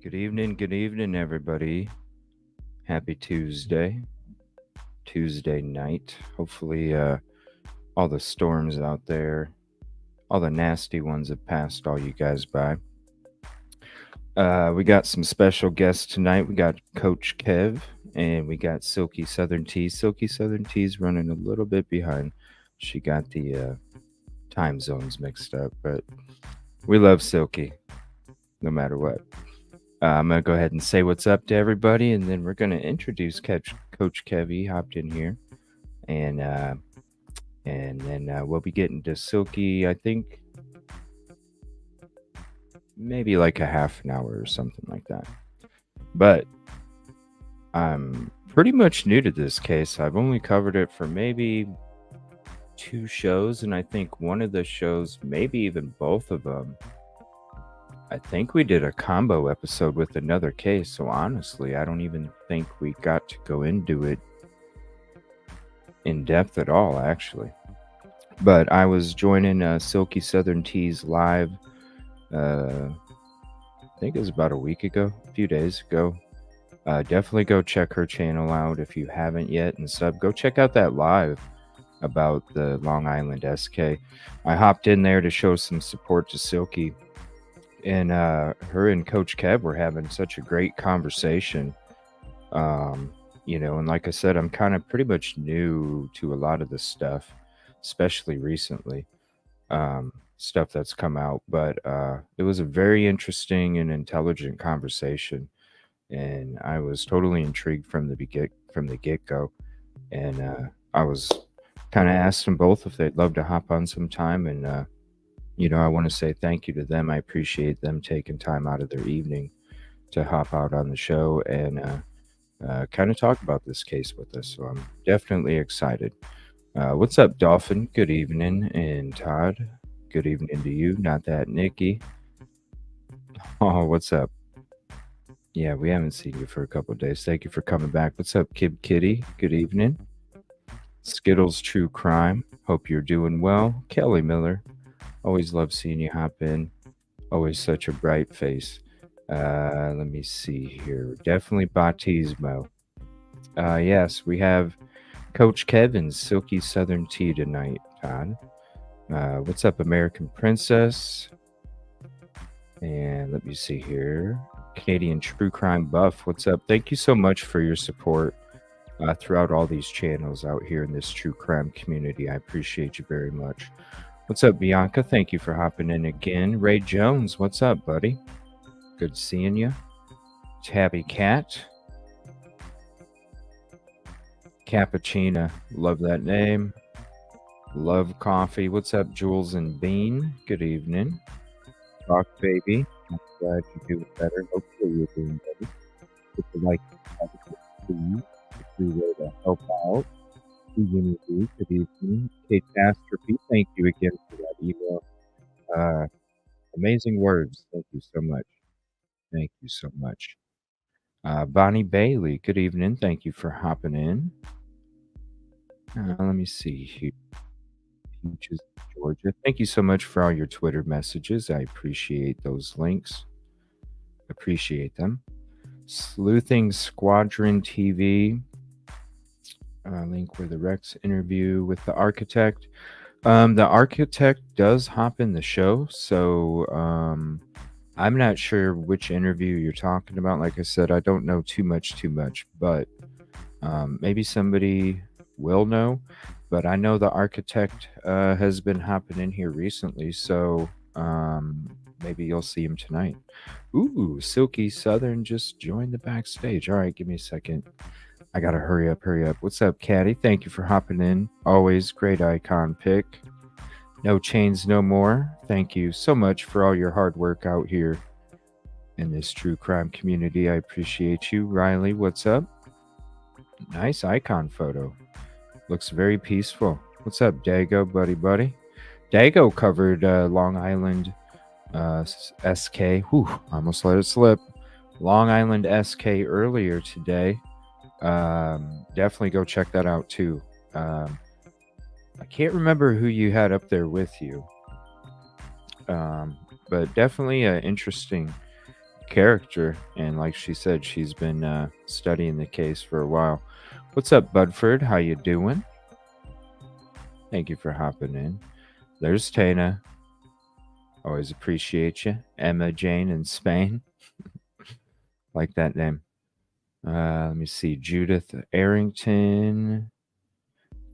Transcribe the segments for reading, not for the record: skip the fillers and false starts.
Good evening, everybody. Happy Tuesday night. Hopefully, all the storms out there, all the nasty ones have passed all you guys by. We got some special guests tonight. We got Coach Kev and we got Silky Southern Tea. Silky Southern Tea's running a little bit behind. She got the time zones mixed up, but we love Silky no matter what. I'm going to go ahead and say what's up to everybody, and then we're going to introduce Coach Kev. He hopped in here, and then we'll be getting to Silky, I think, maybe like a half an hour or something like that. But I'm pretty much new to this case. I've only covered it for maybe 2 shows, and I think one of the shows, maybe even both of them, I think we did a combo episode with another case, so honestly, I don't even think we got to go into it in depth at all, actually. But I was joining Silky Southern Tea's live, I think it was about a week ago, a few days ago. Definitely go check her channel out if you haven't yet, and go check out that live about the Long Island SK. I hopped in there to show some support to Silky. And her and Coach Kev were having such a great conversation. And like I said, I'm kind of pretty much new to a lot of this stuff, especially recently, stuff that's come out. But it was a very interesting and intelligent conversation, and I was totally intrigued from the get-go. And I was kind of asked them both if they'd love to hop on sometime, and I want to say thank you to them. I appreciate them taking time out of their evening to hop out on the show and kind of talk about this case with us. So I'm definitely excited. What's up, Dolphin? Good evening. And Todd, good evening to you. Not that Nikki. Oh, what's up? Yeah, we haven't seen you for a couple of days. Thank you for coming back. What's up, Kib Kitty? Good evening. Skittles True Crime. Hope you're doing well. Kelly Miller. Always love seeing you hop in. Always such a bright face. Let me see here. Definitely Batismo. Yes, we have Coach Kevin's Silky Southern Tea tonight, Todd. What's up, American Princess? And let me see here. Canadian True Crime Buff. What's up? Thank you so much for your support throughout all these channels out here in this true crime community. I appreciate you very much. What's up, Bianca? Thank you for hopping in again. Ray Jones, what's up, buddy? Good seeing you. Tabby Cat. Cappuccina, love that name. Love coffee. What's up, Jules and Bean? Good evening. Rock Baby, I'm glad you're doing better. Hopefully you're doing better. If you like the free way to help out. Good evening. Catastrophe, thank you again for that email. Amazing words. Thank you so much. Thank you so much. Bonnie Bailey, good evening. Thank you for hopping in. Let me see here. Peaches, Georgia. Thank you so much for all your Twitter messages. I appreciate those links. Appreciate them. Sleuthing Squadron TV. Link with the Rex interview with the architect. The architect does hop in the show, so I'm not sure which interview you're talking about. Like I said, I don't know too much, but maybe somebody will know. But I know the architect has been hopping in here recently, so maybe you'll see him tonight. Ooh, Silky Southern just joined the backstage. All right, give me a second. I gotta hurry up. What's up, Caddy? Thank you for hopping in. Always great icon pick. No chains, no more. Thank you so much for all your hard work out here in this true crime community. I appreciate you. Riley, what's up? Nice icon photo. Looks very peaceful. What's up, Dago, buddy? Dago covered Long Island SK. Whew, almost let it slip. Long Island SK earlier today. Definitely go check that out too. I can't remember who you had up there with you, but definitely an interesting character, and like she said, she's been studying the case for a while. What's up, Budford? How you doing? Thank you for hopping in. There's Tana. Always appreciate you. Emma Jane in Spain. Like that name. Let me see. Judith Arrington.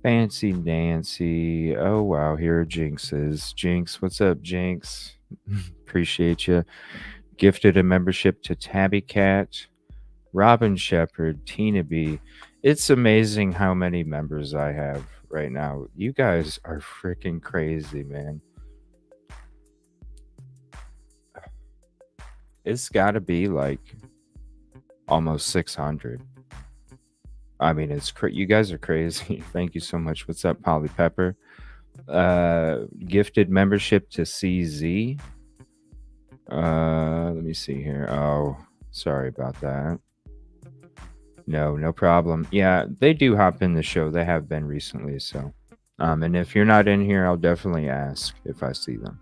Fancy Nancy. Oh, wow. Here are Jinxes. Jinx, what's up, Jinx? Appreciate you. Gifted a membership to Tabby Cat. Robin Shepherd. Tina B. It's amazing how many members I have right now. You guys are freaking crazy, man. It's got to be like almost 600. I mean, you guys are crazy. Thank you so much. What's up, Polly Pepper? Gifted membership to CZ. Let me see here. Oh, sorry about that. No problem. Yeah, they do hop in the show. They have been recently, so. And if you're not in here, I'll definitely ask if I see them.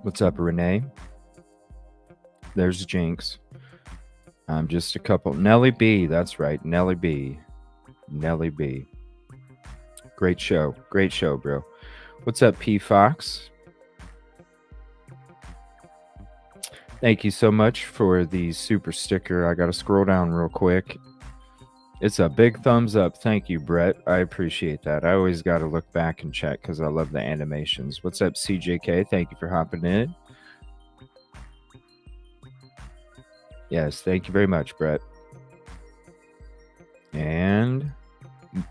What's up, Renee? There's Jinx. Just a couple. Nelly B. That's right. Nelly B. Nelly B. Great show. Great show, bro. What's up, P. Fox? Thank you so much for the super sticker. I got to scroll down real quick. It's a big thumbs up. Thank you, Brett. I appreciate that. I always got to look back and check because I love the animations. What's up, CJK? Thank you for hopping in. Yes, thank you very much, Brett. And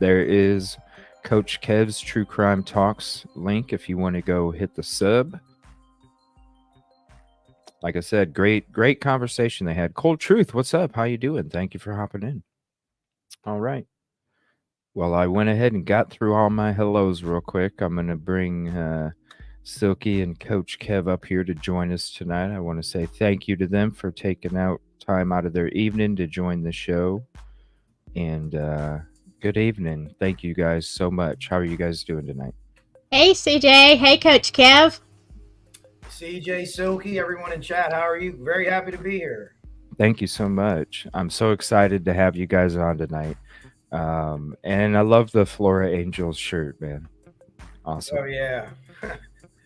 there is Coach Kev's True Crime Talks link if you want to go hit the sub. Like I said, great conversation they had. Cold Truth, what's up? How you doing? Thank you for hopping in. All right. Well, I went ahead and got through all my hellos real quick. I'm going to bring Silky and Coach Kev up here to join us tonight. I want to say thank you to them for taking out time out of their evening to join the show. And good evening. Thank you guys so much. How are you guys doing tonight? Hey, CJ. Hey, Coach Kev. CJ, Silky, everyone in chat, how are you? Very happy to be here. Thank you so much. I'm so excited to have you guys on tonight. And I love the Flora Angels shirt, man. Awesome. Oh, yeah.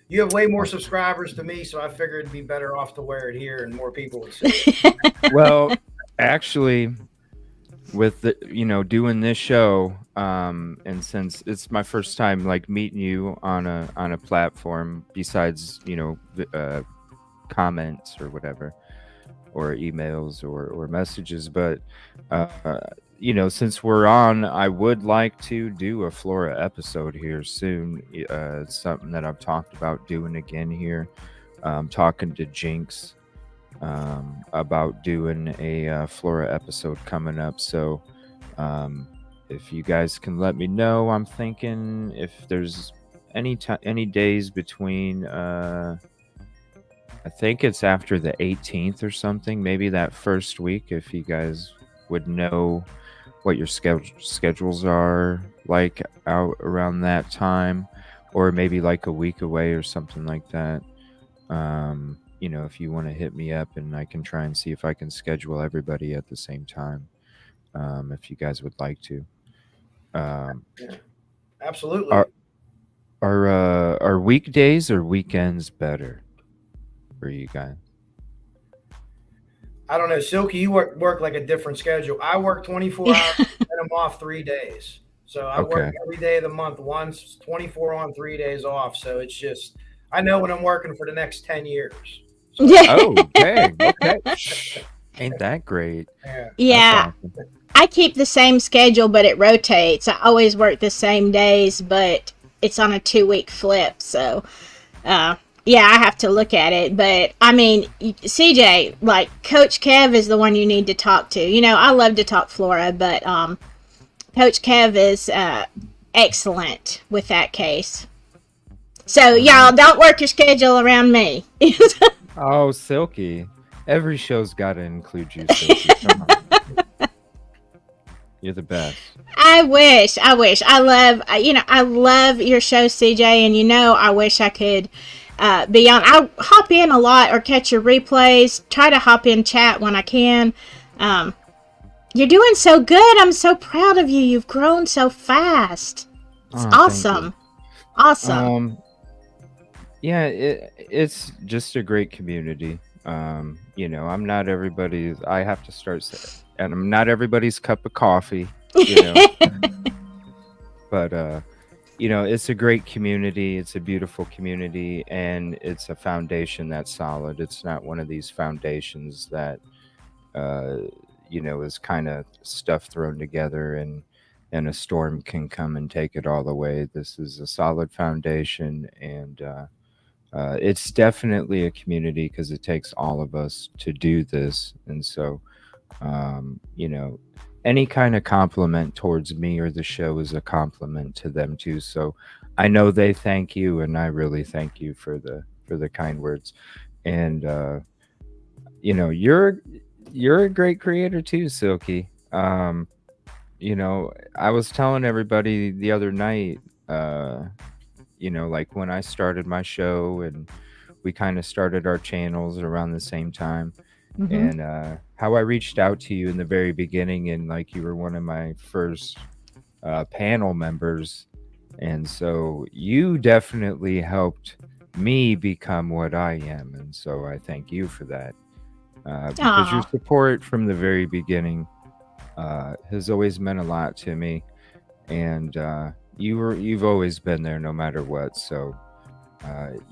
You have way more subscribers to me, so I figured it'd be better off to wear it here and more people would see it. Well, actually, with the, doing this show, and since it's my first time like meeting you on a platform besides comments or whatever, or emails or messages, but since we're on, I would like to do a Flora episode here soon. It's something that I've talked about doing again here. Talking to Jinx about doing a Flora episode coming up. So if you guys can let me know, I'm thinking if there's any days between I think it's after the 18th or something, maybe that first week, if you guys would know what your schedules are like out around that time, or maybe like a week away or something like that. If you want to hit me up, and I can try and see if I can schedule everybody at the same time, if you guys would like to. Yeah, absolutely. Are weekdays or weekends better for you guys? I don't know. Silky, you work like a different schedule. I work 24 hours and I'm off 3 days. So I work every day of the month once, 24 on, 3 days off. So it's just, I know when I'm working for the next 10 years. So. Oh, dang. Okay. Ain't that great? Yeah. Awesome. I keep the same schedule, but it rotates. I always work the same days, but it's on a 2-week flip. So, yeah, I have to look at it. But, I mean, CJ, like, Coach Kev is the one you need to talk to. I love to talk Flora, but Coach Kev is excellent with that case. So, y'all, don't work your schedule around me. Oh, Silky. Every show's got to include you, Silky. Come on. You're the best. I wish. I love your show, CJ, and I wish I could be on. I hop in a lot or catch your replays. Try to hop in chat when I can. You're doing so good. I'm so proud of you. You've grown so fast. It's awesome. Awesome. Yeah, it's just a great community. You know, I'm not everybody's. I have to start, and I'm not everybody's cup of coffee. You know, but you know, it's a great community. It's a beautiful community, and it's a foundation that's solid. It's not one of these foundations that you know, is kind of stuff thrown together and a storm can come and take it all away. This is a solid foundation, and it's definitely a community because it takes all of us to do this. And so, you know, any kind of compliment towards me or the show is a compliment to them too. So I know they thank you, and I really thank you for the kind words. And you know, you're a great creator too, Silky. You know, I was telling everybody the other night, you know, like when I started my show and we kind of started our channels around the same time, and how I reached out to you in the very beginning, and like you were one of my first panel members, and so you definitely helped me become what I am, and so I thank you for that. Because your support from the very beginning has always meant a lot to me, and you've always been there no matter what. So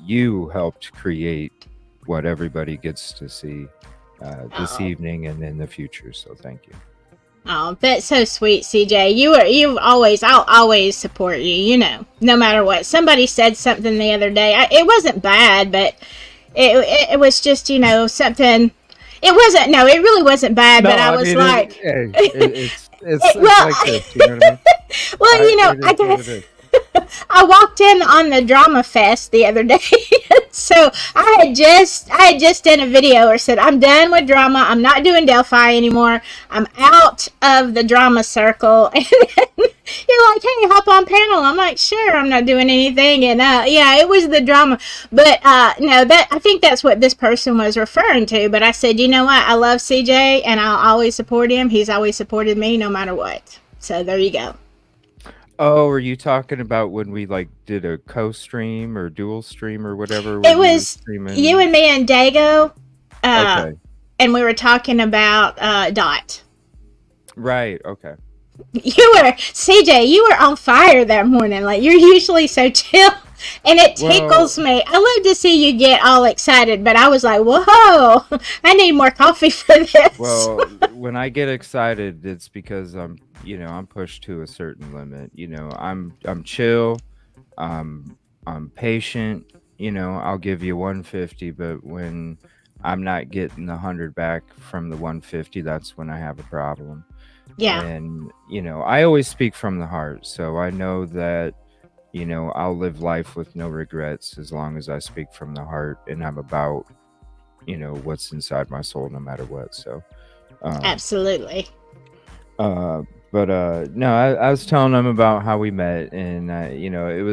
you helped create what everybody gets to see this evening and in the future. So thank you. Oh, that's so sweet, CJ. I'll always support you. You know, no matter what. Somebody said something the other day. It wasn't bad, but it was just, you know, something. It wasn't. No, it really wasn't bad. No, but I was like, it's well, like this. You know what I mean? Well, you know, I guess I walked in on the Drama Fest the other day. So I had just done a video or said, I'm done with drama. I'm not doing Delphi anymore. I'm out of the drama circle. And then you're like, hey, hop on panel. I'm like, sure, I'm not doing anything. And yeah, it was the drama. But no, I think that's what this person was referring to. But I said, you know what? I love CJ and I'll always support him. He's always supported me no matter what. So there you go. Oh, are you talking about when we like did a co-stream or dual stream or whatever? It was you and me and Dago, okay. And we were talking about Dot. Right. Okay. CJ, you were on fire that morning. Like, you're usually so chill, and it tickles me. I love to see you get all excited, but I was like, whoa, I need more coffee for this. Well, when I get excited, it's because I'm pushed to a certain limit. You know, I'm chill, I'm patient. You know, I'll give you 150, but when I'm not getting the 100 back from the 150, that's when I have a problem. Yeah. And, you know, I always speak from the heart. So I know that, you know, I'll live life with no regrets as long as I speak from the heart and I'm about, you know, what's inside my soul no matter what. So absolutely. But no, I was telling them about how we met, and you know,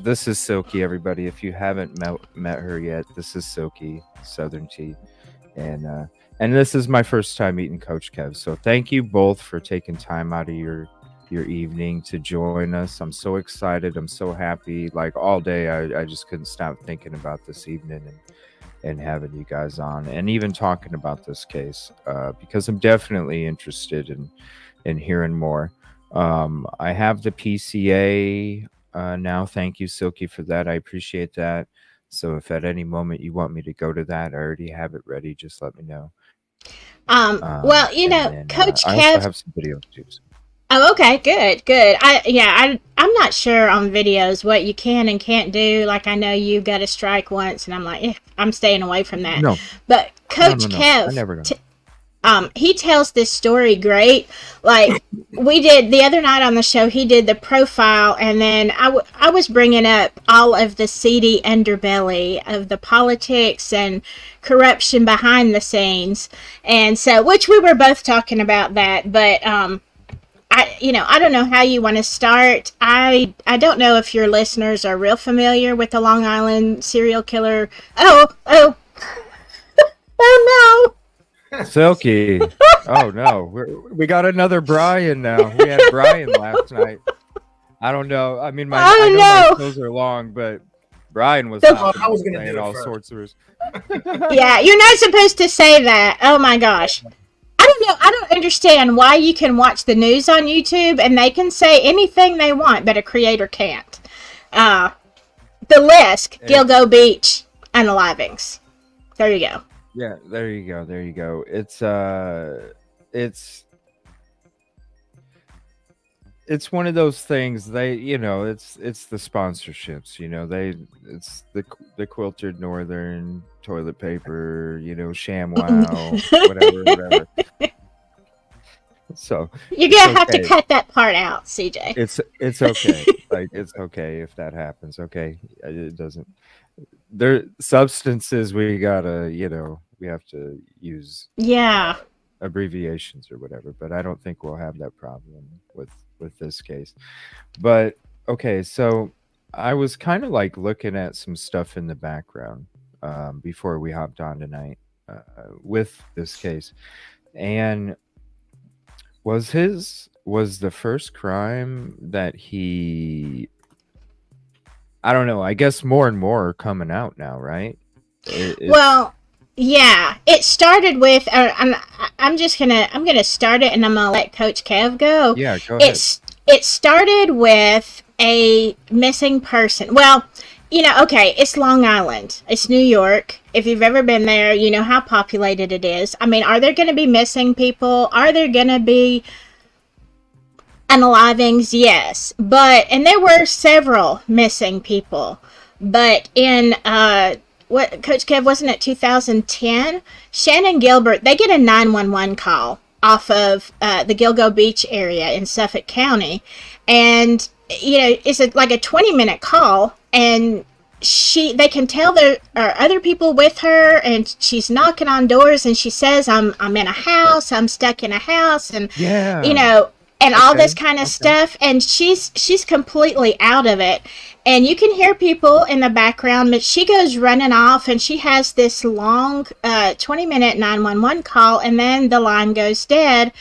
this is Silky, everybody. If you haven't met her yet, this is Silky SilkySouthernTea, and this is my first time meeting Coach Kev. So thank you both for taking time out of your evening to join us. I'm so excited. I'm so happy. Like all day, I just couldn't stop thinking about this evening and having you guys on, and even talking about this case, because I'm definitely interested in hearing more. I have the PCA now. Thank you, Silky, for that. I appreciate that. So if at any moment you want me to go to that, I already have it ready. Just let me know. Well, you know, then, Coach Kev, I also have some videos too. Oh, okay, good. I'm not sure on videos what you can and can't do. Like, I know you got a strike once, and I'm like, I'm staying away from that. No. But Coach Kev, I never know. He tells this story great. Like, we did the other night on the show, he did the profile, and then I was bringing up all of the seedy underbelly of the politics and corruption behind the scenes, and so, which we were both talking about that, but I don't know how you want to start. I don't know if your listeners are real familiar with the Long Island serial killer. Oh, oh no. Silky. Oh no, we got another Brian now. We had Brian last night. I don't know. I mean, I know my toes are long, but Brian was I was going to saying do all first. sorts of. Yeah, you're not supposed to say that. Oh my gosh. I don't know. I don't understand why you can watch the news on YouTube and they can say anything they want, but a creator can't. The LISK, Gilgo Beach, unalivings. There you go. Yeah, there you go. There you go. It's one of those things. They, it's the sponsorships. It's the quilted northern toilet paper. ShamWow, whatever. So you're gonna have to cut that part out, CJ. It's okay. Like, it's okay if that happens. Okay, it doesn't. There substances we gotta, we have to use. Yeah. Abbreviations or whatever, but I don't think we'll have that problem with this case. But okay, so I was kind of like looking at some stuff in the background before we hopped on tonight with this case, and was the first crime that he, I don't know, I guess more and more are coming out now, right? Well, yeah, it started with. I'm gonna start it, and I'm gonna let Coach Kev go. Yeah, go ahead. It started with a missing person. Well, okay, it's Long Island, it's New York. If you've ever been there, you know how populated it is. I mean, are there going to be missing people? Are there going to be unalivings? Yes, and there were several missing people. But in what, Coach Kev, wasn't it 2010? Shannon Gilbert, they get a 911 call off of the Gilgo Beach area in Suffolk County. And, it's like a 20-minute call, and they can tell there are other people with her, and she's knocking on doors, and she says, I'm in a house, I'm stuck in a house, and, and all this kind of stuff. And she's completely out of it. And you can hear people in the background, but she goes running off, and she has this long 20-minute 911 call, and then the line goes dead.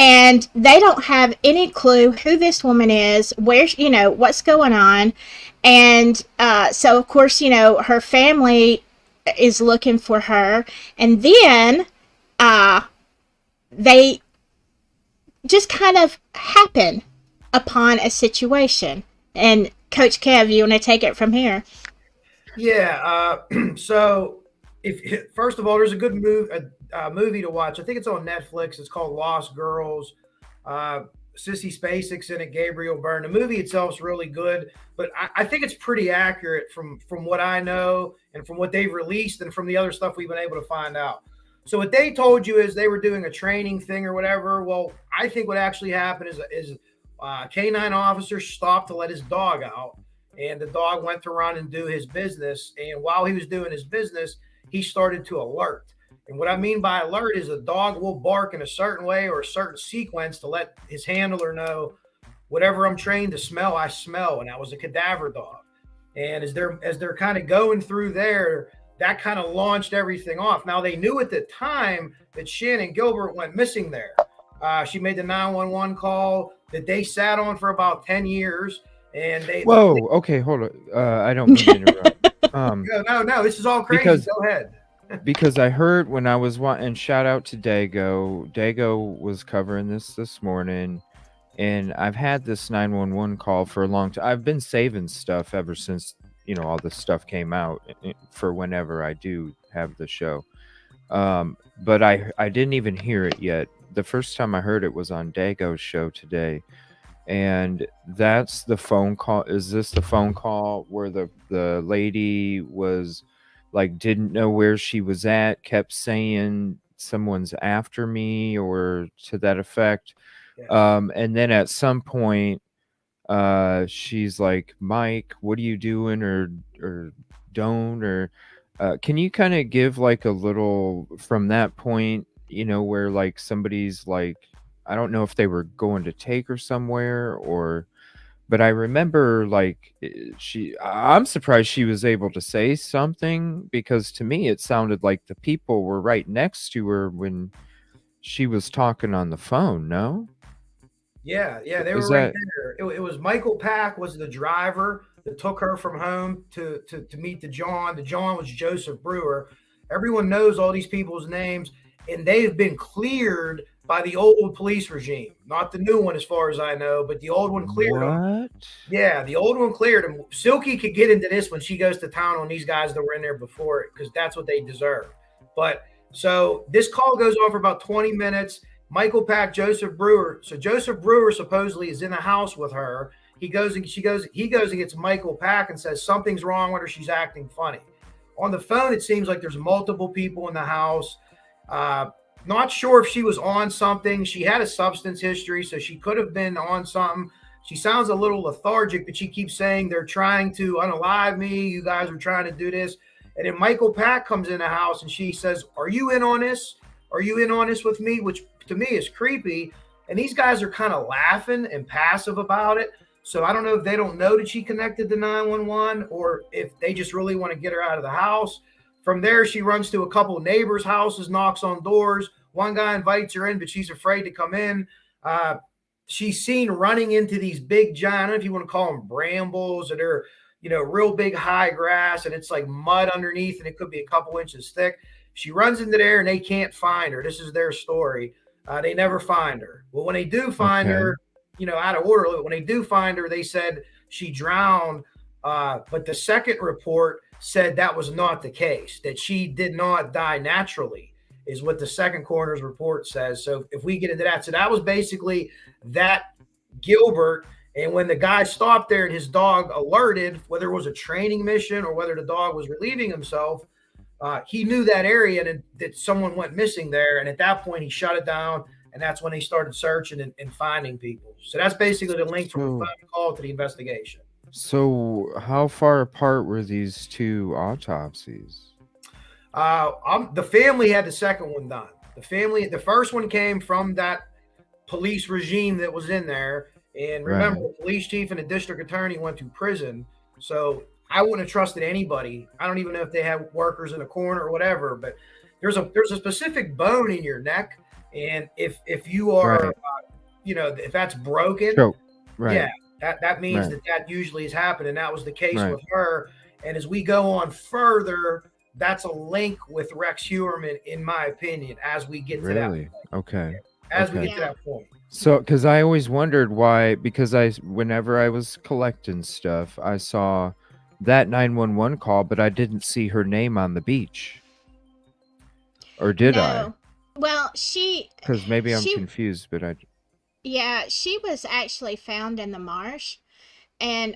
And they don't have any clue who this woman is, where, what's going on. And so, of course, her family is looking for her. And then they just kind of happen upon a situation. And Coach Kev, you want to take it from here? Yeah. So, first of all, there's a good movie to watch. I think it's on Netflix. It's called Lost Girls. Sissy Spacek's in it, Gabriel Byrne. The movie itself is really good, but I think it's pretty accurate from what I know and from what they've released and from the other stuff we've been able to find out. So what they told you is they were doing a training thing or whatever. Well, I think what actually happened is a canine officer stopped to let his dog out, and the dog went to run and do his business. And while he was doing his business, he started to alert. And what I mean by alert is a dog will bark in a certain way or a certain sequence to let his handler know whatever I'm trained to smell, I smell. And that was a cadaver dog. And as they're kind of going through there, that kind of launched everything off. Now, they knew at the time that Shannon Gilbert went missing there. She made the 911 call that they sat on for about 10 years. And okay, hold on. I don't mean to interrupt. No, this is all crazy. Go ahead. Because I heard when I was wanting, shout out to Dago. Dago was covering this morning, and I've had this 911 call for a long time. I've been saving stuff ever since, all this stuff came out for whenever I do have the show. But I didn't even hear it yet. The first time I heard it was on Dago's show today. And that's the phone call. Is this the phone call where the lady was like, didn't know where she was at, kept saying someone's after me or to that effect? Yeah. And then at some point, she's like, Mike, what are you doing or don't? Or can you kind of give like a little from that point, where like somebody's like, I don't know if they were going to take her somewhere or, but I remember like I'm surprised she was able to say something, because to me it sounded like the people were right next to her when she was talking on the phone. No? Yeah, they Was were right that there. It was Michael Pack was the driver that took her from home to meet the John. The John was Joseph Brewer. Everyone knows all these people's names, and they've been cleared by the old police regime, not the new one, as far as I know, but the old one cleared them. what? Yeah, the old one cleared them. Silky could get into this when she goes to town on these guys that were in there before it, because that's what they deserve. But so this call goes on for about 20 minutes. Michael Pack, Joseph Brewer. So Joseph Brewer supposedly is in the house with her. He goes and gets Michael Pack and says something's wrong with her. She's acting funny. On the phone, it seems like there's multiple people in the house. Not sure if she was on something. She had a substance history, so she could have been on something. She sounds a little lethargic, but she keeps saying they're trying to unalive me. You guys are trying to do this. And then Michael Pack comes in the house and she says, "Are you in on this? Are you in on this with me?" Which to me is creepy. And these guys are kind of laughing and passive about it. So I don't know if they don't know that she connected to 911 or if they just really want to get her out of the house. From there, she runs to a couple neighbors' houses, knocks on doors. One guy invites her in, but she's afraid to come in. She's seen running into these big giant, I don't know if you want to call them brambles, or they're, real big high grass, and it's like mud underneath, and it could be a couple inches thick. She runs into there, and they can't find her. This is their story. They never find her. Well, when they do find her, out of order, when they do find her, they said she drowned. But the second report said that was not the case, that she did not die naturally, is what the second coroner's report says. So if we get into that, so that was basically that Gilbert. And when the guy stopped there and his dog alerted, whether it was a training mission or whether the dog was relieving himself, he knew that area and that someone went missing there. And at that point, he shut it down. And that's when they started searching and finding people. So that's basically the link from the phone call to the investigation. So how far apart were these two autopsies? The family had the second one done. The first one came from that police regime that was in there. And remember, the police chief and the district attorney went to prison. So I wouldn't have trusted anybody. I don't even know if they have workers in a corner or whatever, but there's a specific bone in your neck. And if you are, if that's broken, that means that usually has happened. And that was the case with her. And as we go on further, that's a link with Rex Heuermann, in my opinion, as we get to that point. Okay. As we get to that point. So, because I always wondered why, because whenever I was collecting stuff, I saw that 911 call, but I didn't see her name on the beach. Or did I? Well, because maybe I'm confused, but she was actually found in the marsh. And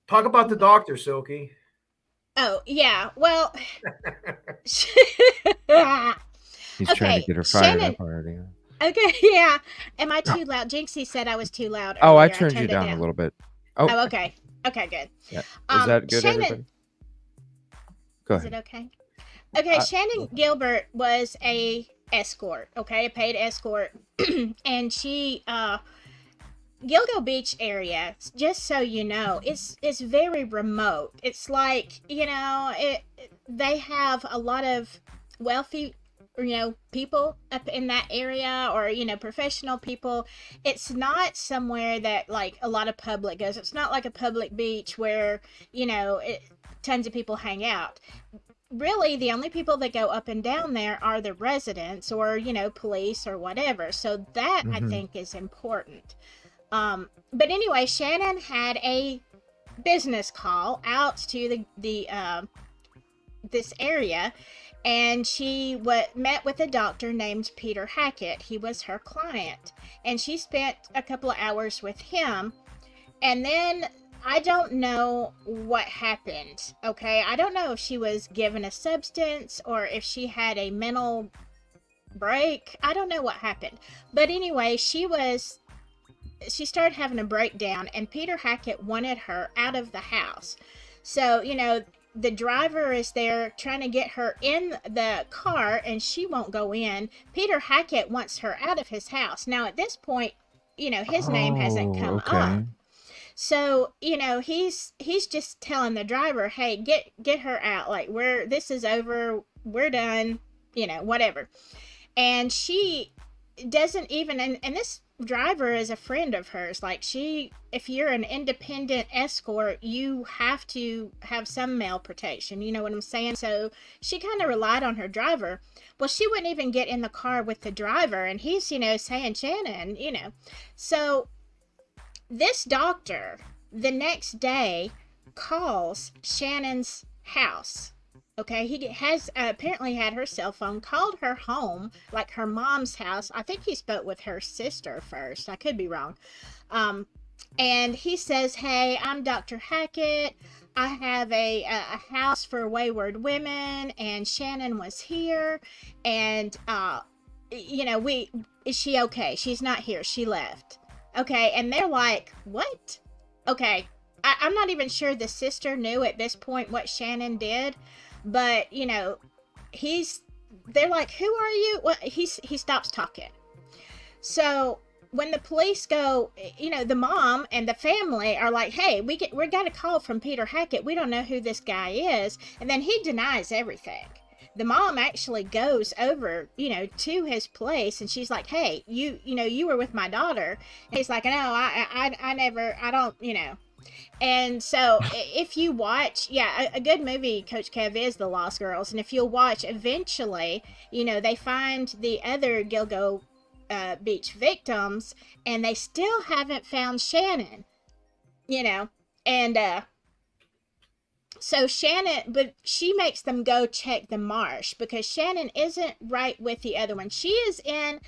talk about the doctor, Silky. Oh, yeah. Well, he's trying to get her fired up already. Okay, yeah. Am I too loud? Jinxie said I was too loud. Oh, I turned you down a little bit. Oh, okay. Okay, good. Yeah. Is that good, everybody? Go ahead. Is it okay? Okay, Shannon Gilbert was a escort, a paid escort. And she, Gilgo Beach area, just so you know, it's very remote. It's like, they have a lot of wealthy, people up in that area, or, professional people. It's not somewhere that like a lot of public goes. It's not like a public beach where, tons of people hang out. Really, the only people that go up and down there are the residents or, police or whatever. So that I think is important. But anyway, Shannon had a business call out to this area, and she met with a doctor named Peter Hackett. He was her client, and she spent a couple of hours with him. And then I don't know what happened. Okay, I don't know if she was given a substance or if she had a mental break. I don't know what happened. But anyway, she started having a breakdown, and Peter Hackett wanted her out of the house. So, the driver is there trying to get her in the car and she won't go in. Peter Hackett wants her out of his house. Now, at this point, his name hasn't come up. Okay. So, he's just telling the driver, "Hey, get her out. Like, this is over. We're done, whatever." And she doesn't even, and this driver is a friend of hers. Like, if you're an independent escort, you have to have some male protection, you know what I'm saying? So she kind of relied on her driver. Well, she wouldn't even get in the car with the driver, and he's saying, "Shannon," so this doctor the next day calls Shannon's house. Okay, he has apparently had her cell phone, called her home, like her mom's house. I think he spoke with her sister first. I could be wrong. And he says, "Hey, I'm Dr. Hackett. I have a house for wayward women, and Shannon was here. And, is she okay? She's not here. She left." Okay, and they're like, "What?" Okay, I'm not even sure the sister knew at this point what Shannon did. But, they're like, "Who are you?" Well, he stops talking. So when the police go, the mom and the family are like, "Hey, we got a call from Peter Hackett. We don't know who this guy is." And then he denies everything. The mom actually goes over, to his place, and she's like, "Hey, you were with my daughter." And he's like, "No, I never, I don't, And so if you watch, a good movie, Coach Kev, is The Lost Girls. And if you'll watch, eventually, they find the other Gilgo Beach victims, and they still haven't found Shannon, and so Shannon, but she makes them go check the marsh because Shannon isn't right with the other one. She is in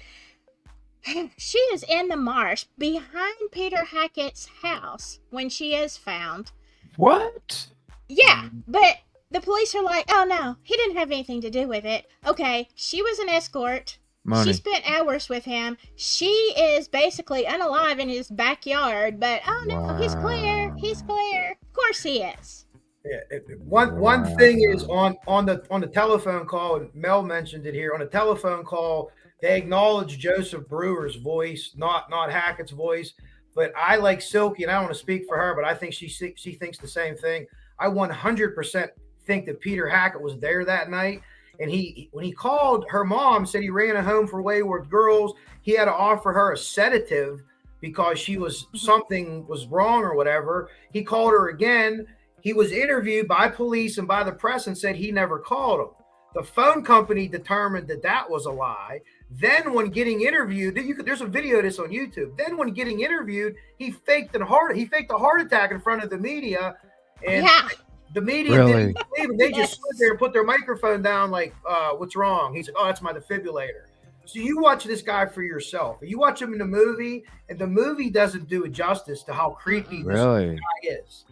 the marsh behind Peter Hackett's house when she is found. What? Yeah, but the police are like, "Oh no, he didn't have anything to do with it." Okay, she was an escort. Money. She spent hours with him. She is basically unalive in his backyard, but no, he's clear. He's clear. Of course he is. Yeah, one thing is on the telephone call, and Mel mentioned it here. On the telephone call, they acknowledge Joseph Brewer's voice, not Hackett's voice. But I like Silky, and I don't want to speak for her, but I think she thinks the same thing. I 100% think that Peter Hackett was there that night, and when he called her mom, said he ran a home for wayward girls. He had to offer her a sedative because something was wrong or whatever. He called her again. He was interviewed by police and by the press and said he never called him. The phone company determined that was a lie. Then when getting interviewed, there's a video of this on YouTube. Then when getting interviewed, he faked a heart attack in front of the media. And the media didn't believe him. They just stood there and put their microphone down like, "What's wrong?" He's like, "Oh, that's my defibrillator." So you watch this guy for yourself. You watch him in the movie, and the movie doesn't do it justice to how creepy this guy is.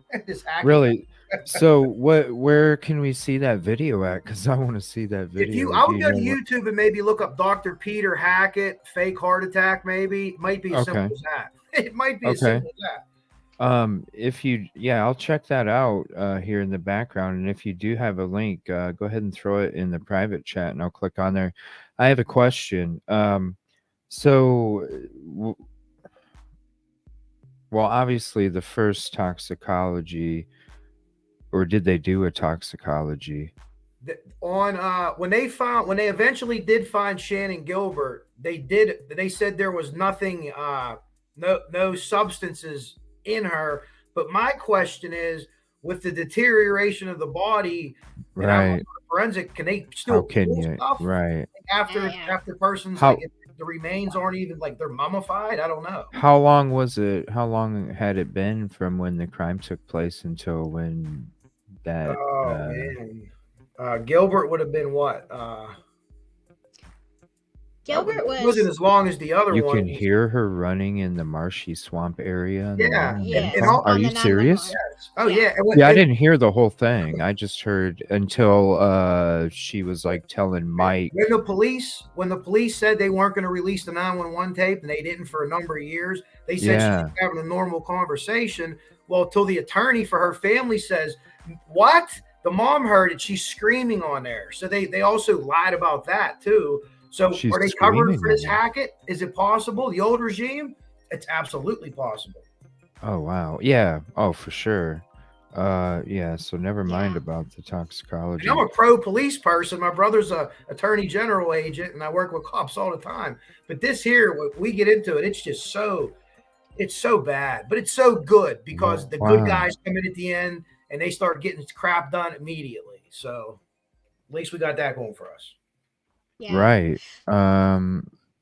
Really? So where can we see that video at? Because I want to see that video. I would go to YouTube and maybe look up Dr. Peter Hackett fake heart attack. Maybe it might be as simple as that. It might be as simple as that. I'll check that out here in the background. And if you do have a link, go ahead and throw it in the private chat, and I'll click on there. I have a question. Obviously the first toxicology, or did they do a toxicology? When they eventually did find Shannon Gilbert, they said there was nothing, no substances in her. But my question is, with the deterioration of the body, right? Forensic, can they still pull stuff? Right. After persons, the remains aren't even like they're mummified. I don't know. How long was it? How long had it been from when the crime took place until when that? Man, Gilbert would have been what? Gilbert wasn't as long as the other one. You can hear her running in the marshy swamp area. Are you serious? Yes. Oh yeah. I didn't hear the whole thing. I just heard until she was like telling Mike. When the police said they weren't going to release the 911 tape, and they didn't for a number of years, they said she was having a normal conversation. Well, till the attorney for her family says, "What? The mom heard it. She's screaming on there. So they also lied about that too. So She's are they covered screaming for this on there. Hackett? Is it possible? The old regime? It's absolutely possible. Oh wow. Yeah. Oh, for sure. Yeah, so never mind Yeah. about the toxicology. And I'm a pro police person. My brother's a attorney general agent, and I work with cops all the time. But this here, when we get into it, it's just it's so bad, but it's so good because the good Wow. guys come in at the end and they start getting crap done immediately. So at least we got that going for us. Yeah. Right.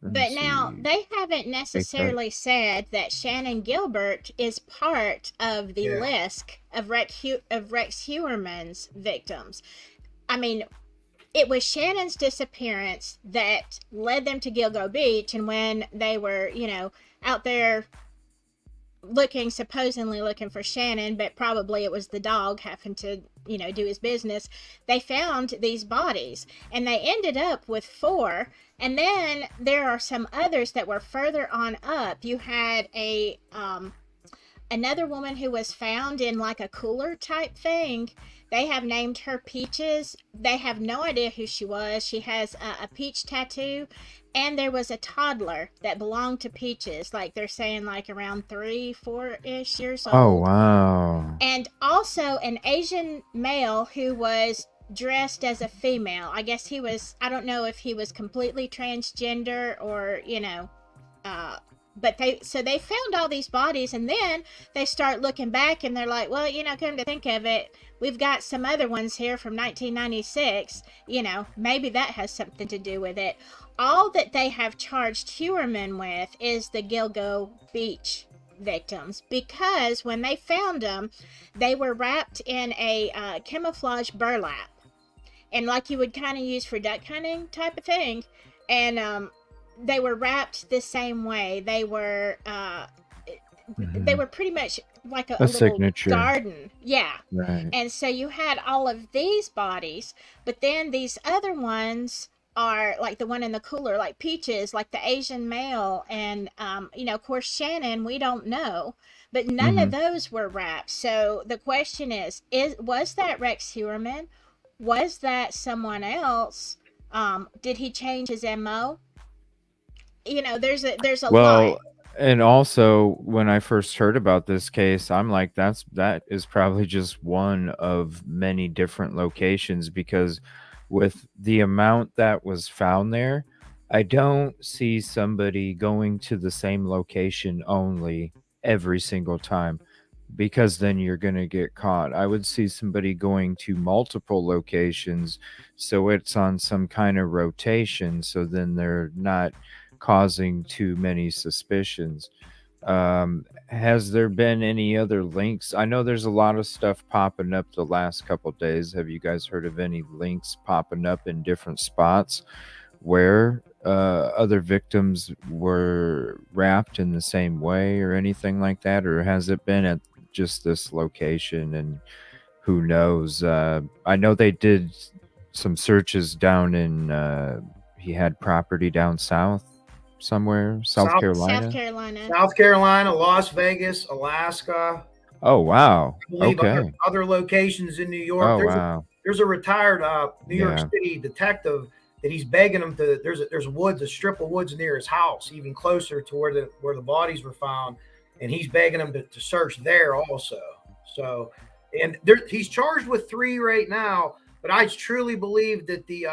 But now see. they haven't necessarily said that Shannon Gilbert is part of the LISK of Rex Heuermann's victims. I mean, it was Shannon's disappearance that led them to Gilgo Beach, and when they were, out there supposedly looking for Shannon, but probably it was the dog having to, do his business, they found these bodies, and they ended up with 4. And then there are some others that were further on up. You had another woman who was found in like a cooler type thing. They have named her Peaches. They have no idea who she was. She has a peach tattoo. And there was a toddler that belonged to Peaches. Like they're saying like around 3-4-ish years old. Oh, wow. And also an Asian male who was dressed as a female. I guess he was, I don't know if he was completely transgender or, but they found all these bodies, and then they start looking back and they're like, well, come to think of it, we've got some other ones here from 1996, maybe that has something to do with it. All that they have charged Heuermann with is the Gilgo Beach victims, because when they found them, they were wrapped in a camouflage burlap, and like you would kind of use for duck hunting type of thing, and they were wrapped the same way. They were they were pretty much like a little signature garden. Yeah. Right. And so you had all of these bodies, but then these other ones are like the one in the cooler, like Peaches, like the Asian male, and of course Shannon, we don't know, but none of those were wrapped. So the question is was that Rex Heuermann? Was that someone else? Did he change his MO? There's a lot. And also, when I first heard about this case, I'm like, that is probably just one of many different locations, because with the amount that was found there, I don't see somebody going to the same location only every single time, because then you're going to get caught. I would see somebody going to multiple locations, so it's on some kind of rotation, so then they're not causing too many suspicions. Has there been any other links? I know there's a lot of stuff popping up the last couple days. Have you guys heard of any links popping up in different spots where other victims were wrapped in the same way or anything like that? Or has it been at just this location, and who knows? I know they did some searches down in he had property down south somewhere, South Carolina, Las Vegas, Alaska. Oh wow. Okay. Other locations in New York. Oh wow. There's a retired New York City detective that he's begging him to. There's a strip of woods near his house, even closer to where the bodies were found, and he's begging him to search there also. So, and he's charged with 3 right now. But I truly believe that the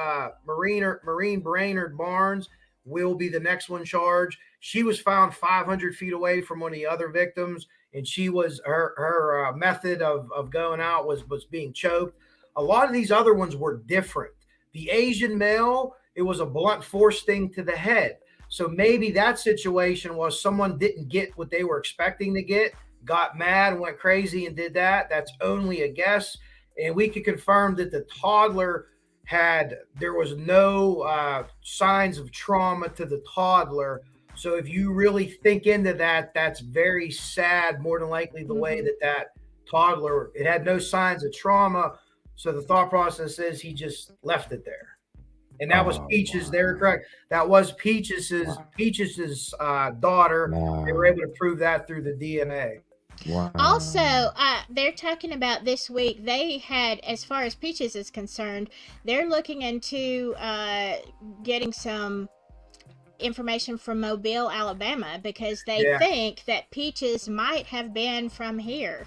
Marine Brainerd Barnes will be the next one charged. She was found 500 feet away from one of the other victims, and she was her method of going out was being choked. A lot of these other ones were different. The Asian male, it was a blunt force sting to the head. So maybe that situation was someone didn't get what they were expecting to get, got mad, went crazy, and did that. That's only a guess. And we could confirm that the toddler there was no signs of trauma to the toddler. So if you really think into that, that's very sad. More than likely the way that toddler, it had no signs of trauma. So the thought process is he just left it there. And that was Peaches. Wow. They were correct. That was Peaches' daughter. Wow. They were able to prove that through the DNA. Also, Wow. they're talking about this week. They had, as far as Peaches is concerned, they're looking into getting some information from Mobile, Alabama, because they Yeah. think that Peaches might have been from here.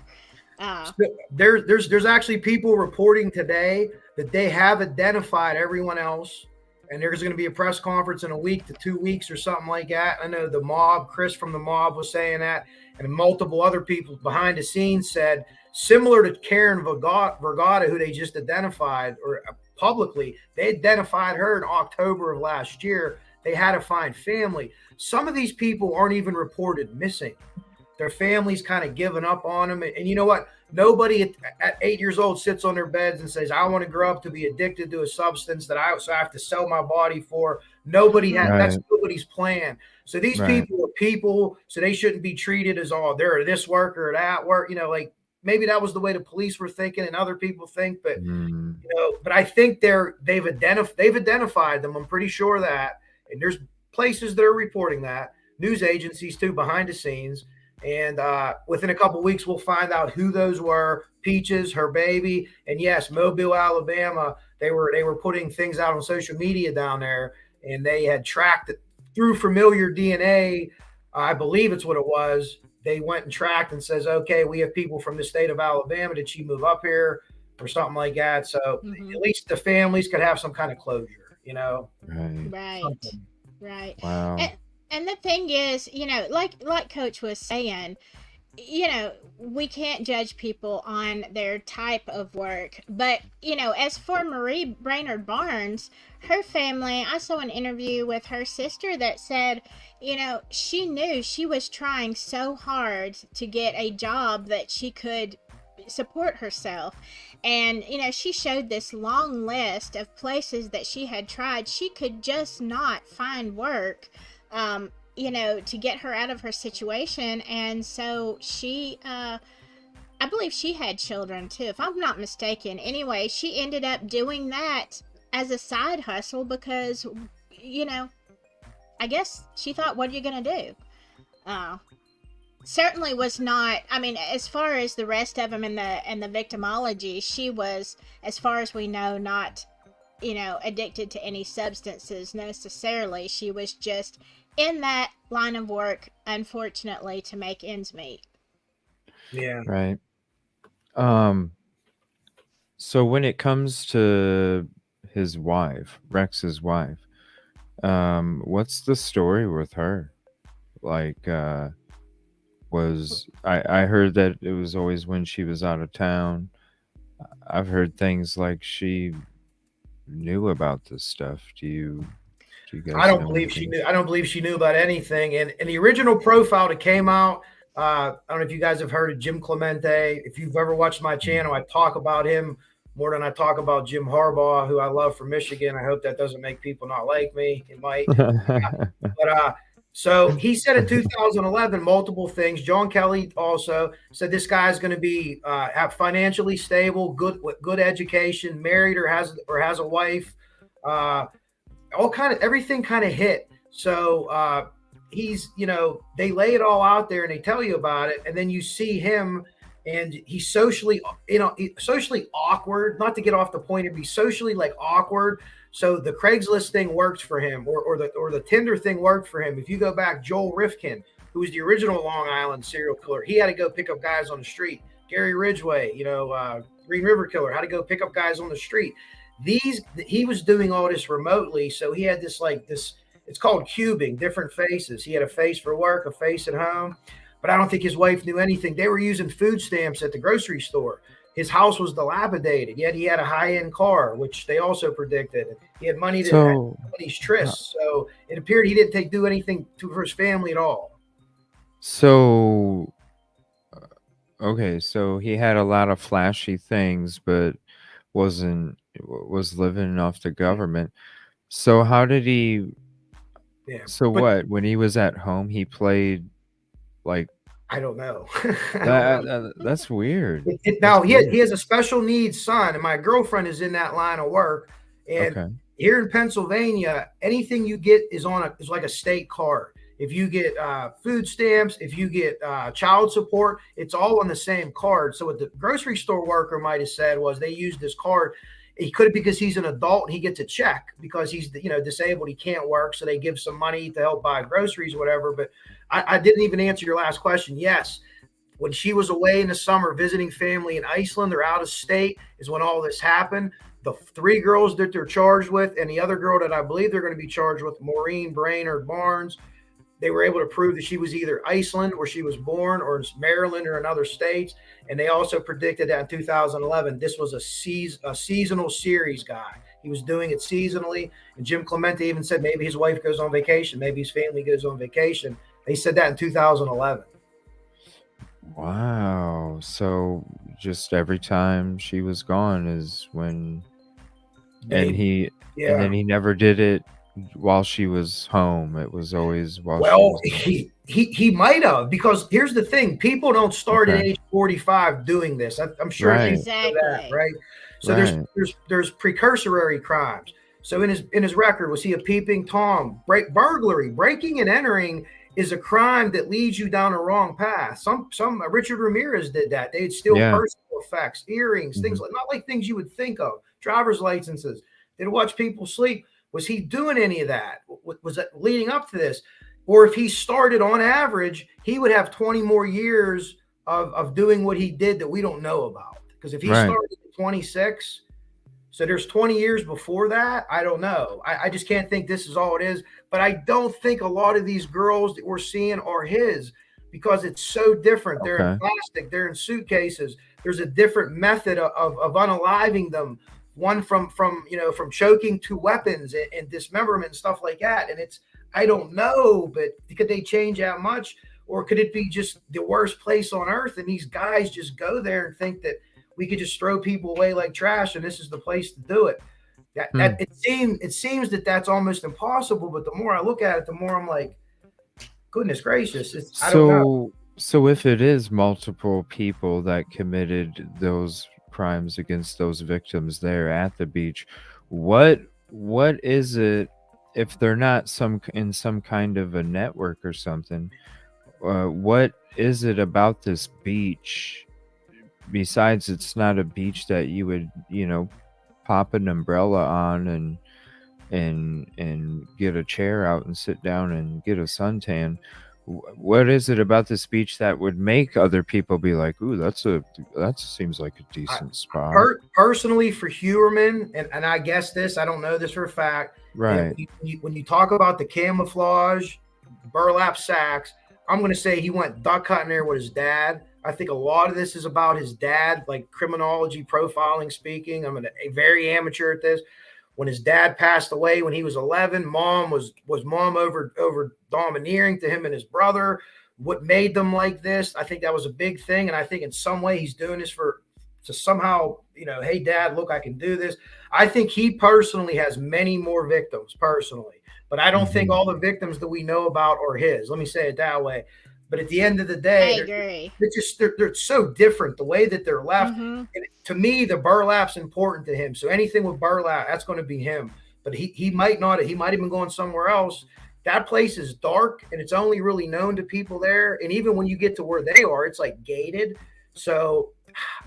Uh, There's actually people reporting today that they have identified everyone else, and there's going to be a press conference in a week to 2 weeks or something like that. I know the mob, Chris from the mob, was saying that, and multiple other people behind the scenes said similar to Karen Vergata, who they just identified or publicly. They identified her in October of last year. They had to find family. Some of these people aren't even reported missing. Their families kind of given up on them. And you know what? Nobody at 8 years old sits on their beds and says, I want to grow up to be addicted to a substance that I have to sell my body for. Nobody mhm. has, that's nobody's plan. So these Right. people are people, so they shouldn't be treated as, oh, they're this work or that work. Like maybe that was the way the police were thinking and other people think, but but I think they've identified them. I'm pretty sure of that. And there's places that are reporting that, news agencies too, behind the scenes. And within a couple of weeks, we'll find out who those were. Peaches, her baby, and yes, Mobile, Alabama. They were putting things out on social media down there, and they had tracked it through familiar DNA. I believe it's what it was. They went and tracked and says, okay, we have people from the state of Alabama. Did she move up here or something like that? So at least the families could have some kind of closure. Right. Right. Something. Right. Wow. And the thing is, like Coach was saying, we can't judge people on their type of work. But, as for Marie Brainerd Barnes, her family, I saw an interview with her sister that said, she knew she was trying so hard to get a job that she could support herself. And, she showed this long list of places that she had tried. She could just not find work. To get her out of her situation. And so she, I believe she had children too, if I'm not mistaken. Anyway, she ended up doing that as a side hustle because, I guess she thought, what are you going to do? Certainly was not, as far as the rest of them in the victimology, she was, as far as we know, not, addicted to any substances necessarily. She was just in that line of work, unfortunately, to make ends meet. Yeah. Right. So when it comes to his wife, Rex's wife, what's the story with her? Like, I heard that it was always when she was out of town. I've heard things like she knew about this stuff. Do you guys I don't know believe she anything? knew. I don't believe she knew about anything. And the original profile that came out, I don't know if you guys have heard of Jim Clemente. If you've ever watched my channel, I talk about him more than I talk about Jim Harbaugh, who I love from Michigan. I hope that doesn't make people not like me. It might. But so he said in 2011 multiple things. John Kelly also said this guy's going to be financially stable, good education, married or has a wife. Everything kind of hit. So he's, they lay it all out there and they tell you about it. And then you see him and he's socially awkward, not to get off the point of be socially like awkward. So the Craigslist thing works for him or the Tinder thing worked for him. If you go back, Joel Rifkin, who was the original Long Island serial killer, he had to go pick up guys on the street. Gary Ridgway, Green River Killer, had to go pick up guys on the street. He was doing all this remotely, so he had this it's called cubing, different faces. He had a face for work, a face at home, but I don't think his wife knew anything. They were using food stamps at the grocery store. His house was dilapidated, yet he had a high-end car, which they also predicted. He had money to these trysts, so it appeared he didn't do anything for his family at all. So, okay, so he had a lot of flashy things, but was living off the government. So how did he? Yeah. So what? When he was at home, he played like. I don't know. That's weird. Now he has a special needs son, and my girlfriend is in that line of work. And here in Pennsylvania, anything you get is like a state card. if you get food stamps, if you get child support, it's all on the same card. So what the grocery store worker might have said was they used this card. He could have, because he's an adult and he gets a check because he's, you know, disabled. He can't work. So they give some money to help buy groceries or whatever. But I didn't even answer your last question. Yes. When she was away in the summer visiting family in Iceland, they're out of state, is when all this happened. The 3 girls that they're charged with, and the other girl that I believe they're going to be charged with, Maureen Brainerd Barnes, they were able to prove that she was either Iceland, where she was born, or Maryland or in other states. And they also predicted that in 2011, this was a seasonal series guy. He was doing it seasonally. And Jim Clemente even said maybe his wife goes on vacation, maybe his family goes on vacation. They said that in 2011. Wow. So just every time she was gone is when, and then he never did it while she was home. It was always while she was he might have, because here's the thing: people don't start at age 45 doing this. I'm sure exactly that, right? So there's precursory crimes. So in his record, was he a peeping Tom? Burglary, breaking and entering is a crime that leads you down a wrong path. Some Richard Ramirez did that. They'd steal personal effects, earrings, things like, not like things you would think of, driver's licenses. They'd watch people sleep. Was he doing any of that? Was that leading up to this? Or if he started on average, he would have 20 more years of doing what he did that we don't know about. Because if he started at 26, so there's 20 years before that, I don't know. I just can't think this is all it is. But I don't think a lot of these girls that we're seeing are his, because it's so different. They're in plastic. They're in suitcases. There's a different method of unaliving them. One from choking to weapons and dismemberment and stuff like that. And I don't know, but could they change that much? Or could it be just the worst place on earth? And these guys just go there and think that we could just throw people away like trash, and this is the place to do it. It seems that that's almost impossible. But the more I look at it, the more I'm like, goodness gracious. I don't know. So if it is multiple people that committed those crimes against those victims there at the beach, what is it, if they're not in some kind of a network or something, what is it about this beach, besides it's not a beach that you would, pop an umbrella on and get a chair out and sit down and get a suntan? What is it about this beach that would make other people be like, ooh, that seems like a decent spot? Personally, for Heuermann, and I guess this, I don't know this for a fact. Right. When you talk about the camouflage, burlap sacks, I'm going to say he went duck hunting there with his dad. I think a lot of this is about his dad, like criminology profiling speaking. I'm a very amateur at this. When his dad passed away when he was 11, mom was mom over domineering to him and his brother. What made them like this? I think that was a big thing. And I think in some way he's doing this to somehow, hey, Dad, look, I can do this. I think he personally has many more victims personally, but I don't think all the victims that we know about are his. Let me say it that way. But at the end of the day, I agree. They're so different, the way that they're left. And to me, the burlap's important to him. So anything with burlap, that's going to be him. But he might not. He might have been going somewhere else. That place is dark, and it's only really known to people there. And even when you get to where they are, it's like gated. So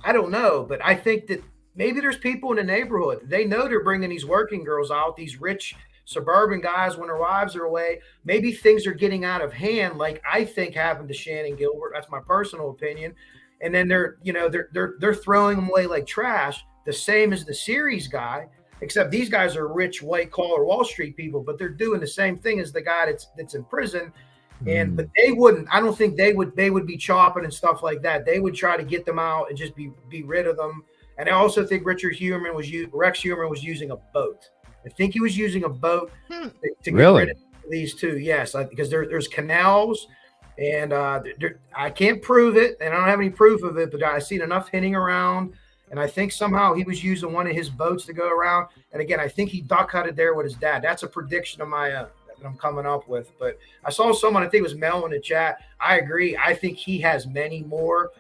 I don't know. But I think that maybe there's people in the neighborhood. They know they're bringing these working girls out, these rich suburban guys, when their wives are away. Maybe things are getting out of hand, like I think happened to Shannon Gilbert. That's my personal opinion. And then they're throwing them away like trash, the same as the series guy, except these guys are rich, white collar Wall Street people, but they're doing the same thing as the guy that's in prison. But they wouldn't. I don't think they would be chopping and stuff like that. They would try to get them out and just be rid of them. And I also think Rex Heuermann was using a boat. I think he was using a boat to get rid of these two. Yes, because there's canals, and I can't prove it, and I don't have any proof of it, but I've seen enough hinting around, and I think somehow he was using one of his boats to go around. And again, I think he duck hunted there with his dad. That's a prediction of my own that I'm coming up with. But I saw someone, I think it was Mel in the chat. I agree. I think he has many more.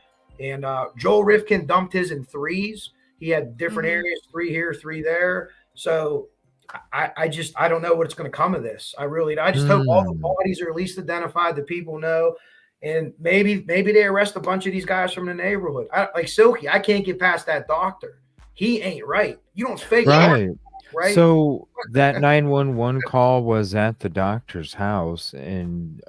And Joel Rifkin dumped his in threes. He had different areas, 3 here, 3 there. So I don't know what's going to come of this. I just hope all the bodies are at least identified, the people know, and maybe they arrest a bunch of these guys from the neighborhood. Like Silky, I can't get past that doctor. He ain't right. You don't fake Right. it, right? So that 911 call was at the doctor's house, and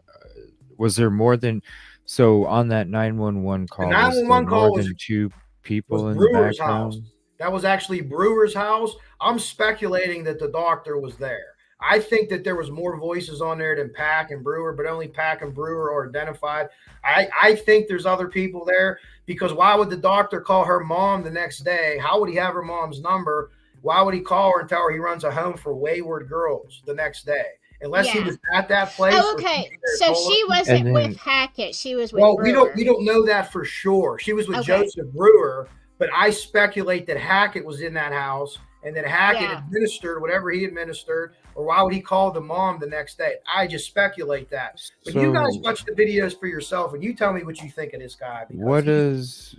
was there more than so on that 911 call? The Was there 911 more call than two people in the Brewer's house. background? That was actually Brewer's house. I'm speculating that the doctor was there. I think that there was more voices on there than Pack and Brewer, but only Pack and Brewer are identified. I think there's other people there, because why would the doctor call her mom the next day? How would he have her mom's number? Why would he call her and tell her he runs a home for wayward girls the next day? Unless he was at that place. Oh, okay. So she wasn't with Hackett. She was with Brewer. We don't know that for sure. She was with Joseph Brewer, but I speculate that Hackett was in that house, and that Hackett administered whatever he administered, or why would he call the mom the next day? I just speculate that. But you guys watch the videos for yourself, and you tell me what you think of this guy. What does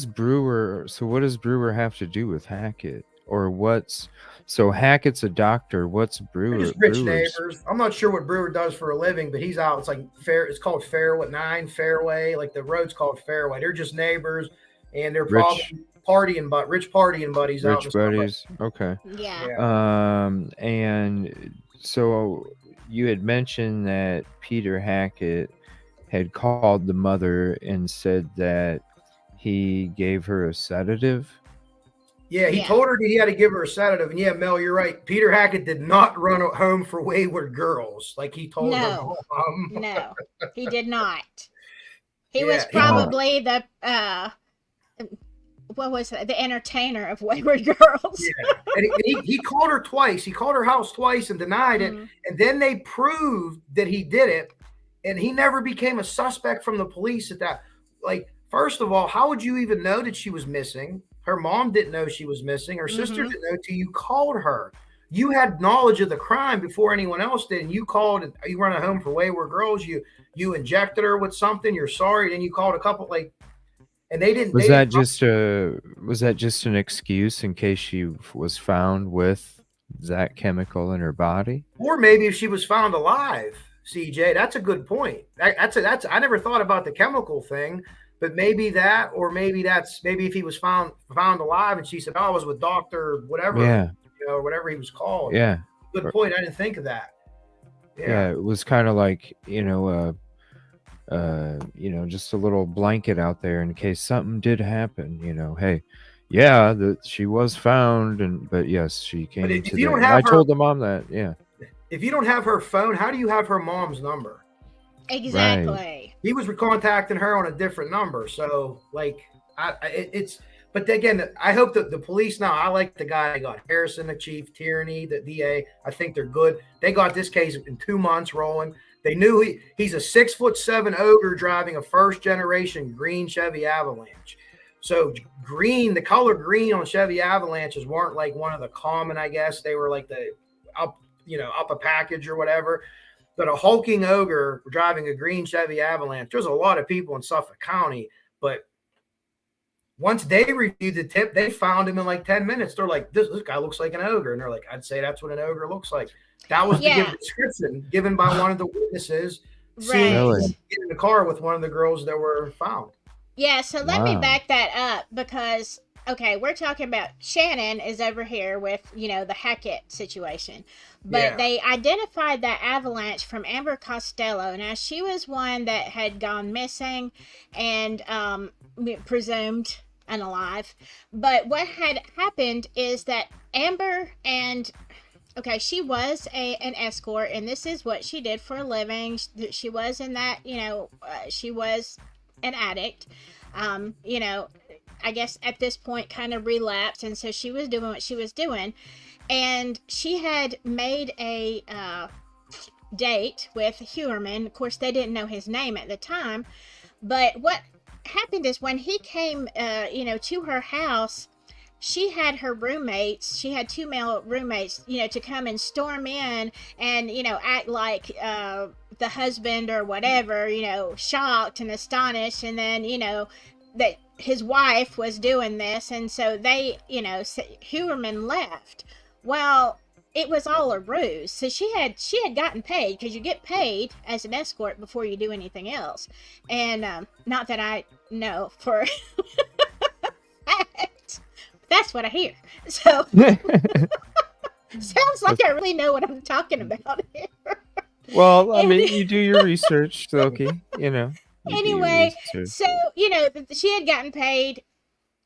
Brewer? So what does Brewer have to do with Hackett? Or so Hackett's a doctor. What's Brewer? Just rich neighbors. I'm not sure what Brewer does for a living, but he's out. It's like it's called Fairway. Like the road's called Fairway. They're just neighbors, and they're probably rich partying buddies. Rich buddies. Okay. Yeah. And so you had mentioned that Peter Hackett had called the mother and said that he gave her a sedative. Yeah, he told her that he had to give her a sedative. And yeah, Mel, you're right. Peter Hackett did not run home for wayward girls like he told her. No, he did not. He was probably the what was it? The entertainer of wayward girls. Yeah, and he called her twice. He called her house twice and denied it. And then they proved that he did it, and he never became a suspect from the police at that. Like, first of all, how would you even know that she was missing? Her mom didn't know she was missing. Her sister didn't know till you called her. You had knowledge of the crime before anyone else did, and you called. And you run a home for wayward girls. You injected her with something. You're sorry. Then you called a couple, and they didn't. Was that just an excuse in case she was found with that chemical in her body? Or maybe if she was found alive, CJ. That's a good point. That's I never thought about the chemical thing. But maybe that, or maybe if he was found alive and she said, "Oh, I was with Dr. whatever, or whatever he was called." Yeah. Good point. I didn't think of that. Yeah, it was kind of like, just a little blanket out there in case something did happen, hey, that she was found, but yes, she came to that. I told the mom that, If you don't have her phone, how do you have her mom's number? Exactly. Right. He was contacting her on a different number. So but again, I hope that the police now, I like the guy they got, Harrison, the chief, Tierney, the DA. I think they're good. They got this case in 2 months rolling. They knew he's a 6'7" ogre driving a first generation green Chevy Avalanche. So green, the color green on Chevy Avalanches weren't like one of the common, I guess. They were like the up a package or whatever. But a hulking ogre driving a green Chevy Avalanche, there's a lot of people in Suffolk County, but once they reviewed the tip, they found him in like 10 minutes. They're like, this guy looks like an ogre. And they're like, I'd say that's what an ogre looks like. That was the description given by one of the witnesses seeing him get in the car with one of the girls that were found. Yeah, so let me back that up because, we're talking about Shannon is over here with, the Hackett situation. But they identified that Avalanche from Amber Costello. Now, she was one that had gone missing and presumed unalive. But what had happened is that Amber and... she was an escort, and this is what she did for a living. She was in that, she was an addict. I guess at this point kind of relapsed, and so she was doing what she was doing. And she had made a date with Heuermann. Of course, they didn't know his name at the time. But what happened is when he came, to her house, she had her roommates. She had 2 male roommates, to come and storm in and, act like the husband or whatever, shocked and astonished. And then, that his wife was doing this. And so they, Heuermann left. Well, it was all a ruse. So she had gotten paid, because you get paid as an escort before you do anything else. And not that I know for fact. That's what I hear. So sounds like I really know what I'm talking about here. Well, I mean, you do your research, Silky. You know. Anyway, so she had gotten paid.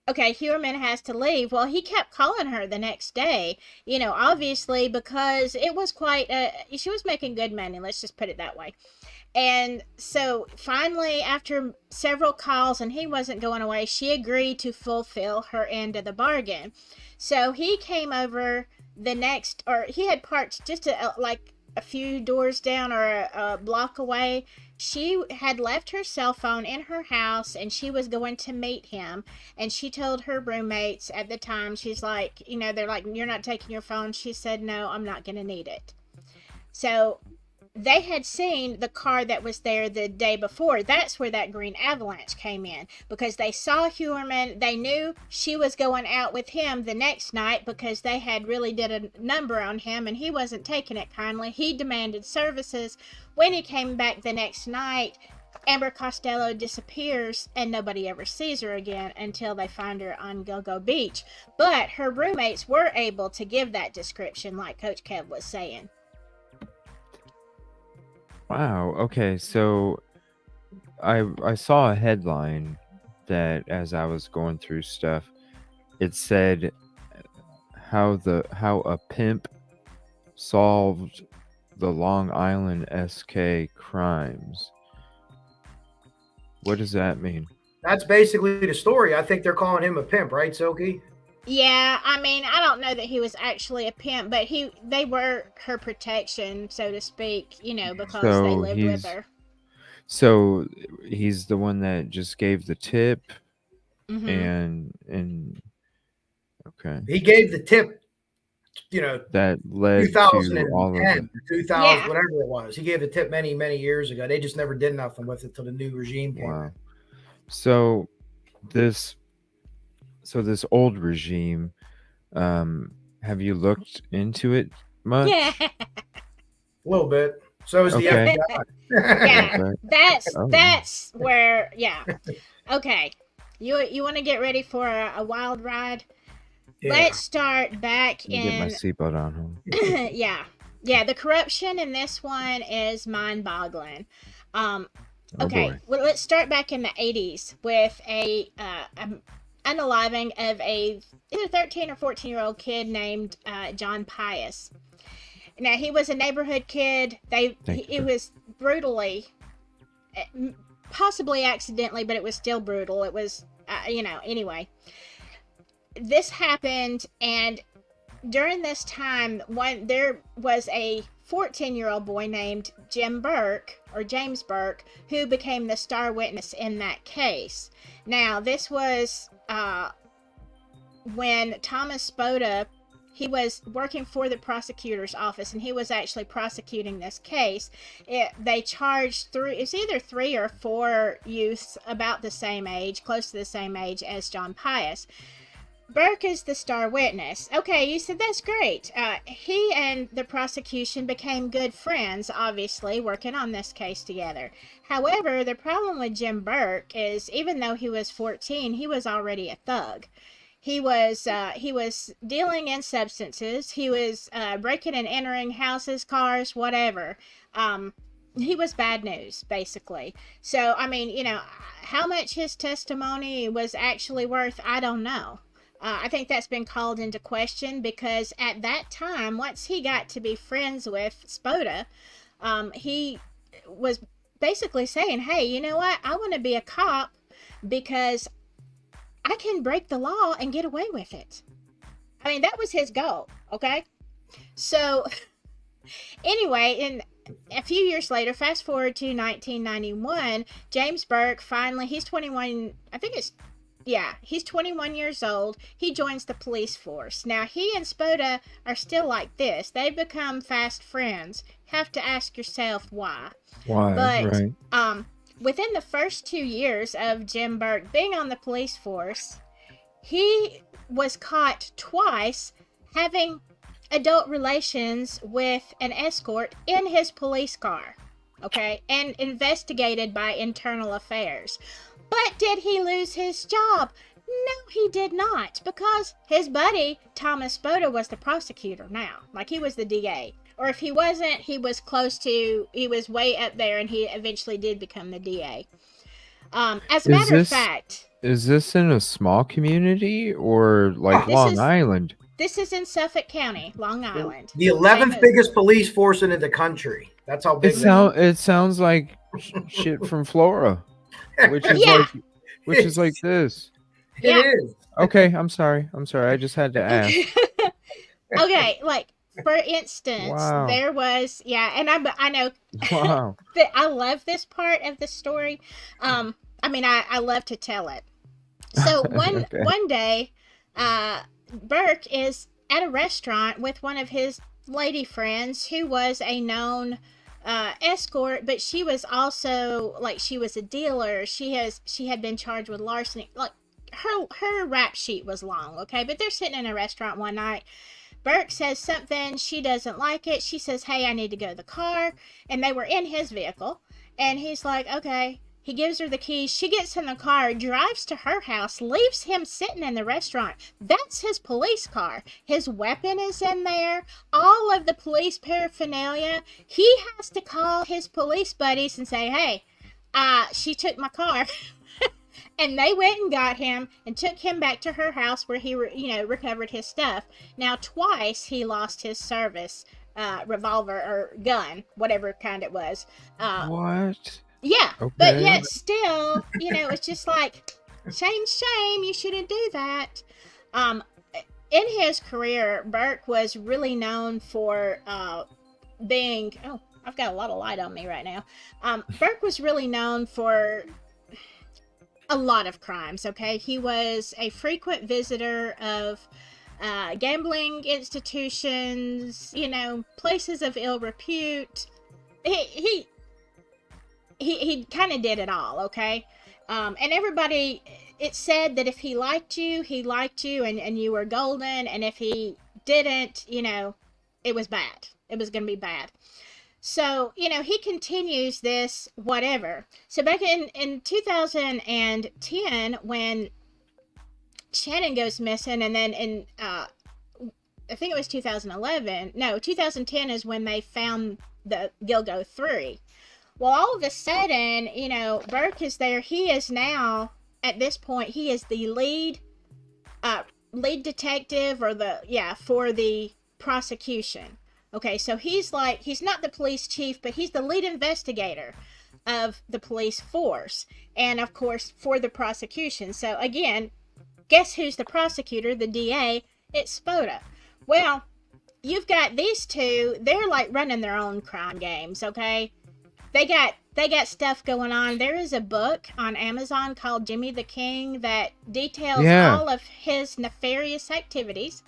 Okay, Heuermann has to leave. Well, he kept calling her the next day, obviously because it was quite, she was making good money, let's just put it that way. And so finally, after several calls and he wasn't going away, she agreed to fulfill her end of the bargain. So he came over he had parked just like a few doors down or a block away. She had left her cell phone in her house and she was going to meet him. And she told her roommates at the time, she's like, they're like, "You're not taking your phone." She said, "No, I'm not going to need it." So they had seen the car that was there the day before. That's where that green avalanche came in, because they saw Heuermann. They knew she was going out with him the next night because they had really did a number on him and he wasn't taking it kindly. He demanded services. When he came back the next night, Amber Costello disappears and nobody ever sees her again until they find her on Gilgo Beach. But her roommates were able to give that description, like Coach Kev was saying. Wow. Okay. So I saw a headline that as I was going through stuff, it said how a pimp solved the Long Island SK crimes. What does that mean? That's basically the story. I think they're calling him a pimp, right, Silky? Yeah, I mean, I don't know that he was actually a pimp, but they were her protection, so to speak, because they lived with her. So he's the one that just gave the tip, and okay. He gave the tip, that led 2010, to all of it. 2000, whatever it was. He gave the tip many, many years ago. They just never did nothing with it till the new regime came in. So this old regime, have you looked into it much? Yeah. A little bit. So is the FBI. Yeah. That's where, yeah. Okay. You want to get ready for a wild ride? Yeah. Let's start back in. Get my seatbelt on. Yeah. The corruption in this one is mind-boggling. Okay, well, let's start back in the 80s with a unaliving of a either 13 or 14-year-old kid named John Pius. Now, he was a neighborhood kid. It was brutally, possibly accidentally, but it was still brutal. It was, anyway. This happened, and during this time, there was a 14-year-old boy named James Burke, who became the star witness in that case. Now, this was when Thomas Spota, he was working for the prosecutor's office, and he was actually prosecuting this case. They charged it's either 3 or 4 youths about the same age, close to the same age as John Pius. Burke is the star witness. Okay, you said that's great. He and the prosecution became good friends, obviously, working on this case together. However, the problem with Jim Burke is, even though he was 14, he was already a thug. He was dealing in substances. He was breaking and entering houses, cars, whatever. He was bad news, basically. So, I mean, how much his testimony was actually worth, I don't know. I think that's been called into question because at that time, once he got to be friends with Spota, he was basically saying, hey, you know what? I want to be a cop because I can break the law and get away with it. I mean, that was his goal, okay? So, anyway, in a few years later, fast forward to 1991, James Burke finally, he's 21, he's 21 years old. He joins the police force. Now, he and Spota are still like this. They've become fast friends. Have to ask yourself why. Why, but, right. Within the first 2 years of Jim Burke being on the police force, he was caught twice having adult relations with an escort in his police car, okay, and investigated by internal affairs. But did he lose his job? No, he did not, because his buddy, Thomas Spota, was the prosecutor now. Like, he was the DA. Or if he wasn't, he was way up there, and he eventually did become the DA. As a matter of fact... Is this in a small community or like Long Island? This is in Suffolk County, Long Island. The 11th biggest police force in the country. That's how big it sounds like shit from Florida, which is like this. It is. Okay, I'm sorry. I just had to ask. Okay, like, for instance, there was, and I know that I love this part of the story. I mean, I love to tell it. So one day, Burke is at a restaurant with one of his lady friends who was a known escort, but she was also, like, she was a dealer. She had been charged with larceny. Like, her rap sheet was long, okay? But they're sitting in a restaurant one night. Burke says something, she doesn't like it. She says, hey, I need to go to the car. And they were in his vehicle. And he's like, okay. He gives her the keys. She gets in the car, drives to her house, leaves him sitting in the restaurant. That's his police car. His weapon is in there. All of the police paraphernalia. He has to call his police buddies and say, hey, she took my car. And they went and got him and took him back to her house where he, recovered his stuff. Now, twice he lost his service revolver or gun, whatever kind it was. What? Yeah, okay. But yet still, it's just like, shame, you shouldn't do that. In his career, Burke was really known for being, I've got a lot of light on me right now. Burke was really known for a lot of crimes, okay? He was a frequent visitor of gambling institutions, places of ill repute. He kind of did it all, okay? And everybody, it said that if he liked you and you were golden, and if he didn't, it was bad. It was going to be bad. So, he continues this whatever. So back in 2010, when Shannon goes missing, and then in, I think it was 2010 is when they found the Gilgo 3. Well, all of a sudden, Burke is there. He is now, at this point, he is the lead detective for the prosecution. Okay, so he's not the police chief, but he's the lead investigator of the police force. And, of course, for the prosecution. So, again, guess who's the prosecutor, the DA? It's Spota. Well, you've got these two. They're, like, running their own crime games, okay? They got stuff going on. There is a book on Amazon called Jimmy the King that details all of his nefarious activities.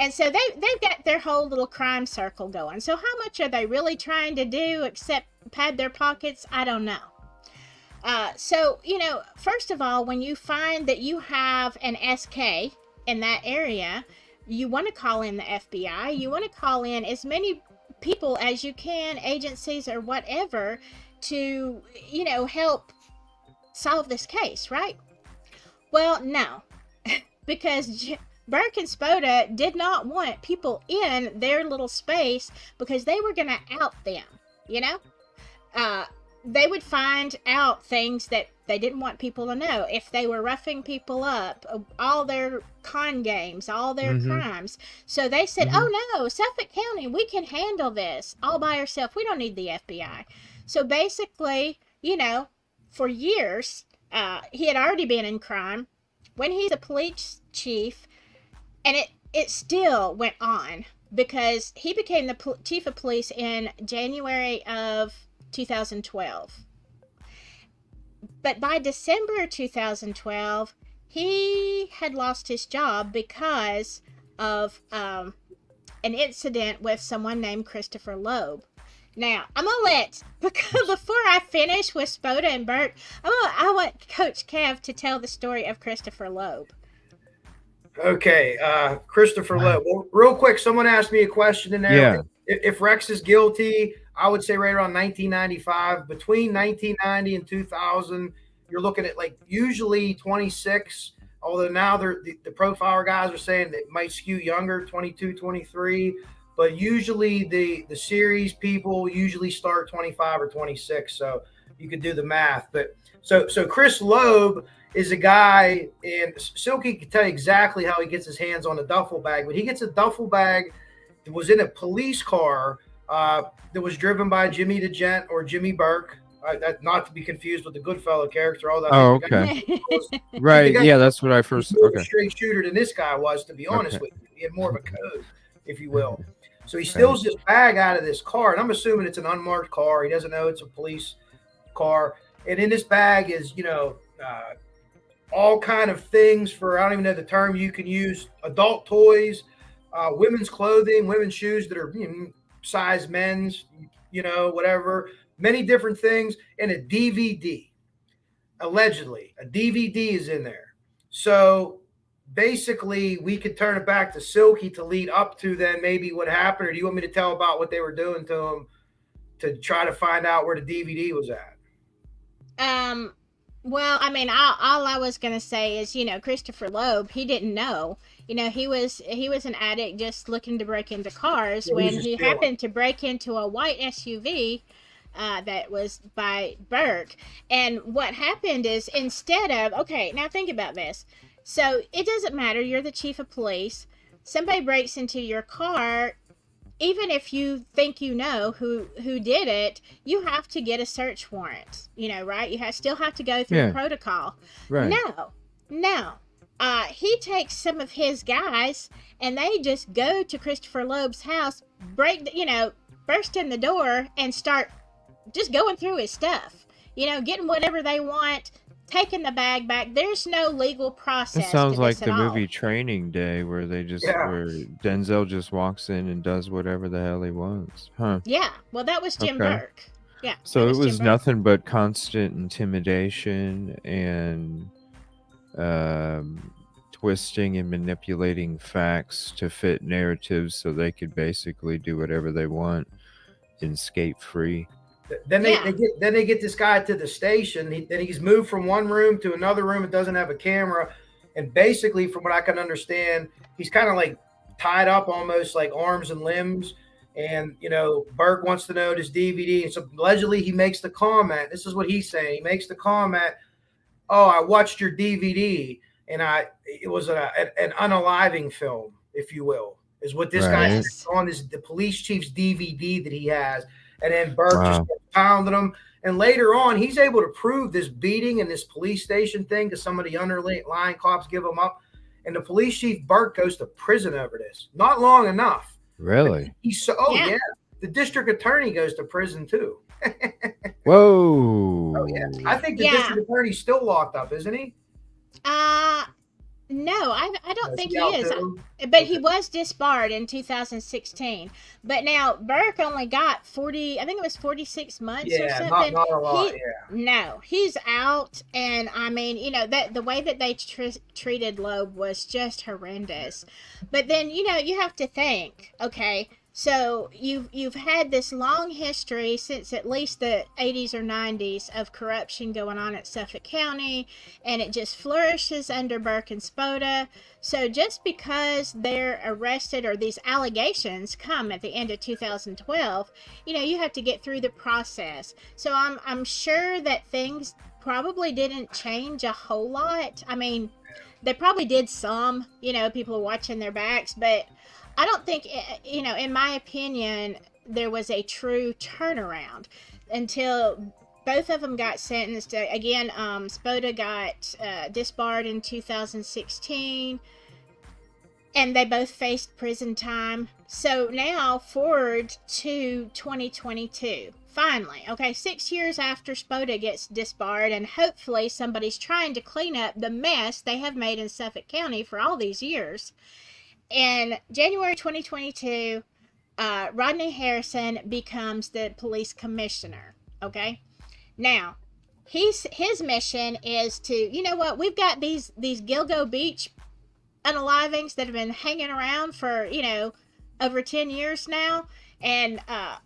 And so they've got their whole little crime circle going. So how much are they really trying to do except pad their pockets? I don't know. So, first of all, when you find that you have an SK in that area, you want to call in the FBI. You want to call in as many people as you can, agencies or whatever, to, help solve this case, right? Well, no. Because Burke and Spota did not want people in their little space because they were going to out them, They would find out things that they didn't want people to know. If they were roughing people up, all their con games, all their crimes. So they said, oh no, Suffolk County, we can handle this all by ourselves. We don't need the FBI. So basically, for years, he had already been in crime. When he's a police chief, and it still went on because he became the chief of police in January of 2012. But by December 2012, he had lost his job because of an incident with someone named Christopher Loeb. Now, I'm going to before I finish with Spota and Burke, I want Coach Kev to tell the story of Christopher Loeb. Okay, Christopher Lowe. Well, real quick, someone asked me a question in there. Yeah. If Rex is guilty, I would say right around 1995. Between 1990 and 2000, you're looking at like usually 26. Although now the profiler guys are saying it might skew younger, 22, 23. But usually the series people usually start 25 or 26. So you could do the math. But so Chris Loeb is a guy, and Silky can tell you exactly how he gets his hands on a duffel bag. But he gets a duffel bag that was in a police car that was driven by Jimmy the Gent or Jimmy Burke. Not to be confused with the Goodfellow character. Oh, okay. Right. Yeah, that's what I first. Okay. Straight shooter than this guy was, to be honest with you. He had more of a code, if you will. So he steals this bag out of this car, and I'm assuming it's an unmarked car. He doesn't know it's a police car. And in this bag is, all kind of things for, I don't even know the term you can use, adult toys, women's clothing, women's shoes that are size men's, whatever, many different things, and a DVD. Allegedly, a DVD is in there. So basically, we could turn it back to Silky to lead up to then maybe what happened, or do you want me to tell about what they were doing to him to try to find out where the DVD was at? Well, I mean, all I was gonna say is, Christopher Loeb, he didn't know. He was an addict just looking to break into cars when he happened to break into a white SUV that was by Burke. And what happened is, instead of, okay, now think about this. So it doesn't matter, you're the chief of police. Somebody breaks into your car. Even if you think who did it, you have to get a search warrant, right? You still have to go through the protocol. Right. No. He takes some of his guys, and they just go to Christopher Loeb's house, burst in the door, and start just going through his stuff. Getting whatever they want, taking the bag back. There's no legal process. It sounds like the movie Training Day, where where Denzel just walks in and does whatever the hell he wants. Huh. Yeah. Well, that was Jim Burke. Yeah. So it was nothing but constant intimidation and twisting and manipulating facts to fit narratives so they could basically do whatever they want and skate free. Then they get this guy to the station. Then he's moved from one room to another room. It doesn't have a camera, and basically, from what I can understand, he's kind of like tied up, almost like arms and limbs. And Burke wants to know this DVD, and so allegedly he makes the comment. This is what he's saying. He makes the comment, "Oh, I watched your DVD, and it was an unaliving film, if you will, is what this guy is on the police chief's DVD that he has." And then Burke just pounding him. And later on, he's able to prove this beating and this police station thing because some of the underlying cops give him up. And the police chief, Burke, goes to prison over this. Not long enough. Really? Yeah. The district attorney goes to prison, too. Whoa. Oh, yeah. I think the district attorney's still locked up, isn't he? No, I don't think he is. But he was disbarred in 2016. But now Burke only got 46 months or something. Not a lot, No, he's out. And I mean, that the way that they treated Loeb was just horrendous. But then, you have to think, okay, so you've had this long history since at least the 80s or 90s of corruption going on at Suffolk County, and it just flourishes under Burke and Spoda. So just because they're arrested or these allegations come at the end of 2012, you have to get through the process. So I'm sure that things probably didn't change a whole lot. I mean, they probably did some, people are watching their backs, but I don't think, in my opinion, there was a true turnaround until both of them got sentenced. Again, Spoda got disbarred in 2016, and they both faced prison time. So now, forward to 2022. Finally, 6 years after Spoda gets disbarred, and hopefully somebody's trying to clean up the mess they have made in Suffolk County for all these years. In January 2022, Rodney Harrison becomes the police commissioner. Okay, now his mission is to, we've got these Gilgo Beach unalivings that have been hanging around for, over 10 years now, and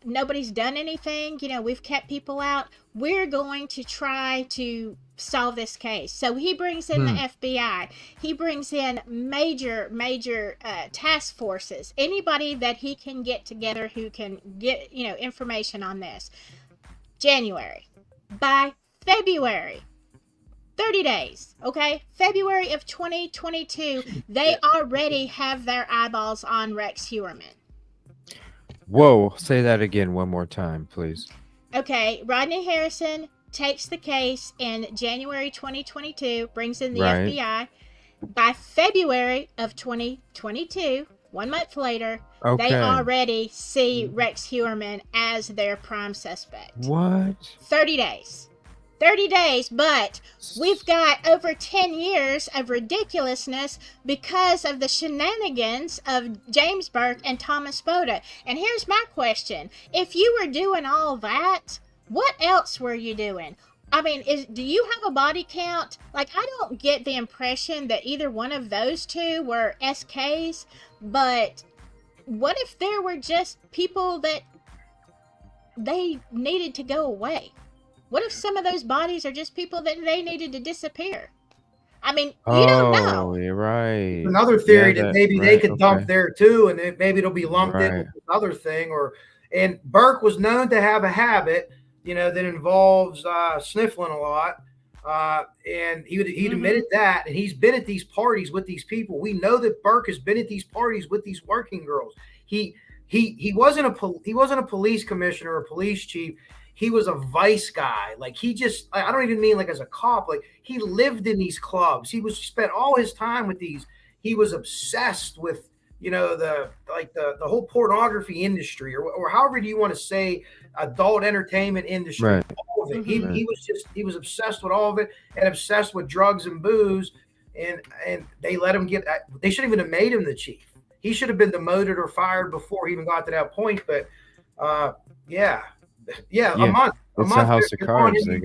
nobody's done anything. We've kept people out. We're going to try to solve this case. So he brings in the FBI. He brings in major task forces. Anybody that he can get together who can get, information on this. January. By February, 30 days, okay? February of 2022, they already have their eyeballs on Rex Heuermann. Whoa, say that again one more time, please. Okay, Rodney Harrison takes the case in January 2022, brings in the FBI. By February of 2022, 1 month later, they already see Rex Heuermann as their prime suspect. What? 30 days. 30 days, but we've got over 10 years of ridiculousness because of the shenanigans of James Burke and Thomas Boda. And here's my question. If you were doing all that, what else were you doing? I mean, do you have a body count? Like, I don't get the impression that either one of those two were SKs, but what if there were just people that they needed to go away? What if some of those bodies are just people that they needed to disappear? I mean, you don't know. Oh, you're right. Another theory that maybe they could dump there too, and maybe it'll be lumped in with this other thing. And Burke was known to have a habit, that involves sniffling a lot, and he'd admitted that, and he's been at these parties with these people. We know that Burke has been at these parties with these working girls. He wasn't a police commissioner or police chief. He was a vice guy. Like, I don't even mean like as a cop. Like, he lived in these clubs. He spent all his time with these. He was obsessed with, the whole pornography industry, or however do you want to say, adult entertainment industry. Right. All of it. He was obsessed with all of it, and obsessed with drugs and booze. And they let him they shouldn't even have made him the chief. He should have been demoted or fired before he even got to that point. But yeah, a month. It's a house of cards. They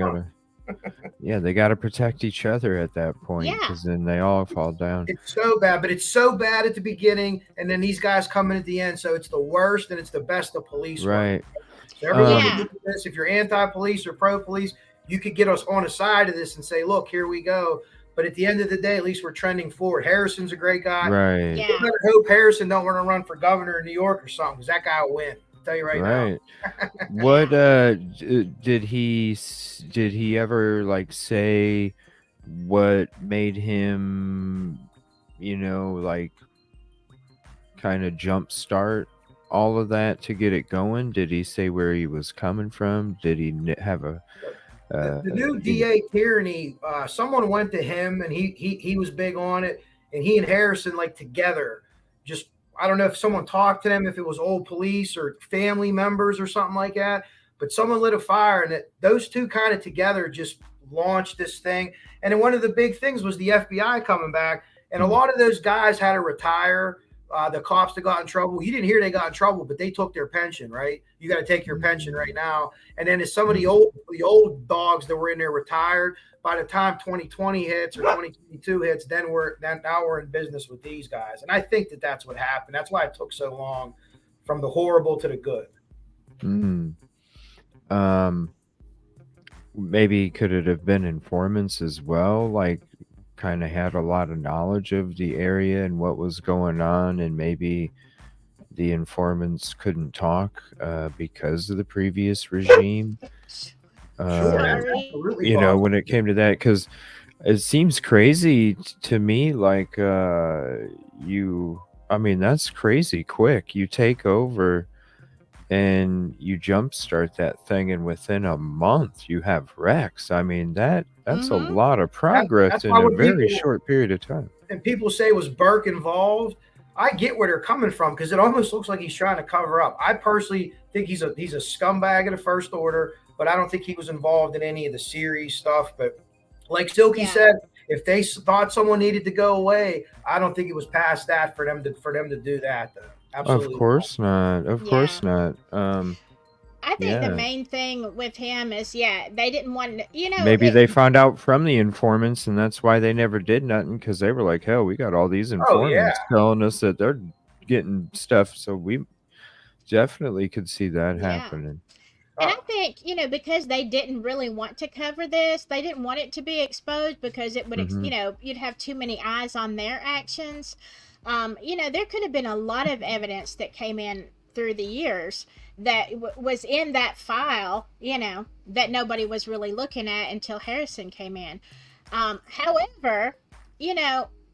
gotta protect each other at that point, because then they all fall down. It's so bad, but it's so bad at the beginning, and then these guys come in at the end. So it's the worst, and it's the best of police. Right. So everyone, if you're anti-police or pro-police, you could get us on a side of this and say, "Look, here we go." But at the end of the day, at least we're trending forward. Harrison's a great guy. Right. Yeah. You better hope Harrison don't want to run for governor in New York or something, because that guy will win. Tell you right now. What did he ever like say what made him, like kind of jumpstart all of that to get it going? Did he say where he was coming from? Did he have the new DA Tierney? Someone went to him, and he was big on it, and he and Harrison, like, together, just, I don't know if someone talked to them, if it was old police or family members or something like that, but someone lit a fire, and those two kind of together just launched this thing. And then one of the big things was the FBI coming back, and a lot of those guys had to retire. The cops that got in trouble, you didn't hear they got in trouble, but they took their pension, right? You got to take your pension right now. And then as some of the old dogs that were in there retired, by the time 2020 hits or 2022 hits, now we're in business with these guys. And I think that's what happened. That's why it took so long, from the horrible to the good. Maybe could it have been informants as well? Like, kind of had a lot of knowledge of the area and what was going on, and maybe the informants couldn't talk because of the previous regime. When it came to that, because it seems crazy to me. Like, that's crazy quick. You take over and you jumpstart that thing, and within a month you have Rex. I mean, that's a lot of progress in a very short period of time. And people say, was Burke involved? I get where they're coming from, because it almost looks like he's trying to cover up. I personally think he's a scumbag of the first order, but I don't think he was involved in any of the series stuff. But like Silky said, if they thought someone needed to go away, I don't think it was past that for them to do that, though. Absolutely. Of course not. Of course not. I think the main thing with him is, they didn't want to, maybe they found out from the informants, and that's why they never did nothing, because they were like, hell, we got all these informants telling us that they're getting stuff, so we definitely could see that happening. And I think, because they didn't really want to cover this, they didn't want it to be exposed because it would, you'd have too many eyes on their actions. There could have been a lot of evidence that came in through the years that was in that file, that nobody was really looking at until Harrison came in. However,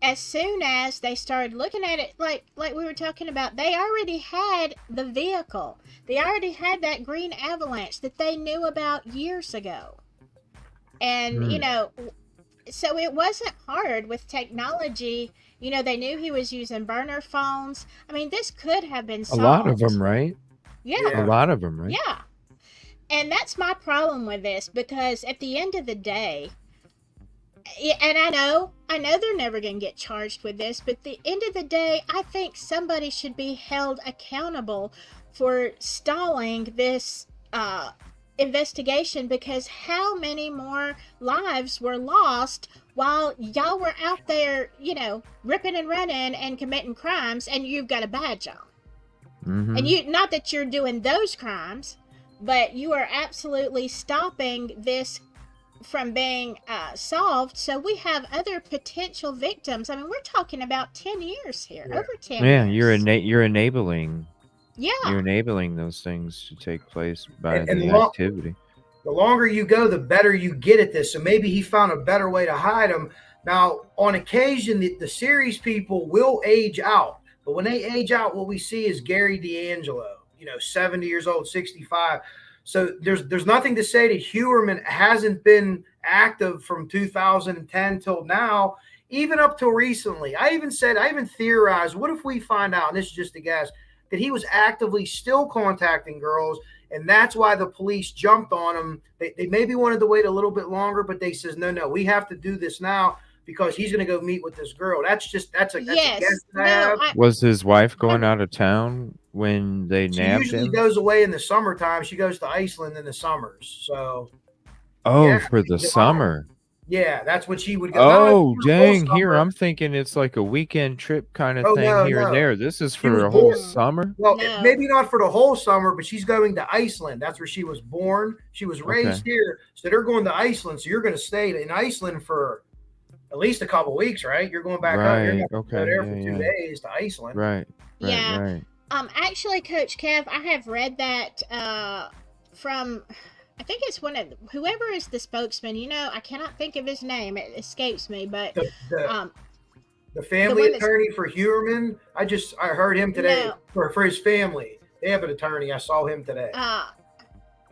as soon as they started looking at it, like we were talking about, they already had the vehicle. They already had that green Avalanche that they knew about years ago. And, so it wasn't hard with technology. They knew he was using burner phones. I mean, this could have been solved. A lot of them, right? Yeah. A lot of them, right? Yeah. And that's my problem with this, because at the end of the day, and I know they're never going to get charged with this, but at the end of the day, I think somebody should be held accountable for stalling this investigation, because how many more lives were lost while y'all were out there, ripping and running and committing crimes, and you've got a badge on. And not that you're doing those crimes, but you are absolutely stopping this from being solved, so we have other potential victims. I mean, we're talking about 10 years here, over 10 years. Yeah, you're enabling. Yeah. You're enabling those things to take place by the activity. The longer you go, the better you get at this. So maybe he found a better way to hide them. Now, on occasion, the series people will age out. But when they age out, what we see is Gary D'Angelo, 70 years old, 65. So there's nothing to say that Heuermann hasn't been active from 2010 till now, even up till recently. I even theorized, what if we find out, and this is just a guess, that he was actively still contacting girls, and that's why the police jumped on him. They maybe wanted to wait a little bit longer, but they says, no, we have to do this now because he's going to go meet with this girl. That's a guess that I have. Was his wife going out of town when they nabbed him? She usually goes away in the summertime. She goes to Iceland in the summers. So. For the summer. Yeah, that's when she would go. Oh, dang. Here, I'm thinking it's like a weekend trip kind of thing and there. This is for a whole summer? Well, maybe not for the whole summer, but she's going to Iceland. That's where she was born. She was raised here. So they're going to Iceland. So you're going to stay in Iceland for at least a couple of weeks, right? You're going back up. You're going to go there for 2 days to Iceland. Right. Actually, Coach Kev, I have read that from... I think it's one of whoever is the spokesman. I cannot think of his name. It escapes me, but the family attorney for Heuermann. I heard him today for his family. They have an attorney. I saw him today.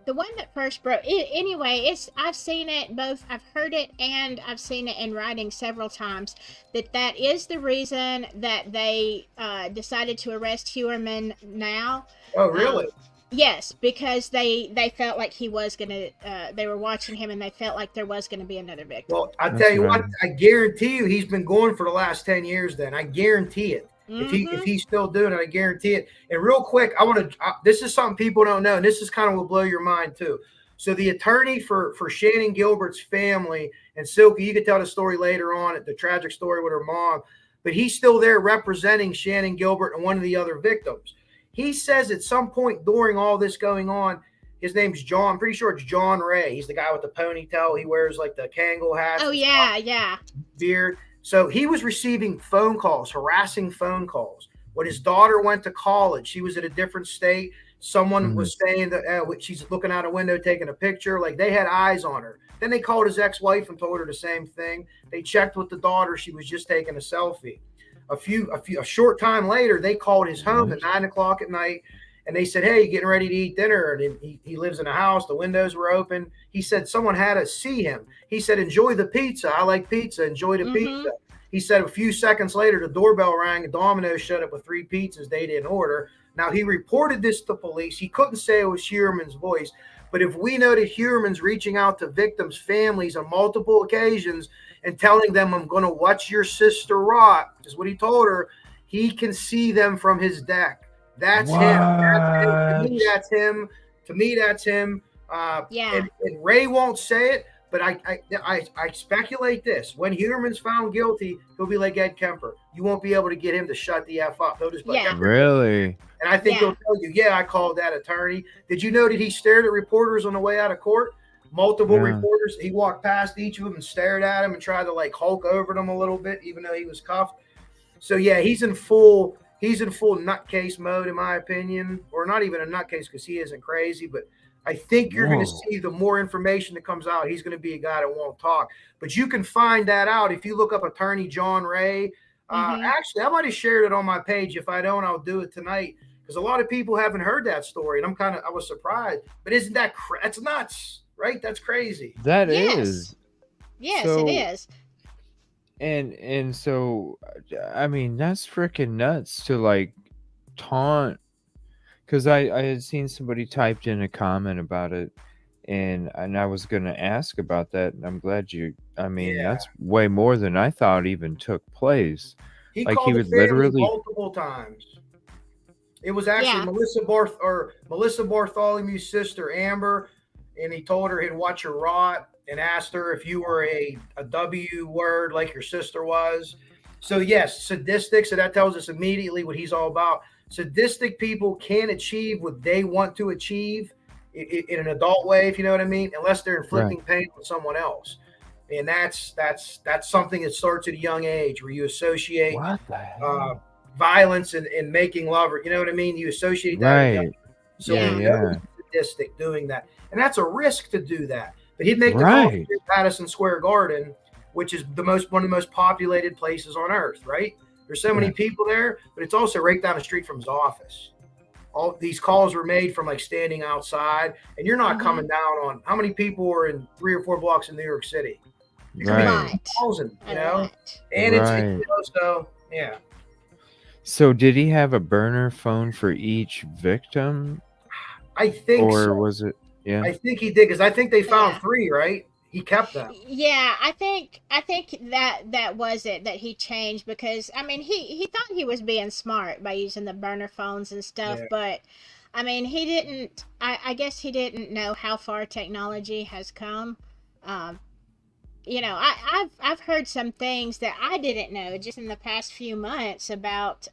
The one that first broke. Anyway, I've seen it both. I've heard it and I've seen it in writing several times. That is the reason that they decided to arrest Heuermann now. Oh, really? Yes, because they felt like he was going to, they were watching him and they felt like there was going to be another victim. Well, I tell you what, I guarantee you he's been going for the last 10 years then. I guarantee it. If he's still doing it, I guarantee it. And real quick, this is something people don't know, and this is kind of will blow your mind too. So the attorney for Shannon Gilbert's family, and Silky, you can tell the story later on, the tragic story with her mom, but he's still there representing Shannon Gilbert and one of the other victims. He says at some point during all this going on, his name's John. I'm pretty sure it's John Ray. He's the guy with the ponytail. He wears like the Kangol hat. Oh, yeah. Beard. So he was receiving phone calls, harassing phone calls. When his daughter went to college, she was at a different state. Someone was saying that she's looking out a window taking a picture. Like they had eyes on her. Then they called his ex-wife and told her the same thing. They checked with the daughter. She was just taking a selfie. A short time later, they called his home at 9 o'clock at night, and they said, "Hey, you getting ready to eat dinner?" And he lives in a house. The windows were open. He said someone had to see him. He said, "Enjoy the pizza. I like pizza. Enjoy the pizza." He said a few seconds later, the doorbell rang, and Domino's showed up with 3 pizzas they didn't order. Now, he reported this to police. He couldn't say it was Heuermann's voice. But if we know that Heuermann's reaching out to victims' families on multiple occasions and telling them, "I'm going to watch your sister rot," is what he told her, he can see them from his deck. That's him. To me, that's him. To me, that's him. Yeah. And Ray won't say it, but I speculate this: when Heuermann's found guilty, he'll be like Ed Kemper. You won't be able to get him to shut the F up. He'll just be like, Yeah. Really? and I think he'll tell you, yeah, I called that attorney. Did you know that he stared at reporters on the way out of court? Multiple reporters. He walked past each of them and stared at him and tried to like Hulk over them a little bit, even though he was cuffed. So yeah, he's in full nutcase mode, in my opinion, or not even a nutcase because he isn't crazy, but I think you're going to see the more information that comes out, he's going to be a guy that won't talk. But you can find that out if you look up Attorney John Ray. Actually, I might have shared it on my page. If I don't, I'll do it tonight because a lot of people haven't heard that story, and I was surprised. But isn't that that's nuts, right? That's crazy. That is. Yes, so, it is. And so, I mean, that's freaking nuts to like taunt. Because I had seen somebody typed in a comment about it, and I was going to ask about that, and I'm glad you. I mean, that's way more than I thought even took place. He called the family multiple times. It was actually Melissa Bartholomew's sister Amber, and he told her he'd watch her rot and asked her if you were a W word like your sister was. So yes, sadistic. So that tells us immediately what he's all about. Sadistic people can't achieve what they want to achieve in an adult way, if you know what I mean, unless they're inflicting pain on someone else. And that's something that starts at a young age where you associate violence and making love, or you know what I mean? You associate that. So sadistic doing that. And that's a risk to do that. But he'd make the call at Madison Square Garden, which is one of the most populated places on earth, right? There's so many people there, but it's also right down the street from his office. All these calls were made from like standing outside, and you're not coming down on how many people are in 3 or 4 blocks in New York City. Right. 1,000, you know, and it's so yeah. So did he have a burner phone for each victim? I think so. Or was it? Yeah, I think he did because I think they found 3, right? He kept them. Yeah, I think that was it, that he changed because I mean he thought he was being smart by using the burner phones and stuff, but I mean he didn't. I guess he didn't know how far technology has come. You know, I've heard some things that I didn't know just in the past few months about.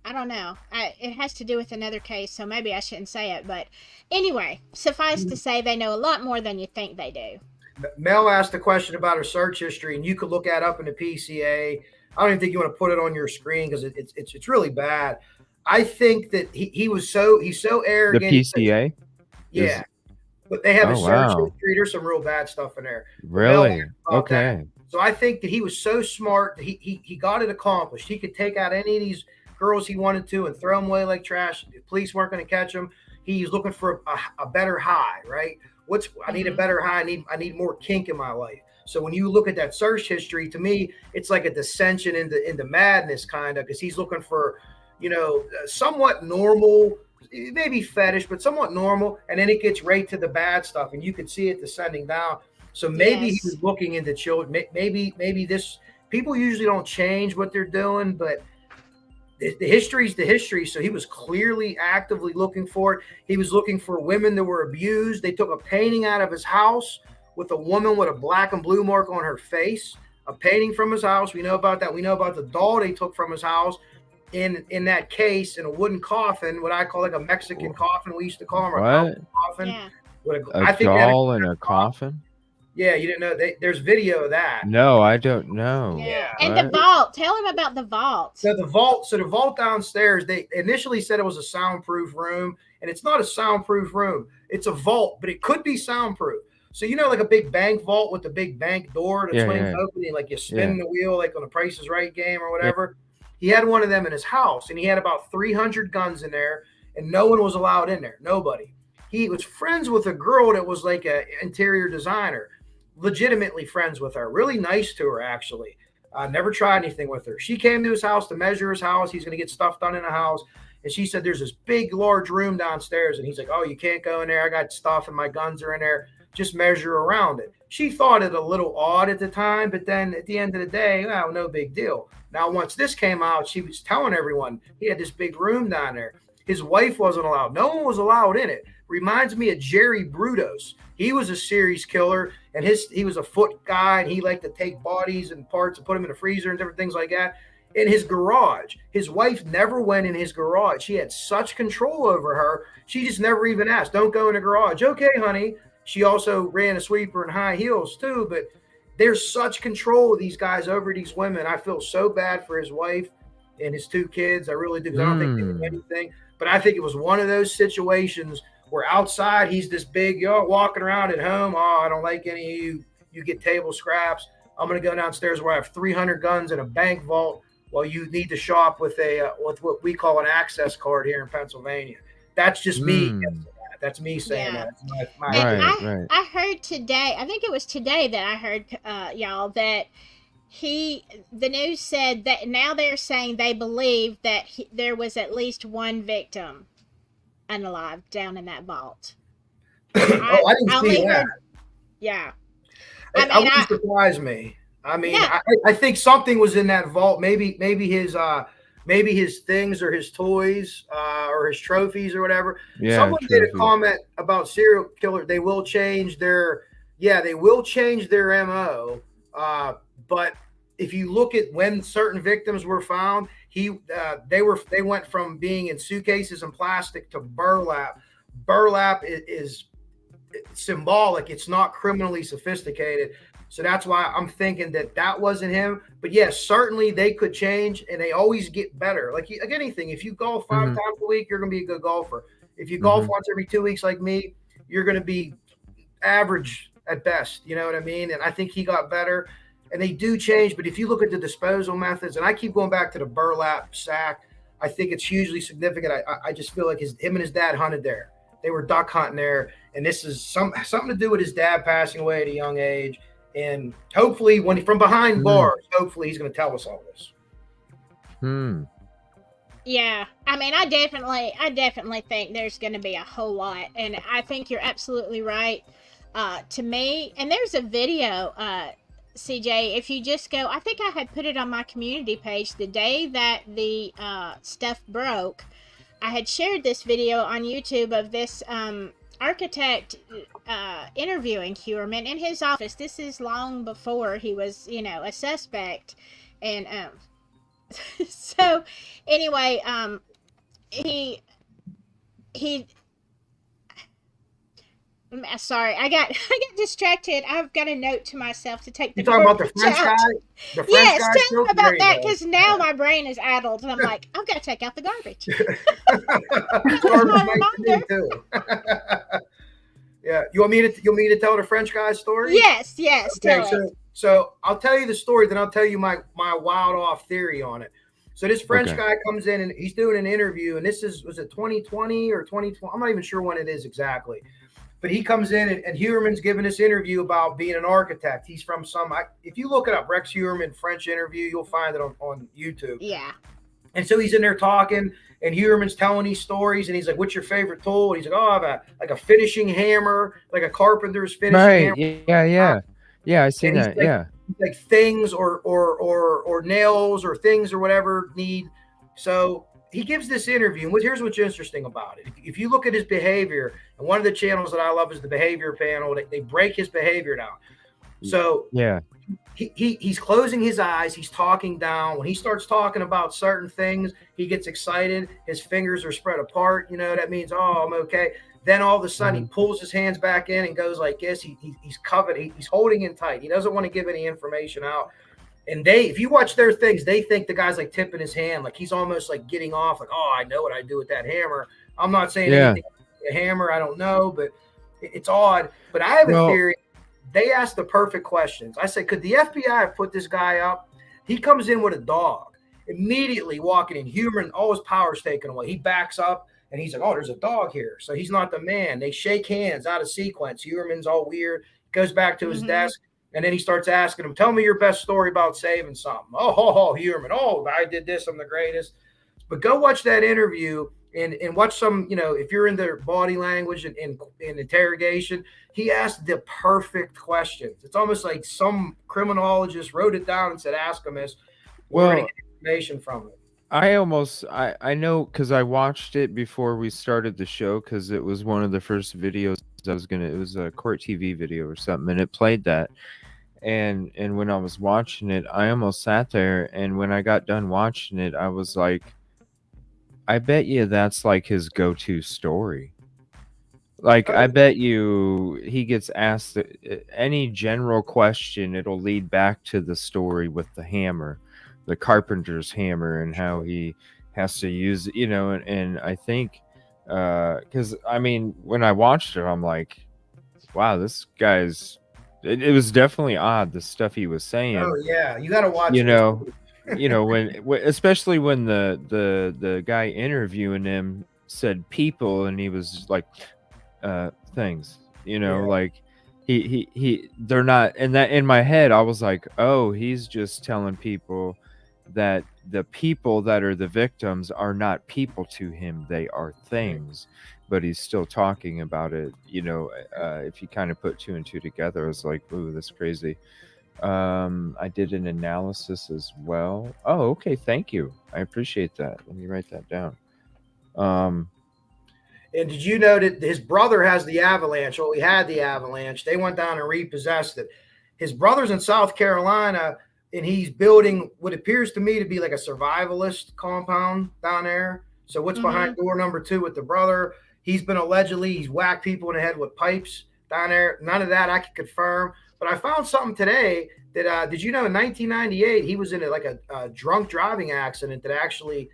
I don't know. It has to do with another case, so maybe I shouldn't say it. But anyway, suffice to say, they know a lot more than you think they do. Mel asked a question about her search history, and you could look that up in the PCA. I don't even think you want to put it on your screen because it's really bad. I think that he's so arrogant. The PCA? Yeah. But they have a search history. There's some real bad stuff in there. Really? Okay. That. So I think that he was so smart that he got it accomplished. He could take out any of these girls he wanted to and throw them away like trash. The police weren't going to catch him. He's looking for a better high, right? I need a better high. I need more kink in my life. So when you look at that search history, to me, it's like a dissension into madness, kind of, because he's looking for, you know, somewhat normal, maybe fetish, but somewhat normal, and then it gets right to the bad stuff, and you can see it descending down. So maybe he was looking into children. Maybe this people usually don't change what they're doing, but the history's the history. So he was clearly actively looking for it. He was looking for women that were abused. They took a painting out of his house with a woman with a black and blue mark on her face, a painting from his house. We know about that. We know about the doll they took from his house in that case, in a wooden coffin, what I call like a Mexican coffin. We used to call them a coffin. Yeah. A doll in a coffin? Yeah, you didn't know. There's video of that. No, I don't know. Yeah, and the vault. Tell him about the vault. So the vault downstairs, they initially said it was a soundproof room, and it's not a soundproof room. It's a vault, but it could be soundproof. So you know, like a big bank vault with the big bank door that swings open, and like you spin the wheel, like on the Price is Right game or whatever. He had one of them in his house, and he had about 300 guns in there, and no one was allowed in there. Nobody. He was friends with a girl that was like an interior designer. Legitimately friends with her, really nice to her, actually. Never tried anything with her. She came to his house to measure his house. He's going to get stuff done in the house. And she said, there's this big, large room downstairs. And he's like, oh, you can't go in there. I got stuff and my guns are in there. Just measure around it. She thought it a little odd at the time, but then at the end of the day, no big deal. Now, once this came out, she was telling everyone he had this big room down there. His wife wasn't allowed. No one was allowed in it. Reminds me of Jerry Brudos. He was a series killer, and he was a foot guy, and he liked to take bodies and parts and put them in the freezer and different things like that. In his garage, his wife never went in his garage. She had such control over her. She just never even asked, don't go in the garage. Okay, honey. She also ran a sweeper in high heels too, but there's such control of these guys over these women. I feel so bad for his wife and his 2 kids. I really do, because I don't think they did anything. But I think it was one of those situations where outside he's this big, walking around at home. Oh, I don't like any of you. You get table scraps. I'm going to go downstairs where I have 300 guns in a bank vault while you need to shop with with what we call an access card here in Pennsylvania. That's just me. That's me saying that. I heard today, I think it was today that I heard, y'all, that the news said that now they're saying they believe that there was at least one victim unalive down in that vault. I didn't see that. Yeah. I wouldn't surprise me. I mean, yeah. I think something was in that vault. Maybe his things or his toys or his trophies or whatever. Yeah, someone made a comment about serial killer. They will change their MO. But if you look at when certain victims were found, they went from being in suitcases and plastic to burlap. Burlap is symbolic. It's not criminally sophisticated. So that's why I'm thinking that wasn't him. But yes, certainly they could change, and they always get better. Like anything, if you golf 5 times a week, you're going to be a good golfer. If you golf once every 2 weeks like me, you're going to be average at best. You know what I mean? And I think he got better, and they do change. But if you look at the disposal methods, and I keep going back to the burlap sack, I think it's hugely significant. I just feel like him and his dad hunted there. They were duck hunting there, and this is something to do with his dad passing away at a young age. And hopefully, when from behind bars, hopefully he's going to tell us all this. Yeah, I mean, I definitely think there's going to be a whole lot, and I think you're absolutely right. To me, and there's a video, CJ. If you just go, I think I had put it on my community page the day that the stuff broke. I had shared this video on YouTube of this architect interviewing Heuermann in his office. This is long before he was, a suspect. And so anyway, he sorry, I got distracted. I've got a note to myself to take the. You talking about the French guy? The French yes, guy tell me about that, because now my brain is addled, and I'm like, I've got to take out the garbage. Yeah, you want me to tell the French guy's story? Yes, okay, so I'll tell you the story, then I'll tell you my wild off theory on it. So this French guy comes in and he's doing an interview, and was it 2020 or 2020? I'm not even sure when it is exactly. But he comes in and Heuermann's giving this interview about being an architect. He's from if you look it up, Rex Heuermann French interview, you'll find it on YouTube. Yeah. And so he's in there talking, and Heuermann's telling these stories, and he's like, "What's your favorite tool?" And he's like, "Oh, I have a finishing hammer, like a carpenter's finishing hammer." Yeah, I seen that. Like things or nails or things or whatever need. So he gives this interview, and here's what's interesting about it. If you look at his behavior, and one of the channels that I love is the behavior panel, they break his behavior down. So he's closing his eyes, he's talking down. When he starts talking about certain things, he gets excited. His fingers are spread apart. That means, oh, I'm okay. Then all of a sudden he pulls his hands back in and goes like this. He's covered. He's holding in tight. He doesn't want to give any information out. And if you watch their things, they think the guy's like tipping his hand, like he's almost like getting off, like, oh, I know what I do with that hammer. I'm not saying anything about a hammer. I don't know, but it's odd. But I have a theory. They asked the perfect questions. I said, could the FBI have put this guy up? He comes in with a dog, immediately walking in. Heuermann, all his power's taken away. He backs up and he's like, oh, there's a dog here. So he's not the man. They shake hands out of sequence. Heuermann's all weird, goes back to his desk. And then he starts asking him, tell me your best story about saving something. Oh, Heuermann. Oh, I did this. I'm the greatest. But go watch that interview and watch some, if you're in their body language and in interrogation, he asked the perfect questions. It's almost like some criminologist wrote it down and said, ask him this. We're going to get information from it. I know because I watched it before we started the show because it was one of the first videos it was a court TV video or something, and it played that. And when I was watching it, I almost sat there, and when I got done watching it, I was like, I bet you that's like his go-to story. Like, I bet you he gets asked any general question, it'll lead back to the story with the hammer, the carpenter's hammer, and how he has to use it, and I think, because I mean, when I watched it, I'm like, wow, this guy's, it was definitely odd, the stuff he was saying, Oh yeah, you got to watch you this. know, especially when the guy interviewing him said people, and he was like, things, like they're not, and that in my head I was like, oh, he's just telling people that the people that are the victims are not people to him, they are things, but he's still talking about it. If you kind of put two and two together, I was like, ooh, that's crazy. I did an analysis as well. Oh, okay, thank you, I appreciate that. Let me write that down. And did you know that his brother has the Avalanche? Well, he had the Avalanche. They went down and repossessed it. His brother's in South Carolina, and he's building what appears to me to be like a survivalist compound down there. So what's behind door number 2 with the brother? He's whacked people in the head with pipes down there. None of that I can confirm. But I found something today that did you know in 1998 he was in a drunk driving accident that actually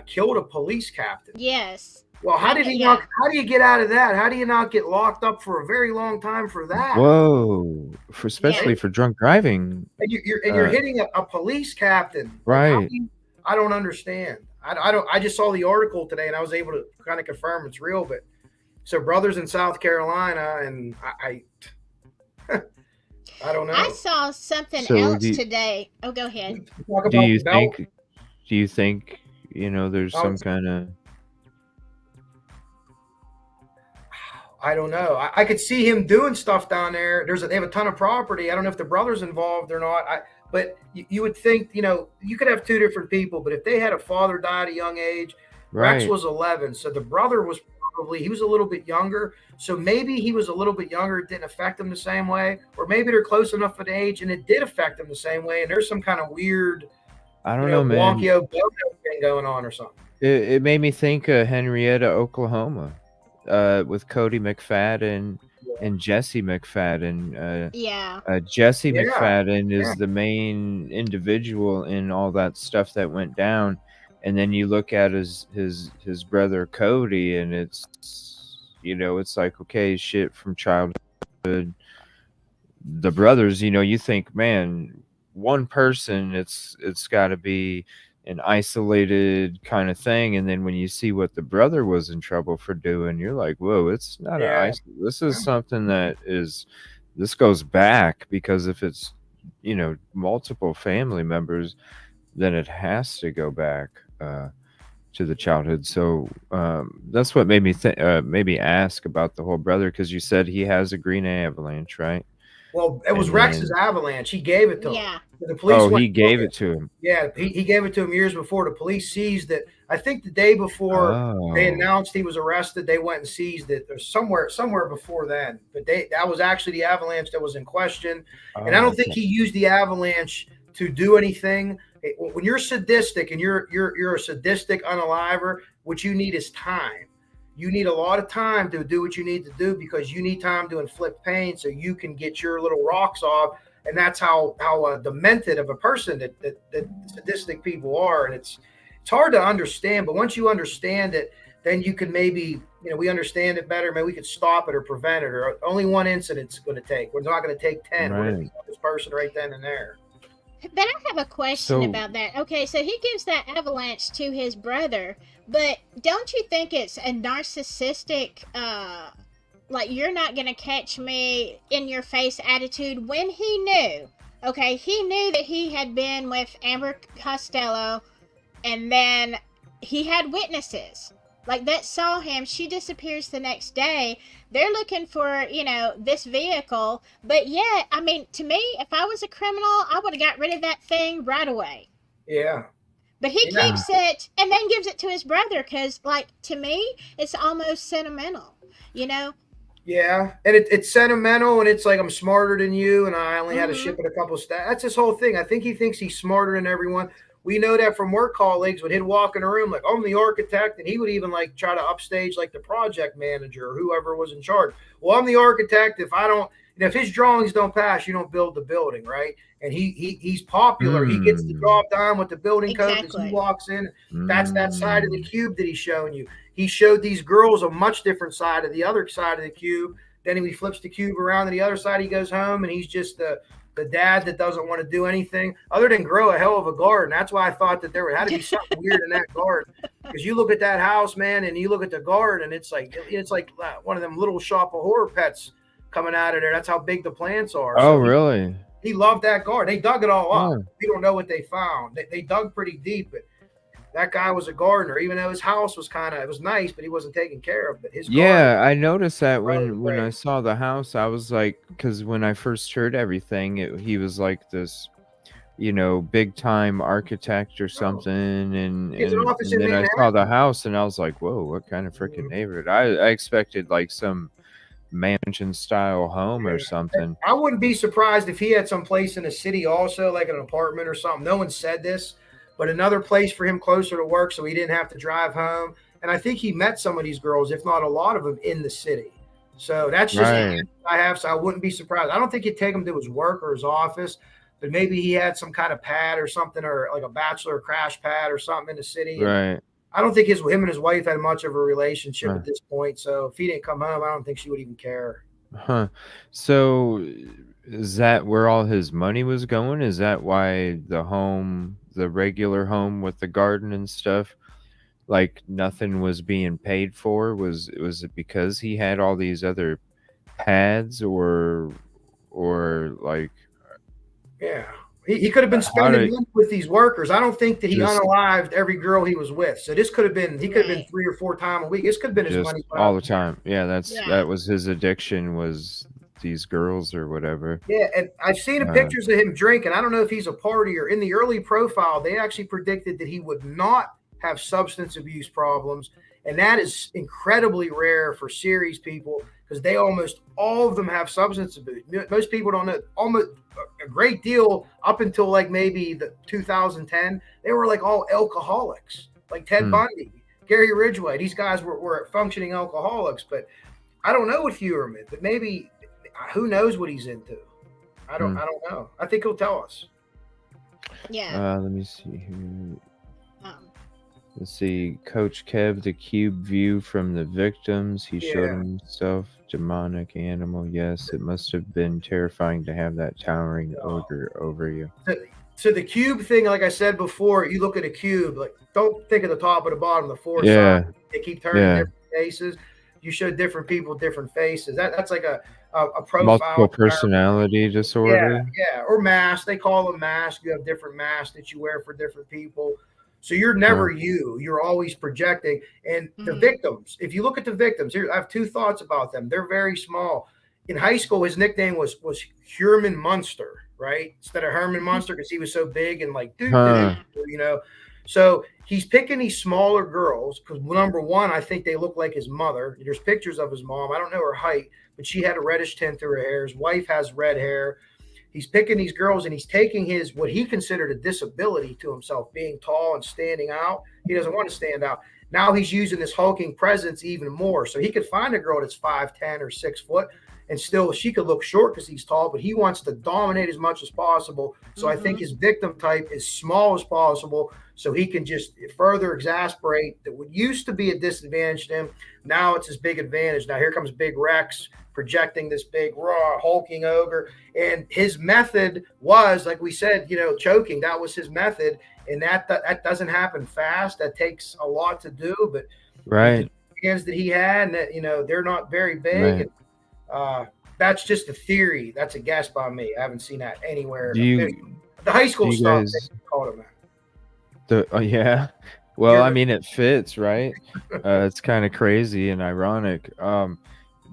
killed a police captain? Yes. Well, how do you get out of that? How do you not get locked up for a very long time for that? Whoa, especially for drunk driving. And you're hitting a police captain, right? I don't understand. I just saw the article today, and I was able to kind of confirm it's real. But so brothers in South Carolina, and I don't know. I saw something else today. Oh, go ahead. Do you think there's some kind of, I don't know. I could see him doing stuff down there. They have a ton of property. I don't know if the brother's involved or not. But you would think, you could have two different people. But if they had a father die at a young age, right. Rex was 11. So the brother was he was a little bit younger. So maybe he was a little bit younger. It didn't affect him the same way. Or maybe they're close enough in age and it did affect him the same way. And there's some kind of weird, I don't know, man, thing going on or something. It made me think of Henrietta, Oklahoma. With Cody McFadden and Jesse McFadden. Jesse McFadden is the main individual in all that stuff that went down, and then you look at his brother Cody, and it's it's like, okay, shit from childhood. The brothers, you think, man, one person, it's got to be an isolated kind of thing, and then when you see what the brother was in trouble for doing, you're like, whoa, it's not this is something that this goes back, because if it's multiple family members, then it has to go back to the childhood. So that's what made me maybe ask about the whole brother, because you said he has a green Avalanche, right? Well, it was Rex's Avalanche. He gave it to him. The police he gave it to him. Yeah, he gave it to him years before. The police seized it. I think the day before they announced he was arrested, they went and seized it. Or somewhere before then. But that was actually the Avalanche that was in question. And I don't think he used the Avalanche to do anything. When you're sadistic and you're a sadistic unaliver, what you need is time. You need a lot of time to do what you need to do, because you need time to inflict pain so you can get your little rocks off. And that's how demented of a person that sadistic people are. And it's hard to understand, but once you understand it, then you can maybe, we understand it better. Maybe we could stop it or prevent it, or only one incident's going to take. We're not going to take 10. Right. We're going to be this person right then and there. But I have a question about that. Okay, so he gives that Avalanche to his brother, but don't you think it's a narcissistic, like, you're not going to catch me in your face attitude, when he knew that he had been with Amber Costello, and then he had witnesses like that saw him. She disappears the next day. They're looking for, this vehicle. But yeah, I mean, to me, if I was a criminal, I would have got rid of that thing right away. Yeah. But he keeps it and then gives it to his brother because, like, to me, it's almost sentimental, you know? Yeah, and it's sentimental, and it's like I'm smarter than you, and I only had to ship it a couple steps. That's his whole thing. I think he thinks he's smarter than everyone. We know that from work colleagues when he'd walk in a room like, I'm the architect, and he would even like try to upstage like the project manager or whoever was in charge. Well, I'm the architect. If I don't, if his drawings don't pass, you don't build the building, right? And he's popular. He gets the job done with the building code because he walks in. That's that side of the cube that he's showing you. He showed these girls a much different side of the other side of the cube. Then he flips the cube around to the other side. He goes home, and he's just the dad that doesn't want to do anything other than grow a hell of a garden. That's why I thought that there had to be something weird in that garden. Because you look at that house, man, and you look at the garden, and it's like one of them little shop of horror pets coming out of there. That's how big the plants are. Oh, so really? He loved that garden. They dug it all up. We don't know what they found. They dug pretty deep, but that guy was a gardener, even though his house was it was nice, but he wasn't taken care of. But his garden, I noticed that when I saw the house, I was like, because when I first heard everything, he was like this, big time architect or something, and then I saw the house, and I was like, whoa, what kind of freaking neighborhood? I expected like some mansion style home or something. I wouldn't be surprised if he had some place in the city also, like an apartment or something. No one said this, but another place for him closer to work so he didn't have to drive home. And I think he met some of these girls, if not a lot of them, in the city. So that's just I have. So I wouldn't be surprised. I don't think he'd take him to his work or his office, but maybe he had some kind of pad or something, or like a bachelor crash pad or something in the city. Right. I don't think him and his wife had much of a relationship at this point. So if he didn't come home, I don't think she would even care. Huh. So is that where all his money was going? Is that why the regular home with the garden and stuff, like nothing was being paid for? Was it because he had all these other pads or like? Yeah. He could have been spending money with these workers. I don't think that he unalived every girl he was with. So this could have been, he could have been 3 or 4 times a week. This could have been his money all the time. Yeah, that was his addiction, was these girls or whatever. Yeah, and I've seen pictures of him drinking. I don't know if he's a partier. In the early profile, they actually predicted that he would not have substance abuse problems. And that is incredibly rare for series people, because they almost all of them have substance abuse. Most people don't know. Almost a great deal up until like maybe the 2010, they were like all alcoholics, like Ted Bundy, Gary Ridgway. These guys were functioning alcoholics. But I don't know with Heuermann, but maybe who knows what he's into. I don't know. I think he'll tell us. Yeah. Let me see here. Let's see, Coach Kev, the cube view from the victims. He showed himself demonic animal. Yes, it must have been terrifying to have that towering ogre over you. So the cube thing, like I said before, you look at a cube, like don't think of the top or the bottom, the 4 sides. They keep turning different faces. You show different people different faces. That's like a profile. Multiple personality disorder. Yeah, or mask. They call them masks. You have different masks that you wear for different people. So you're never you. You're always projecting. And the victims, if you look at the victims, here I have 2 thoughts about them. They're very small. In high school, his nickname was Heuermann Monster, right? Instead of Herman Monster, because he was so big and like, So he's picking these smaller girls because, number one, I think they look like his mother. There's pictures of his mom. I don't know her height, but she had a reddish tint to her hair. His wife has red hair. He's picking these girls, and he's taking what he considered a disability to himself, being tall and standing out. He doesn't want to stand out. Now he's using this hulking presence even more. So he could find a girl that's 5'10" or 6 foot, and still she could look short because he's tall, but he wants to dominate as much as possible. So I think his victim type is small as possible, so he can just further exasperate that what used to be a disadvantage to him. Now it's his big advantage. Now here comes Big Rex, projecting this big raw hulking ogre, and his method was, like we said, choking. That was his method, and that doesn't happen fast. That takes a lot to do, but the hands that he had, and that they're not very big. And, that's just a theory. That's a guess by me. I haven't seen that anywhere. The high school stuff they called him that. Well, I mean, it fits, right? It's kind of crazy and ironic.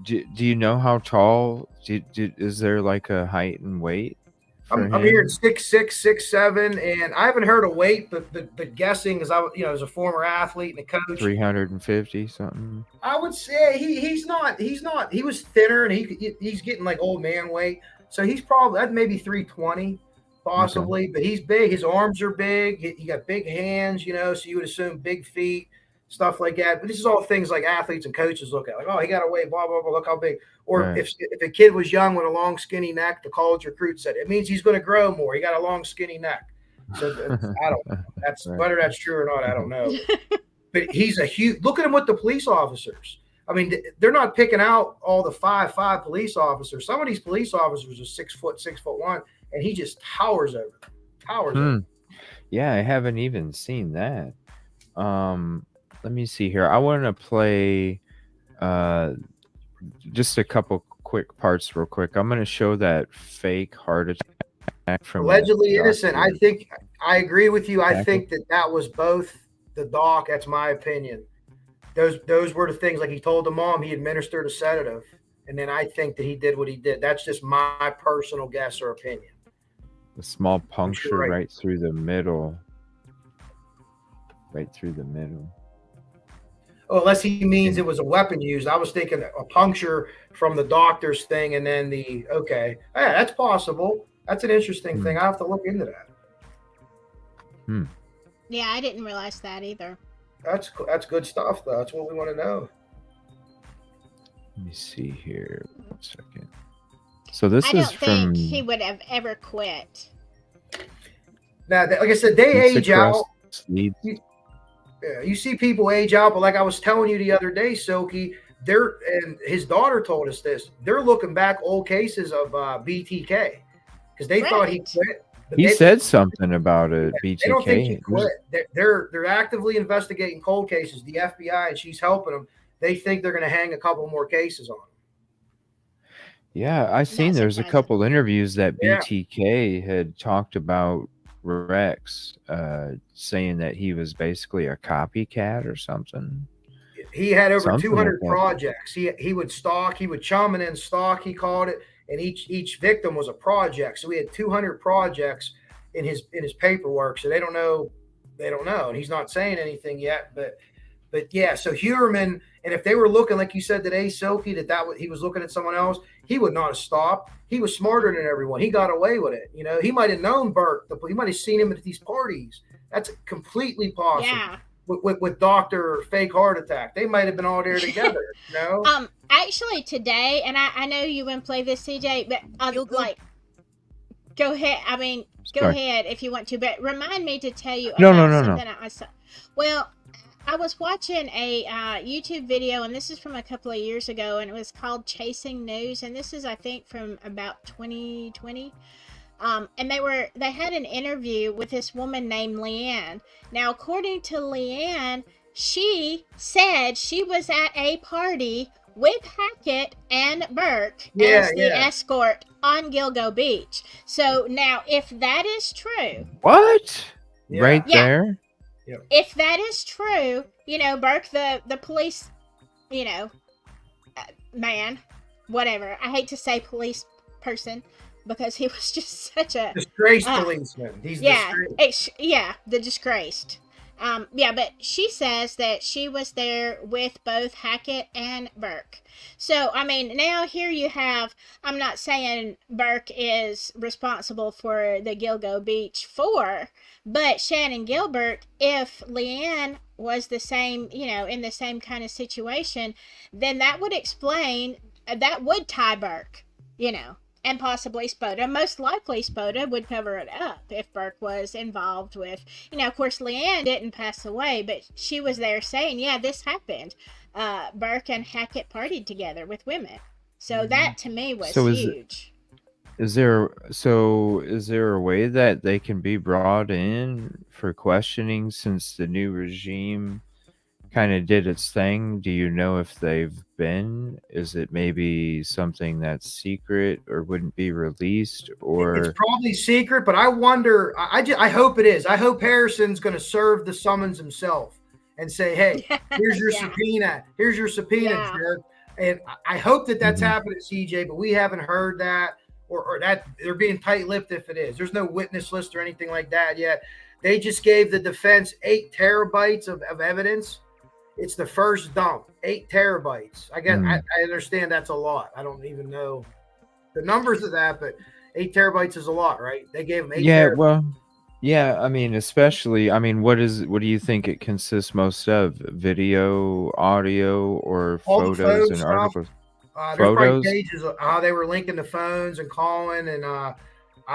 Do you know how tall? Is there like a height and weight for I'm here him? at 6'6", 6'7", and I haven't heard a weight, but guessing, because as a former athlete and a coach, 350 something. I would say he's not. He was thinner, and he's getting like old man weight, so he's probably at maybe 320 possibly. Okay. But he's big. His arms are big. He got big hands, so you would assume big feet, stuff like that. But this is all things like athletes and coaches look at, like, oh, he got a weight, blah blah blah. Look how big. Or right. if a kid was young with a long skinny neck, the college recruit said it means he's going to grow more. He got a long skinny neck. So I don't know. That's right. Whether that's true or not, I don't know. But he's a huge. Look at him with the police officers. I mean, they're not picking out all the 5'5" police officers. Some of these police officers are 6 foot, 6'1", and he just towers over them. Over them. Yeah, I haven't even seen that. Let me see here. I want to play just a couple quick parts real quick. I'm going to show that fake heart attack from allegedly innocent. I think I agree with you. I think that was both the doc. That's my opinion. Those were the things, like he told the mom he administered a sedative, and then I think that he did what he did. That's just my personal guess or opinion. A small puncture right through the middle. Right through the middle. Oh, unless he means it was a weapon used. I was thinking a puncture from the doctor's thing, and then okay. Yeah, that's possible. That's an interesting thing. I have to look into that. Yeah, I didn't realize that either. That's good stuff, though. That's what we want to know. Let me see here. 1 second. So this I don't think he would have ever quit. Now, like I said, they age out. You see people age out, but like I was telling you the other day, Silky, and his daughter told us this. They're looking back old cases of BTK because they thought he quit. He said something about it. BTK. They don't think he quit. They're actively investigating cold cases. The FBI, and she's helping them. They think they're going to hang a couple more cases on him. Yeah, I've seen there's a couple interviews that BTK had talked about Rex, saying that he was basically a copycat or something. He had over 200 projects. He would stalk. He would chum and then stalk. He called it. And each victim was a project. So we had 200 projects in his paperwork. So they don't know. And he's not saying anything yet. But yeah. So Heuermann, and if they were looking, like you said today, Silky, he was looking at someone else, he would not have stopped. He was smarter than everyone. He got away with it. He might have known Burke. He might have seen him at these parties. That's completely possible. Yeah. With Dr. Fake Heart Attack, they might have been all there together. Actually today, and I know you wouldn't play this, CJ, but go ahead. I mean, go ahead if you want to, but remind me to tell you about something I saw. Well, I was watching a YouTube video, and this is from a couple of years ago, and it was called Chasing News, and this is, I think, from about 2020. And they had an interview with this woman named Leanne. Now, according to Leanne, she said she was at a party with Hackett and Burke as the escort on Gilgo Beach. So now, if that is true, what? Yeah. Right there? Yep. If that is true, Burke, the police, man, whatever. I hate to say police person, because he was just such a disgraced policeman. He's disgraced. The disgraced. But she says that she was there with both Hackett and Burke. So, I mean, now here you have, I'm not saying Burke is responsible for the Gilgo Beach 4, but Shannon Gilbert, if Leanne was the same, in the same kind of situation, then that would explain, that would tie Burke, and possibly Spoda. Most likely Spoda would cover it up if Burke was involved with, of course Leanne didn't pass away, but she was there saying, yeah, this happened. Burke and Hackett partied together with women. So that to me was huge. Is there a way that they can be brought in for questioning since the new regime kind of did its thing? Do you know if they've been? Is it maybe something that's secret or wouldn't be released? Or it's probably secret, but I wonder. I hope it is. I hope Harrison's going to serve the summons himself and say, "Hey, here's your subpoena. Here's your subpoena, jerk." And I hope that that's happening, CJ. But we haven't heard that or that they're being tight-lipped if it is. There's no witness list or anything like that yet. They just gave the defense 8 terabytes of evidence. It's the first dump, 8 terabytes. I guess I understand that's a lot. I don't even know the numbers of that, but 8 terabytes is a lot, right? They gave them 8 terabytes. Well, yeah, I mean, especially, I mean, what do you think it consists most of? Video, audio, or All photos the and stuff. articles? There's probably Photos? pages of how they were linking the phones and calling, and I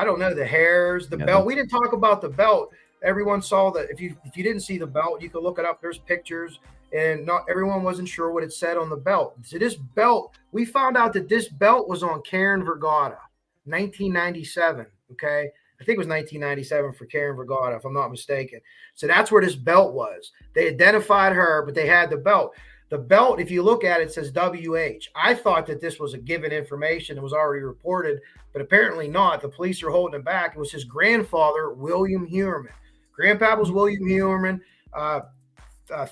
don't know, the hairs, the belt. We didn't talk about the belt. Everyone saw that. If you didn't see the belt, you could look it up. There's pictures, and not everyone wasn't sure what it said on the belt. So this belt, we found out that this belt was on Karen Vergata, 1997. Okay, I think it was 1997 for Karen Vergata, if I'm not mistaken. So that's where this belt was. They identified her, but they had the belt. The belt, if you look at it, says WH. I thought that this was a given information. It was already reported, but apparently not. The police are holding it back. It was his grandfather, William Heuermann. Grandpa was William Heuermann.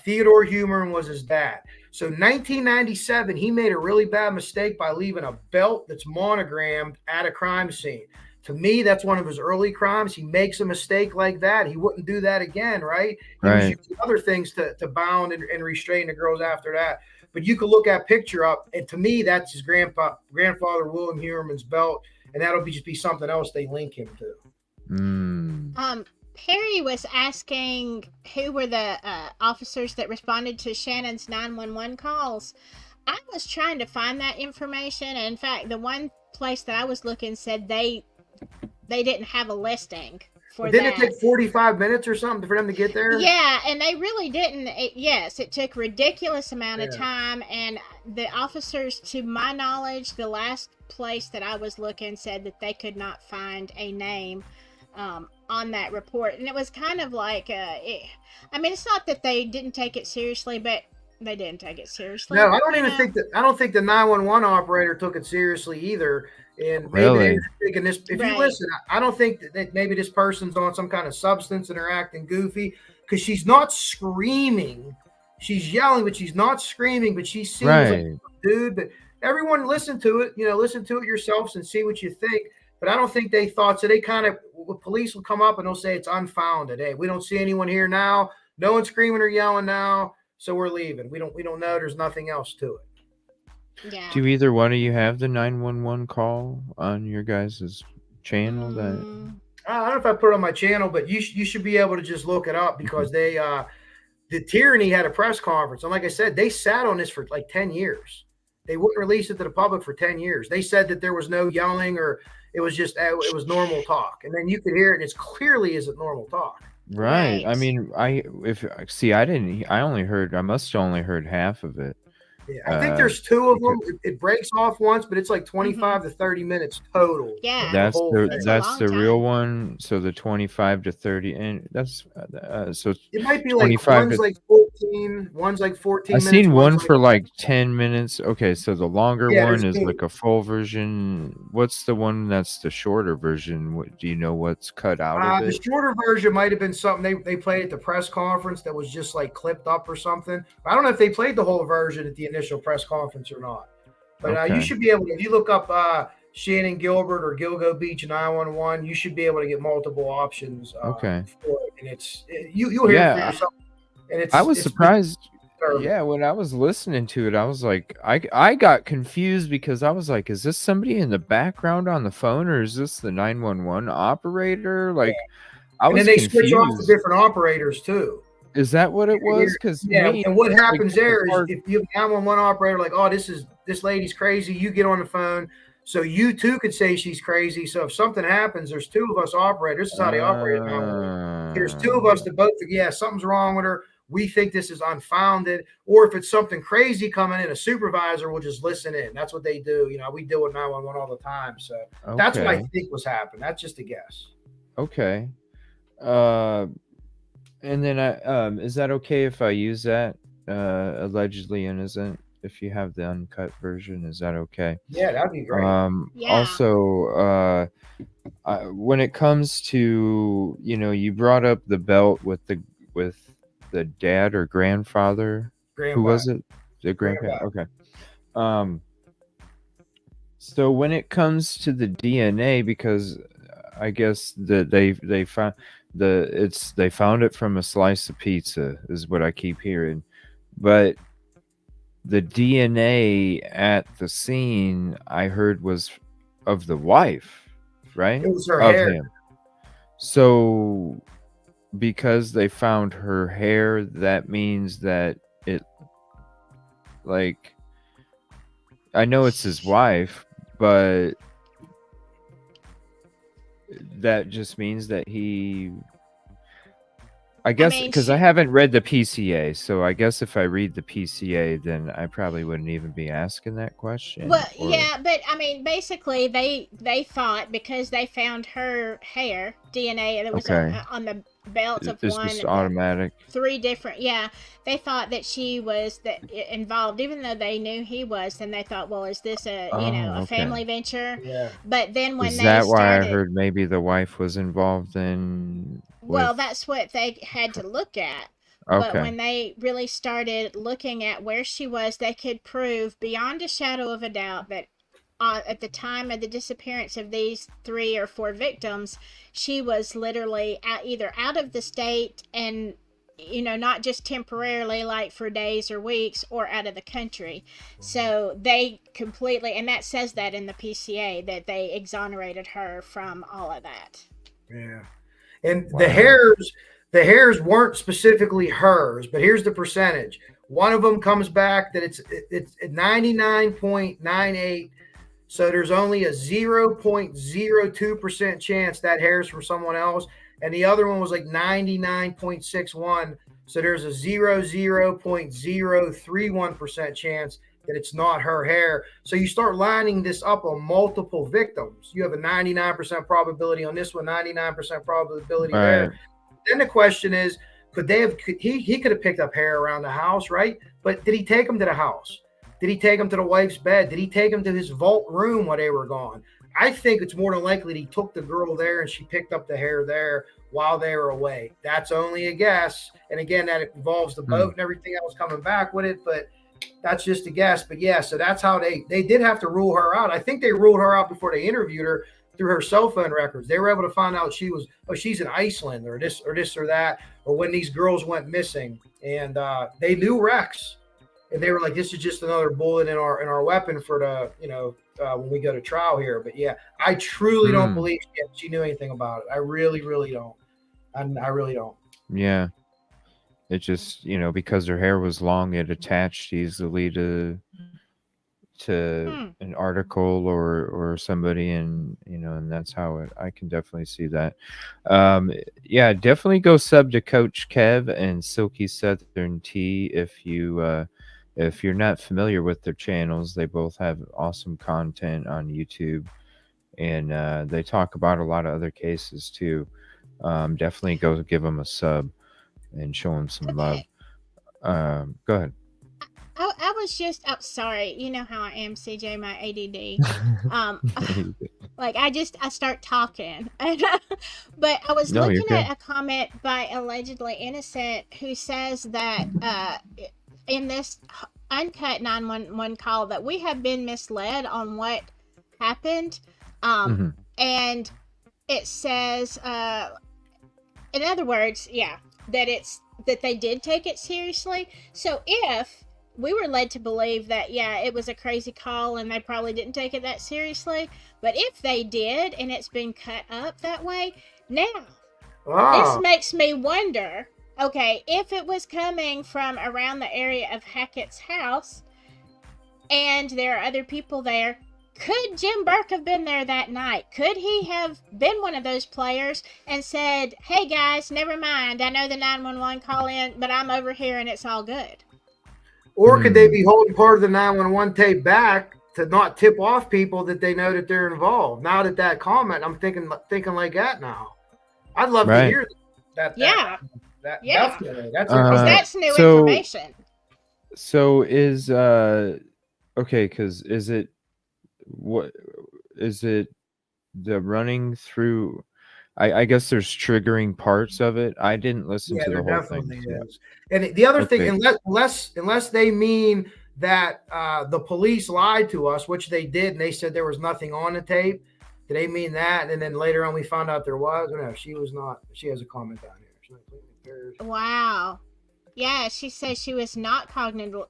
Theodore Heuermann was his dad. So 1997, he made a really bad mistake by leaving a belt that's monogrammed at a crime scene. To me, that's one of his early crimes. He makes a mistake like that. He wouldn't do that again, right? He was using other things to bound and restrain the girls after that. But you could look that picture up, and to me, that's his grandfather, William Heuermann's belt, and that'll just be something else they link him to. Perry was asking who were the officers that responded to Shannon's 911 calls. I was trying to find that information, and in fact, the one place that I was looking said they didn't have a listing for that. Didn't it take 45 minutes or something for them to get there? Yeah, and they really didn't. Yes, it took a ridiculous amount of time, and the officers, to my knowledge, the last place that I was looking said that they could not find a name on that report. And it was kind of like, I mean, it's not that they didn't take it seriously, but they didn't take it seriously. No, I don't think the 911 operator took it seriously either. And maybe they're thinking this. If you listen, I don't think that maybe this person's on some kind of substance and they're acting goofy, because she's not screaming. She's yelling, but she's not screaming. But she seems like a dude. But everyone listen to it. Listen to it yourselves and see what you think. But I don't think they thought so. They kind of, police will come up and they'll say it's unfounded. Hey, we don't see anyone here now. No one's screaming or yelling now, so we're leaving. We don't know. There's nothing else to it. Yeah. Do either one of you have the 911 call on your guys' channel? That I don't know if I put it on my channel, but you should be able to just look it up, because they the Tyranny had a press conference, and like I said, they sat on this for like 10 years. They wouldn't release it to the public for 10 years. They said that there was no yelling, or it was just it was normal talk, and then you could hear it. It's clearly isn't normal talk. Right. I mean, I must have only heard half of it. Yeah, I think there's 2 of them. It breaks off once, but it's like 25 to 30 minutes total. Yeah, that's the real one. So the 25 to 30, and that's so it might be like one's like 14, one's like 14. I've seen one for like 10 minutes. Okay, so the longer one is 2. like a full version. What's the one that's the shorter version? Do you know what's cut out of it? The shorter version might have been something they played at the press conference that was just like clipped up or something. I don't know if they played the whole version at the initial press conference or not, but you should be able to, if you look up Shannon Gilbert or Gilgo Beach 911, you should be able to get multiple options for it, and you'll hear it for yourself. And I was surprised when I was listening to it. I was like, I got confused, because I was like, is this somebody in the background on the phone, or is this the 911 operator? Like, I was and then they confused. switch off to different operators too. Is that what it was? Because and what happens there is, if you have a 911 operator like, oh, this lady's crazy, you get on the phone, so you too could say she's crazy. So if something happens, there's 2 of us operators. This is how they operate. There's 2 of us that both, something's wrong with her. We think this is unfounded, or if it's something crazy coming in, a supervisor will just listen in. That's what they do. We deal with 911 all the time, so that's what I think was happening. That's just a guess. Okay. And then is that okay if I use that allegedly innocent? If you have the uncut version, is that okay? Yeah, that'd be great. Also, when it comes to, you brought up the belt with the dad or grandfather. Who was it? The grandpa. Okay. So when it comes to the DNA, because I guess that they found they found it from a slice of pizza is what I keep hearing, but the DNA at the scene I heard was of the wife, right? It was her Of hair. him. So because they found her hair, that means that it, like, I know it's his wife, but that just means that he, I guess, mean, because I haven't read the PCA, so I guess if I read the PCA, then I probably wouldn't even be asking that question. well, Or yeah, but I mean, basically, they thought because they found her hair DNA that was okay, on the belt of it's one just of the automatic. three different. Yeah, they thought that she was involved, even though they knew he was. Then they thought, well, is this a Oh, a okay. family venture? Yeah. But then when Is they that why I started, heard maybe the wife was involved in well, with? that's what they had to look at. But Okay. when they really started looking at where she was, they could prove beyond a shadow of a doubt that at the time of the disappearance of these 3 or 4 victims, she was literally either out of the state and not just temporarily like for days or weeks, or out of the country. So they completely, and that says that in the PCA, that they exonerated her from all of that. Yeah. And Wow. the hairs weren't specifically hers, but here's the percentage. One of them comes back that it's 99.98. So there's only a 0.02% chance that hair's from someone else. And the other one was like 99.61. So there's a 0.031% chance that it's not her hair. So you start lining this up on multiple victims. You have a 99% probability on this one, 99% probability there. Right. Then the question is, he could have picked up hair around the house, right? But did he take them to the house? Did he take them to the wife's bed? Did he take them to his vault room while they were gone? I think it's more than likely that he took the girl there and she picked up the hair there while they were away. That's only a guess. And again, that involves the boat and everything else coming back with it, but that's just a guess. But yeah, so that's how they did have to rule her out. I think they ruled her out before they interviewed her through her cell phone records. They were able to find out she's in Iceland or this or that, or when these girls went missing. And they knew Rex. And they were like, this is just another bullet in our weapon for the, when we go to trial here. But yeah, I truly don't believe she knew anything about it. I really, really don't. I really don't. Yeah. It just, because her hair was long, it attached easily to an article or somebody, and and that's how I can definitely see that. Yeah, definitely go sub to Coach Kev and Silky Southern Tea if you're not familiar with their channels. They both have awesome content on YouTube, and they talk about a lot of other cases too. Definitely go give them a sub and show them some love. Go ahead. I was just, oh, sorry. You know how I am, CJ, my ADD. Like I start talking. But I was No, you're looking good. at a comment by Allegedly Innocent who says that in this uncut 911 call that we have been misled on what happened. And it says, in other words, yeah, that they did take it seriously. So if we were led to believe that, yeah, it was a crazy call and they probably didn't take it that seriously, but if they did and it's been cut up that way, now this makes me wonder, okay, if it was coming from around the area of Hackett's house and there are other people there, could Jim Burke have been there that night? Could he have been one of those players and said, hey guys, never mind, I know the 911 call in, but I'm over here and it's all good? Or could they be holding part of the 911 tape back to not tip off people that they know that they're involved? Now that comment, I'm thinking like that now. I'd love to hear that. Yeah. Definitely. That's new information. So is okay, because is it the running through? I guess there's triggering parts of it. I didn't listen to the whole thing. Is. And the other thing, unless they mean that the police lied to us, which they did, and they said there was nothing on the tape. Did they mean that? And then later on, we found out there was. No, she was not. She has a comment down here. She's not completely impaired. Wow. Yeah, she says she was not cognitive. Oh,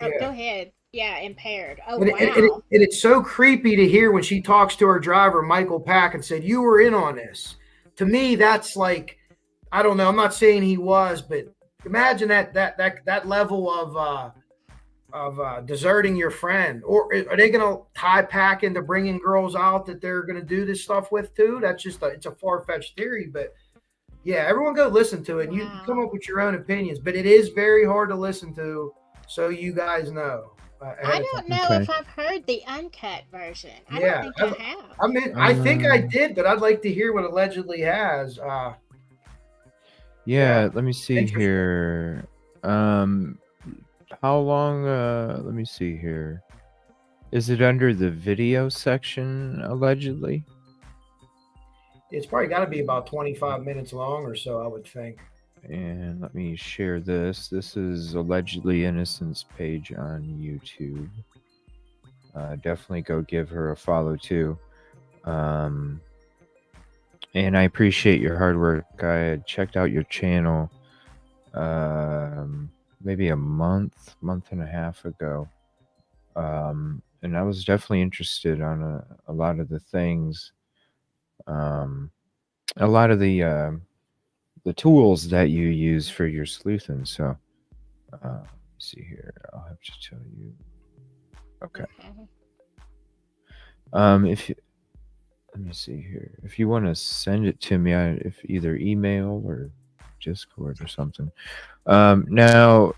Yeah. go ahead. Yeah, impaired. Oh, And, wow. and it's so creepy to hear when she talks to her driver, Michael Pack, and said, "You were in on this." To me, that's like, I don't know. I'm not saying he was, but imagine that level of deserting your friend. Or are they going to tie Pack into bringing girls out that they're going to do this stuff with too? That's just it's a far fetched theory, but yeah, everyone go listen to it. And you can come up with your own opinions, but it is very hard to listen to. So you guys know. I don't know if I've heard the uncut version. I don't think I have. I mean, I think I did, but I'd like to hear what allegedly has. Yeah, let me see here. How long? Let me see here. Is it under the video section, allegedly? It's probably got to be about 25 minutes long or so, I would think. And let me share this. This is Allegedly Innocent's page on YouTube. Definitely go give her a follow too. And I appreciate your hard work. I had checked out your channel maybe a month and a half ago. And I was definitely interested on a lot of the things. A lot of the tools that you use for your sleuthing. So, let's see here. I'll have to tell you. Okay. If you, let me see here. If you want to send it to me, if either email or Discord or something. Now,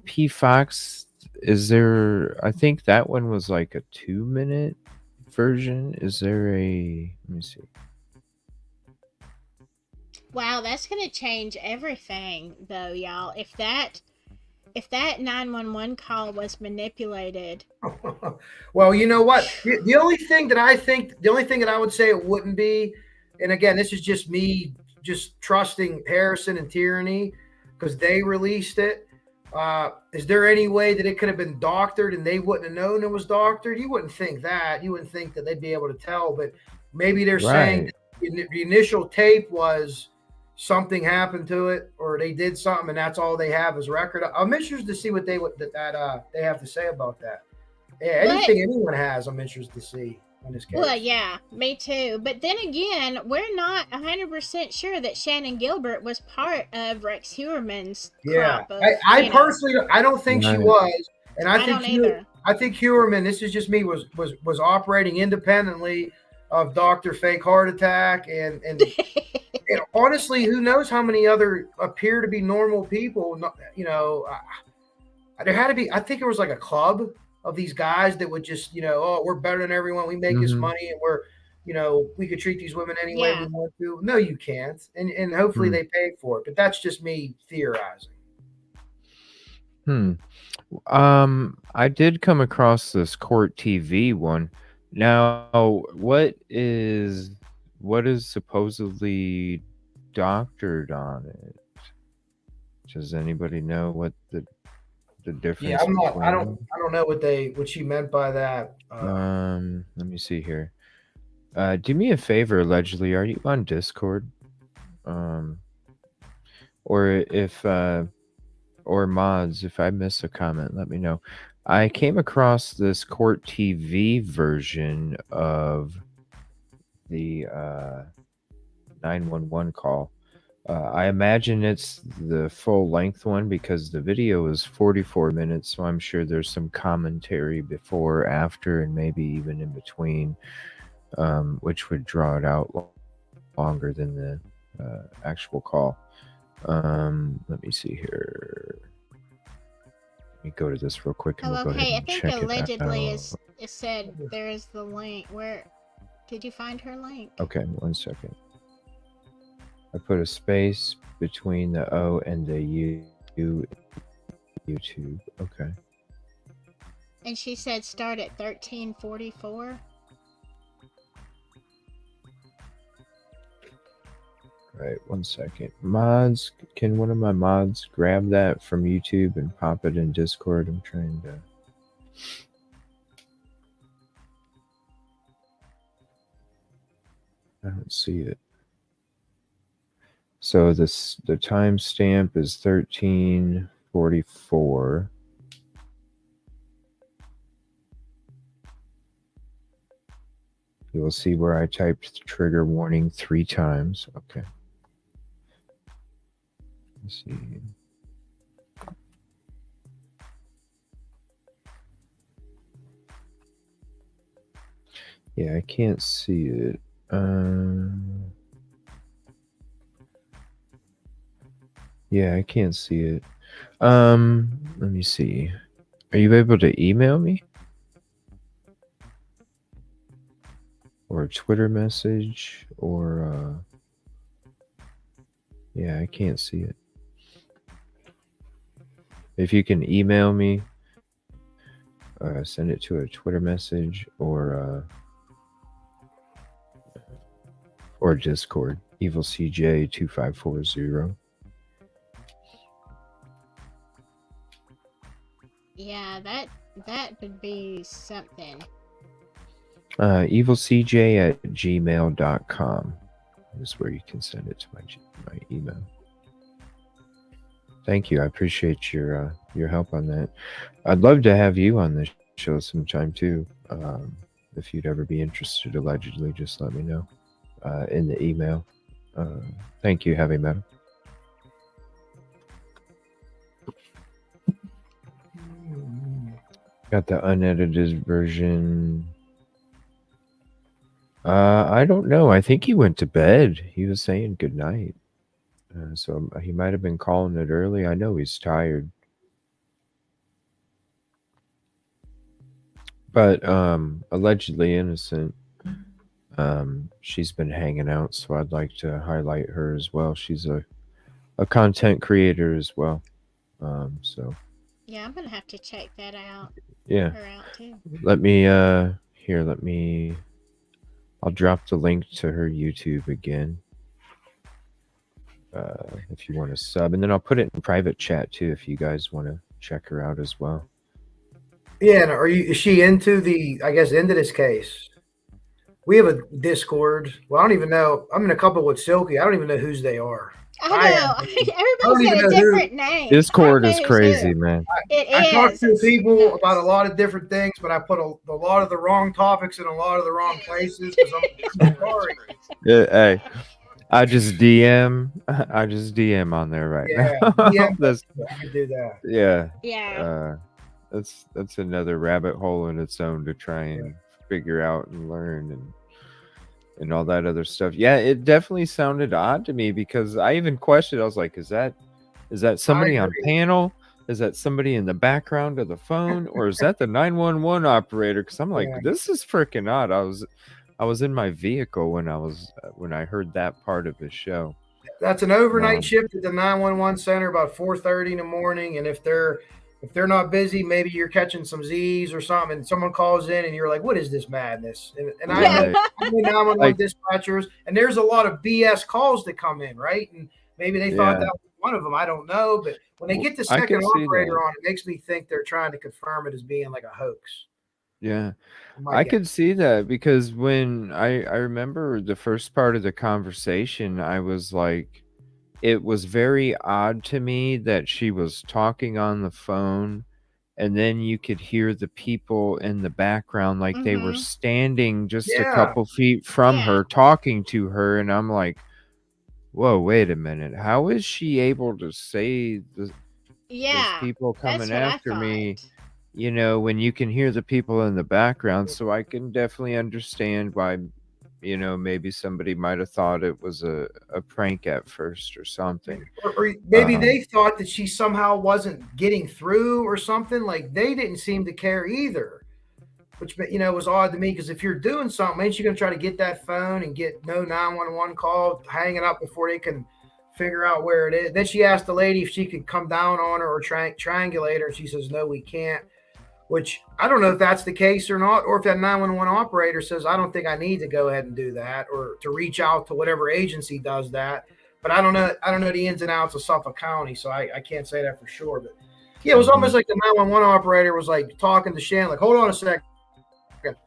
P Fox, is there? I think that one was like a 2-minute version. Is there a? Let me see. Wow, that's gonna change everything, though, y'all. If that 911 call was manipulated. Well, you know what? The only thing that I would say it wouldn't be, and again, this is just me just trusting Harrison and Tyranny because they released it. Is there any way that it could have been doctored and they wouldn't have known it was doctored? You wouldn't think that. You wouldn't think that they'd be able to tell, but maybe they're saying the initial tape was something happened to it, or they did something, and that's all they have as record. I'm interested to see what they have to say about that. Yeah, anything anyone has, I'm interested to see in this case. Well, yeah, me too. But then again, we're not 100% sure that Shannon Gilbert was part of Rex Heuermann's crop. I personally, I don't think she was, and I think don't either. I think Heuermann, this is just me, was operating independently of Dr. Fake Heart Attack and and honestly, who knows how many other appear to be normal people? You know, there had to be. I think it was like a club of these guys that would just, oh, we're better than everyone. We make this money, and we could treat these women any way we want to. No, you can't. And hopefully they pay for it. But that's just me theorizing. I did come across this Court TV one. Now, what is supposedly doctored on it? Does anybody know what the difference? Yeah, I don't know what she meant by that. Let me see here. Do me a favor, allegedly. Are you on Discord? Or if or mods, if I miss a comment, let me know. I came across this Court TV version of the 911 call. I imagine it's the full length one because the video is 44 minutes, so I'm sure there's some commentary before, after, and maybe even in between, which would draw it out longer than the actual call. Let me see here. Let me go to this real quick and we'll go ahead and check it out. I think allegedly it said there is the link. Where did you find her link? Okay, 1 second. I put a space between the O and the U. YouTube. Okay. And she said start at 13:44. All right, 1 second. Mods, can one of my mods grab that from YouTube and pop it in Discord? I'm trying to. I don't see it. So the timestamp is 13:44. You will see where I typed trigger warning 3 times. Okay. Let's see. Yeah, I can't see it. Yeah, I can't see it. Let me see. Are you able to email me? Or a Twitter message? Or, yeah, I can't see it. If you can email me, send it to a Twitter message or Discord, EvilleCJ 2540. Yeah, that would be something. EvilleCJ@gmail.com is where you can send it to my email. Thank you. I appreciate your help on that. I'd love to have you on the show sometime too. If you'd ever be interested, allegedly, just let me know in the email. Thank you, Heavy Metal. Got the unedited version. I don't know. I think he went to bed. He was saying good night. So he might have been calling it early. I know he's tired. But allegedly innocent. She's been hanging out, so I'd like to highlight her as well. She's a content creator as well. So yeah, I'm gonna have to check that out. Yeah. Her out too. Let me I'll drop the link to her YouTube again. If you want to sub, and then I'll put it in private chat too if you guys want to check her out as well. Yeah, and is she into this case? We have a Discord. Well, I don't even know. I'm in a couple with Silky. I don't even know whose they are. I know. Everybody's got a different name. Discord is crazy, man. I talk to people about a lot of different things, but I put a lot of the wrong topics in a lot of the wrong places because I'm sorry. Yeah, hey, I just DM on there right now. Yeah, I can do that. Yeah. Yeah. That's another rabbit hole in its own to try and figure out and learn and all that other stuff. Yeah, it definitely sounded odd to me because I even questioned. I was like, is that somebody on panel? Is that somebody in the background of the phone, or is that the 911 operator? Because I'm like, this is freaking odd. I was in my vehicle when I heard that part of the show. That's an overnight shift at the 911 center about 4:30 in the morning, and if they're not busy, maybe you're catching some Z's or something, and someone calls in and you're like, what is this madness? And I know 911 dispatchers, and there's a lot of BS calls that come in, right? And maybe they thought that was one of them. I don't know. But when they get the second operator on, it makes me think they're trying to confirm it as being like a hoax. Yeah. I could see that because when I remember the first part of the conversation, I was like, it was very odd to me that she was talking on the phone and then you could hear the people in the background like they were standing just a couple feet from her talking to her, and I'm like, whoa, wait a minute, how is she able to say there's people coming after me, when you can hear the people in the background? So I can definitely understand why maybe somebody might have thought it was a prank at first or something. Or maybe they thought that she somehow wasn't getting through or something. Like they didn't seem to care either, which was odd to me because if you're doing something, ain't you going to try to get that phone and get no 911 call, hang it up before they can figure out where it is? Then she asked the lady if she could come down on her or triangulate her, and she says, no, we can't. Which I don't know if that's the case or not, or if that 911 operator says, I don't think I need to go ahead and do that, or to reach out to whatever agency does that. but I don't know the ins and outs of Suffolk County, so I can't say that for sure. But yeah, it was almost like the 911 operator was like talking to Shannon, like, hold on a second.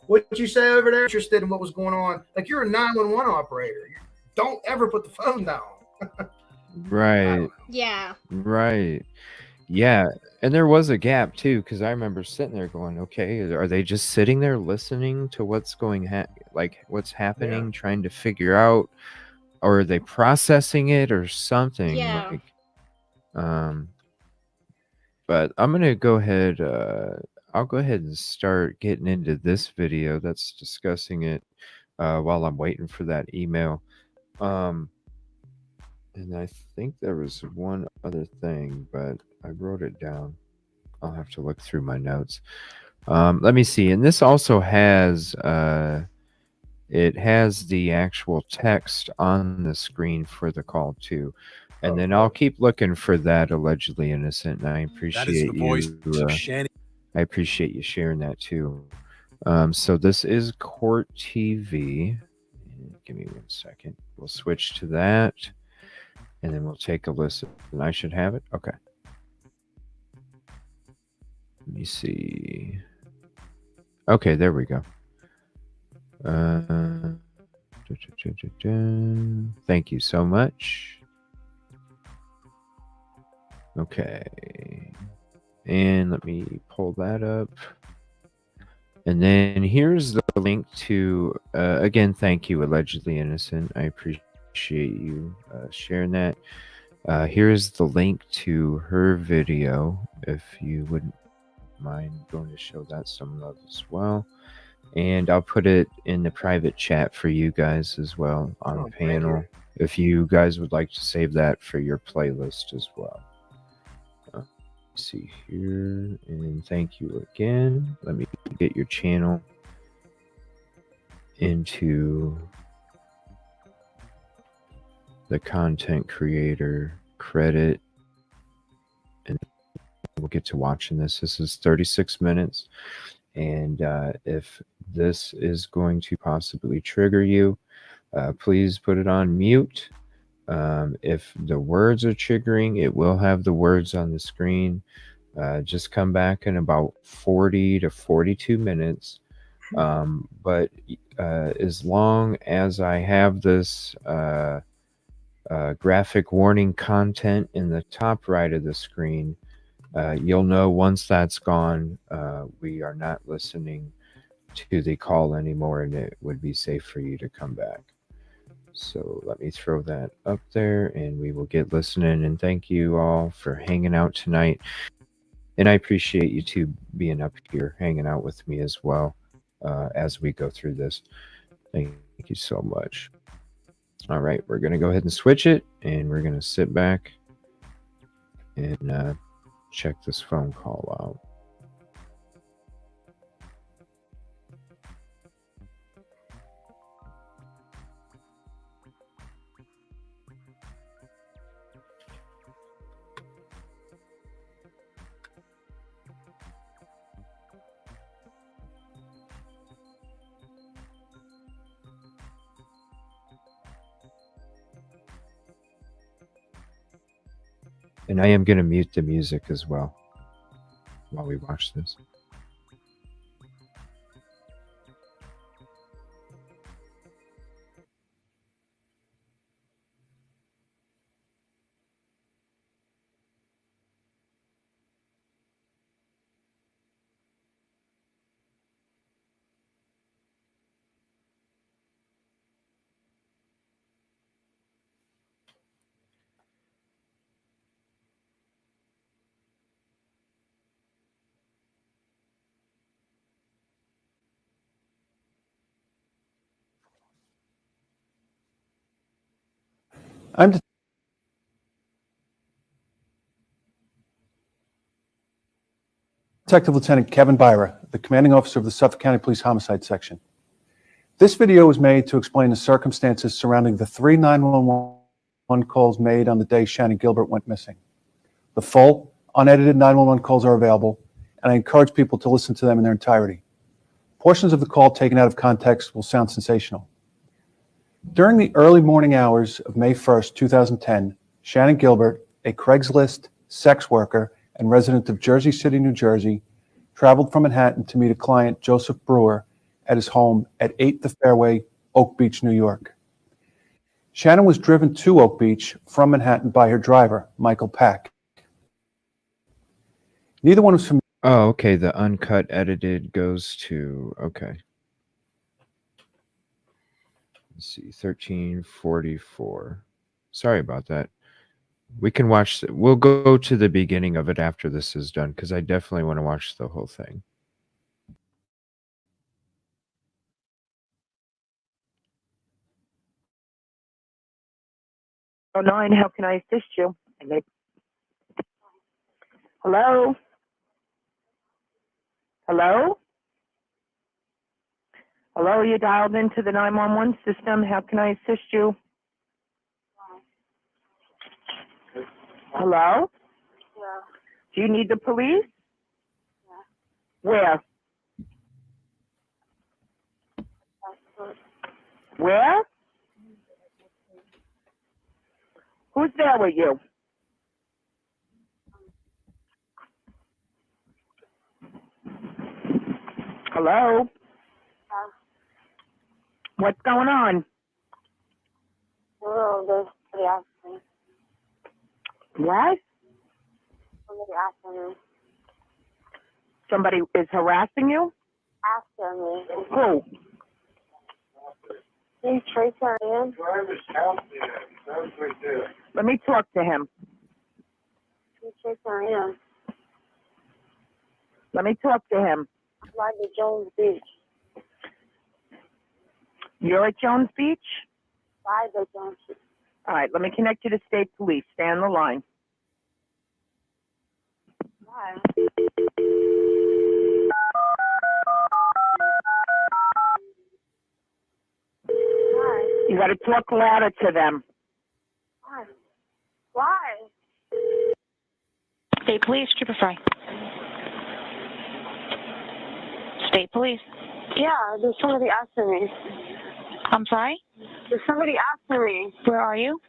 What did you say over there? Interested in what was going on? Like, you're a 911 operator. Don't ever put the phone down. Right. Yeah. Right. Yeah. And there was a gap too, because I remember sitting there going, okay, are they just sitting there listening to what's what's happening, trying to figure out, or are they processing it or something? Yeah. But I'm gonna go ahead. I'll go ahead and start getting into this video that's discussing it while I'm waiting for that email. And I think there was one other thing, but I wrote it down. I'll have to look through my notes. Let me see. And this also has it has the actual text on the screen for the call too. And then I'll keep looking for that allegedly innocent. And I appreciate you. I appreciate you sharing that too. So this is Court TV. Give me 1 second. We'll switch to that. And then we'll take a listen. And I should have it. Okay. Let me see. Okay, there we go. Thank you so much. Okay. And let me pull that up. And then here's the link to, again, thank you, Allegedly Innocent. I appreciate you sharing that. Here's the link to her video, if you wouldn't mind going to show that some love as well. And I'll put it in the private chat for you guys as well on the panel, if you guys would like to save that for your playlist as well. See here, and thank you again. Let me get your channel into the content creator credit, and we'll get to watching this. This is 36 minutes, and if this is going to possibly trigger you, please put it on mute. If the words are triggering, it will have the words on the screen. Just come back in about 40 to 42 minutes. But as long as I have this graphic warning content in the top right of the screen, you'll know once that's gone, we are not listening to the call anymore, and it would be safe for you to come back. So let me throw that up there, and we will get listening. And thank you all for hanging out tonight. And I appreciate you two being up here, hanging out with me as well as we go through this. Thank you so much. All right, we're going to go ahead and switch it, and we're going to sit back and check this phone call out. And I am going to mute the music as well while we watch this. I'm Detective Lieutenant Kevin Byra, the commanding officer of the Suffolk County Police Homicide Section. This video was made to explain the circumstances surrounding the 3 911 calls made on the day Shannon Gilbert went missing. The full, unedited 911 calls are available, and I encourage people to listen to them in their entirety. Portions of the call taken out of context will sound sensational. During the early morning hours of May 1st, 2010, Shannon Gilbert, a Craigslist sex worker and resident of Jersey City, New Jersey, traveled from Manhattan to meet a client, Joseph Brewer, at his home at 8 The Fairway, Oak Beach, New York. Shannon was driven to Oak Beach from Manhattan by her driver, Michael Pack. Neither one was familiar. Oh, okay. The uncut edited goes to, okay. Let's see, 1344. Sorry about that. We can watch, we'll go to the beginning of it after this is done, because I definitely want to watch the whole thing. Oh, 9, how can I assist you? Hello? Hello? Hello, you dialed into the 911 system. How can I assist you? Hello? Yeah. Do you need the police? Yeah. Where? Where? Who's there with you? Hello? What's going on? Well, there's somebody asking me. What? Somebody asking me. Somebody is harassing you? Asking me. Who? Can you trace her in? Let me talk to him. Can you trace her in? Let me talk to him. I'm like the Jones Beach. You're at Jones Beach? By the Jones Beach. All right, let me connect you to state police. Stay on the line. Why? Why? You got to talk louder to them. Why? Why? State Police, Trooper Fry. State Police. Yeah, there's somebody asking me. I'm sorry? There's somebody asking me. Where are you?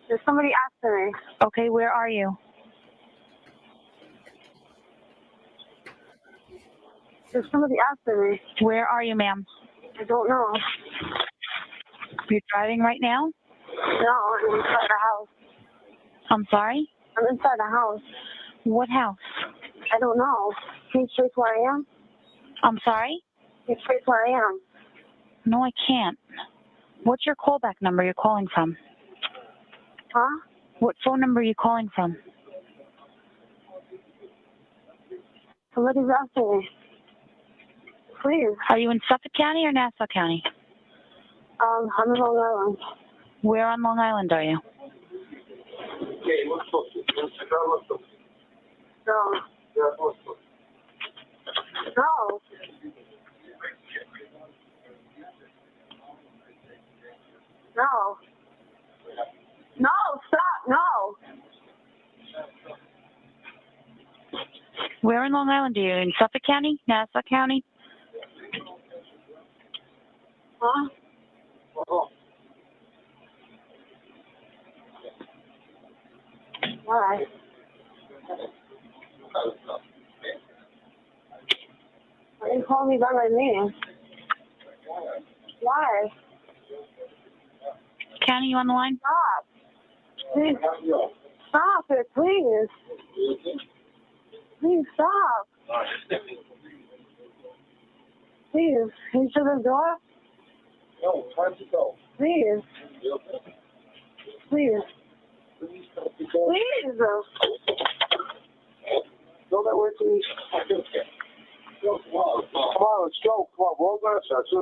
There's somebody asking me. Okay, where are you? There's somebody asking me. Where are you, ma'am? I don't know. You're driving right now? No, I'm inside the house. I'm sorry? I'm inside the house. What house? I don't know. Can you trace where I am? I'm sorry? Can you trace where I am? No, I can't. What's your callback number you're calling from? Huh? What phone number are you calling from? Somebody's asking me. Please. Are you in Suffolk County or Nassau County? I'm in Long Island. Where on Long Island are you? No. No. No. No, stop, no. Where in Long Island are you? In Suffolk County? Nassau County? Huh? Why? Why didn't you call me by my name? Why? County, you on the line? Stop. Please. Stop it, please. Please stop. Please. Can you shut the door? No, time to go. Please. Please. Please. Go that way, please. Come on, let's go. Come on, roll that side. Come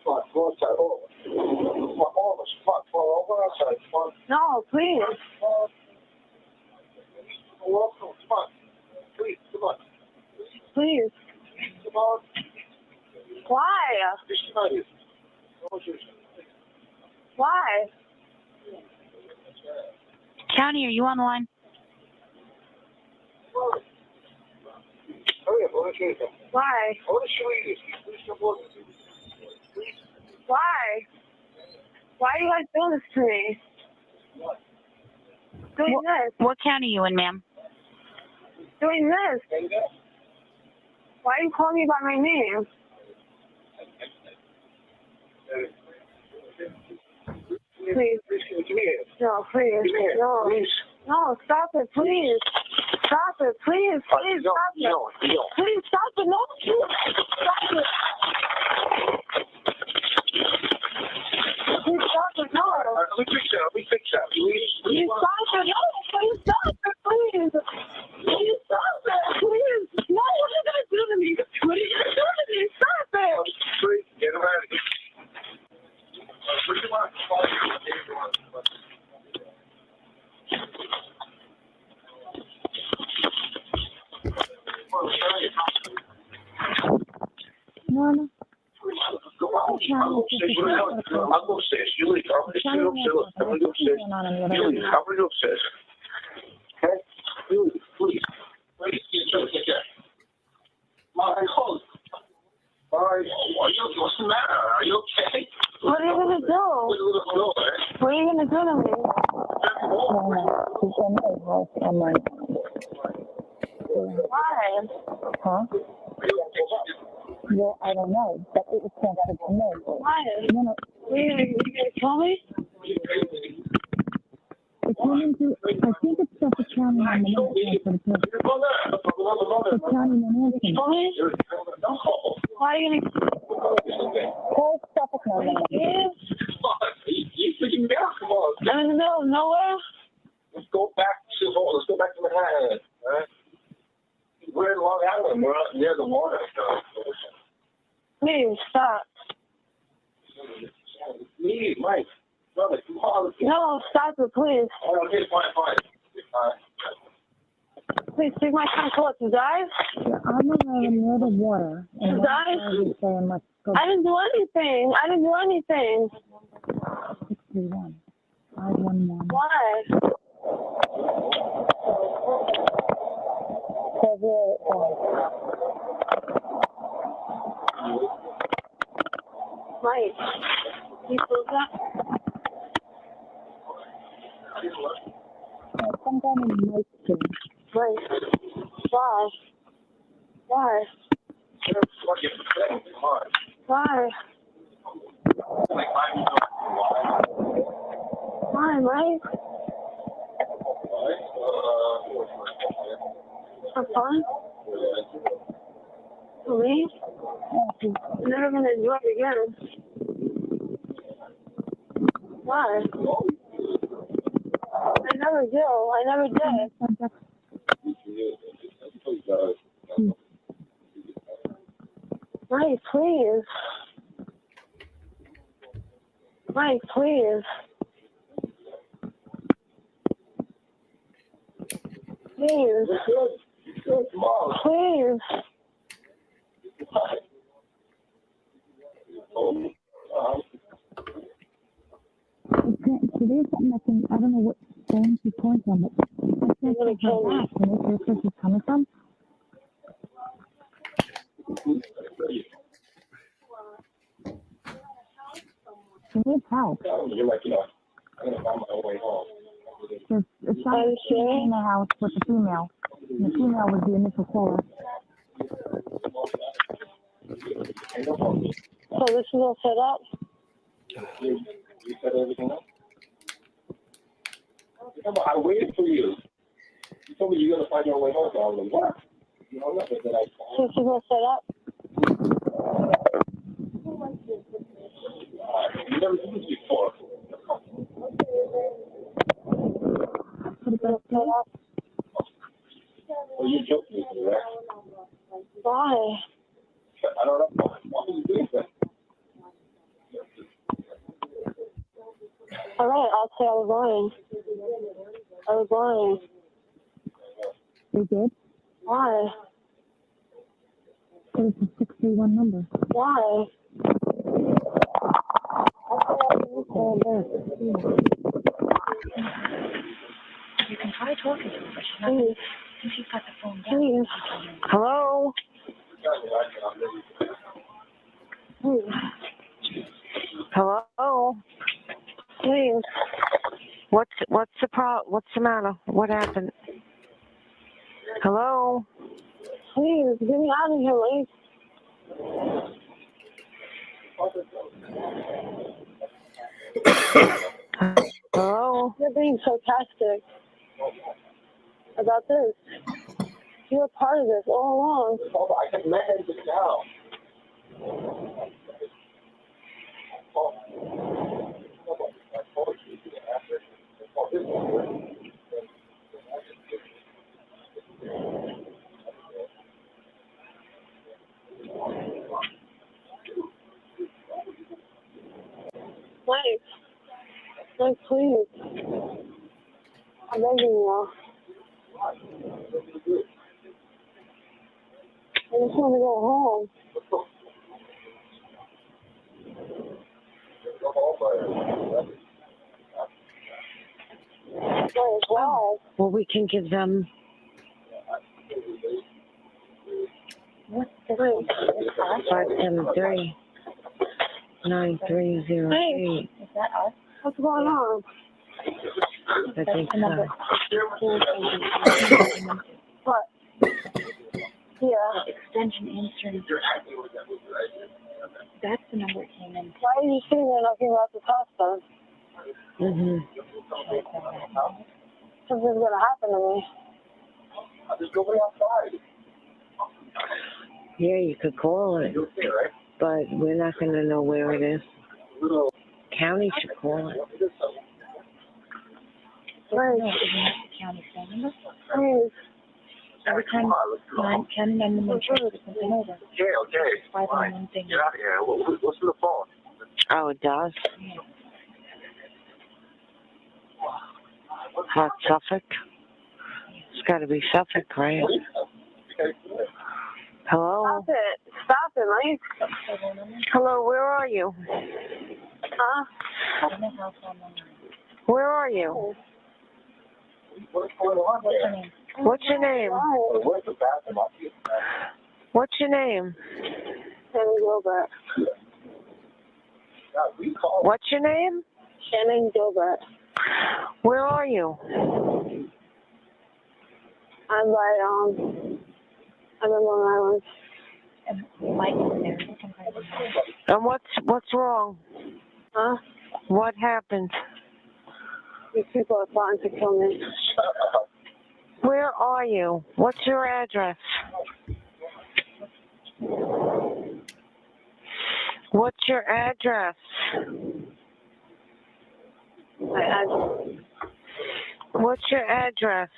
on, go outside. Come on, all of us. Come on, roll that side. Come on. No, please. Come on. Please, come on. Please. Come on. Why? Why? County, are you on the line? Hurry up, I want to show you something. Why? I want to show you this. Please come on. Please. Why? Why are you guys doing this to me? Doing this. What county are you in, ma'am? Doing this. Why are you calling me by my name? Please. No, please. No. No, stop it, please. Stop it, please. Please stop it. Please stop it. No, stop it. Please stop it. No. Let me fix that. Please stop it. No, please stop it, please. Please stop it, please. No, what are you going to do to me? What are you going to do to me? Stop it. Please, get him out of here. What do you want? No. Go on. I'll go upstairs. You leave. I'm going to go upstairs. You leave. I'm going to go upstairs. Okay? You leave, please. Please, take care. My hold. What's the matter? Are you okay? What are you going to do? What are you going to do to me? Why? Huh? Well, I don't know. But it was transferred to me. Why? No. Are you going to kill me? It's coming to, I think it's just the county on the number for the person. The county Manhattan. Kill me? Why are you going to Call Suffolk number. You freaking me out. Come on. I'm in the middle of nowhere? Let's go back to Manhattan. All right? We're in Long Island. We're out near the water. Please, stop. Me, Mike. Brother, come on. No, stop it, please. Okay, fine. Please take my time to what, to dive? Yeah, I'm near the water. To dive? Saying, let's go. I didn't do anything. 631. 511. Why? Mike, you close that? Sometime in Mike too. Mike, why? Why? Why? Why, Mike? For fun? For me? I'm never gonna do it again. Why? I never do. I never did. Mike, please. Mike, please. Please. Please. So there's something I don't know what phone she's calling from, but I can't tell her back. And where she's coming from? She needs help. You're like, I'm going to find my way home. It's not in the house with the female. And the female was the initial caller. So this is all set up? You set everything up? I waited for you. You told me you're going to find your way home. So I was like, what? You know, nothing that I So this is all set up? you never did this before. Well, you're joking with me, right? Why? I don't know. Why are you doing that? All right, I'll say I was lying. You did? Why? It's a 631 number. Why? You can try talking to her, but she's not. Please. Since she's got the phone down. Please. Hello? Please. Hello? Please. What's the problem? What's the matter? What happened? Hello? Please, get me out of here, please. Hello? You're being sarcastic about this. You were part of this all along. I can manage it now. Mike, please. I'm begging you. I just want to go home. Why? Well, we can give them... What's the name? 573 9308. Is that us? What's going on? I think so. What? Yeah. Extension answering. That's the number it came in. Why are you sitting there knocking about the pasta? Something's gonna happen to me. There's nobody outside. Yeah, you could call it, but we're not going to know where it is. County should call it. Right. No, isn't that the county phone number? Please. Every time county number mentions something over. Okay. 511 thing. Get out of here. What's to the phone? Oh, it does? Hot Suffolk? It's got to be Suffolk, right? Hello? Stop it. Stop it, Mike. Hello, where are you? Huh? Where are you? What's going on there? What's your name? Where's the bathroom? What's your name? Shannon Gilbert. What's your name? Shannon Gilbert. Where are you? I'm in Long Island. And Mike is there. And what's wrong? Huh? What happened? These people are plotting to kill me. Where are you? What's your address? What's your address? My address. What's your address?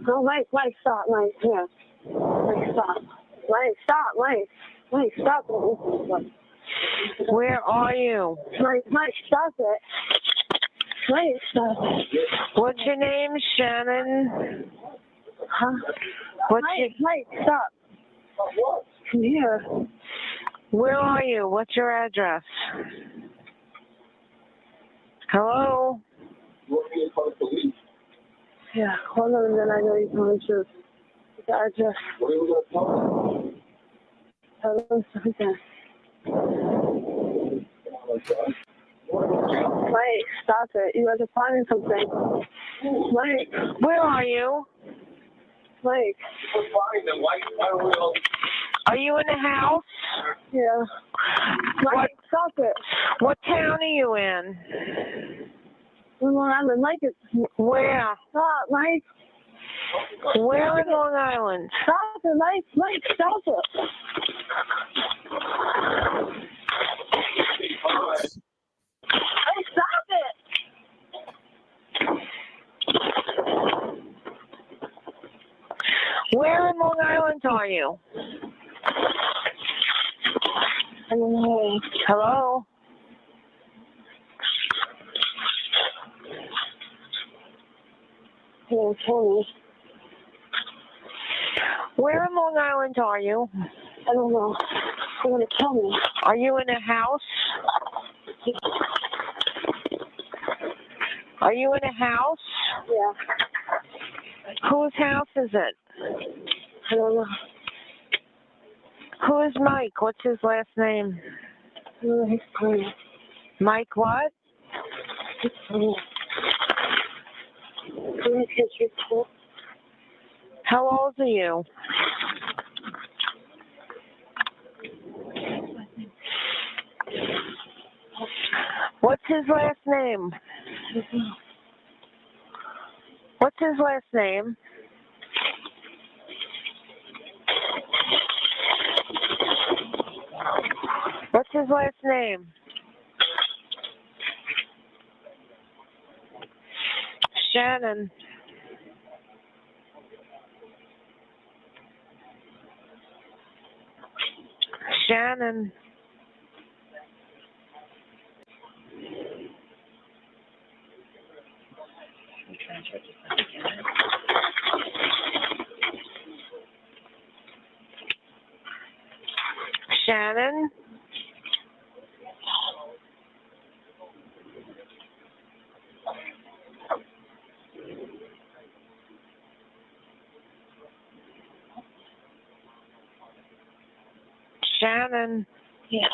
Oh, Mike, stop, Mike. Here. Mike, stop. Mike, stop, Mike. Mike, stop it. Where are you? Mike, stop it. Mike, stop it. What's your name, Shannon? Huh? What's Mike, stop. Come here. Where are you? What's your address? Hello? Yeah, hold on, and then I know you're telling the truth. The address. Tell them something. Mike, stop it. You guys are planning something. Mike. Where are you? Mike. Are you in the house? Yeah. Mike, stop it. What town are you in? Long Island, Mike, it's... Where? Stop, Mike. Where in Long Island? Stop it, Mike. Mike, stop it. Mike, stop it. Where in Long Island are you? I don't know. Hello? You're going to kill me. Where in Long Island are you? I don't know. They're going to kill me. Are you in a house? Are you in a house? Yeah. Whose house is it? I don't know. Who is Mike? What's his last name? I don't know. He's crazy. Mike what? How old are you? What's his last name? What's his last name? What's his last name? Shannon. Shannon. Shannon. Shannon. Yeah.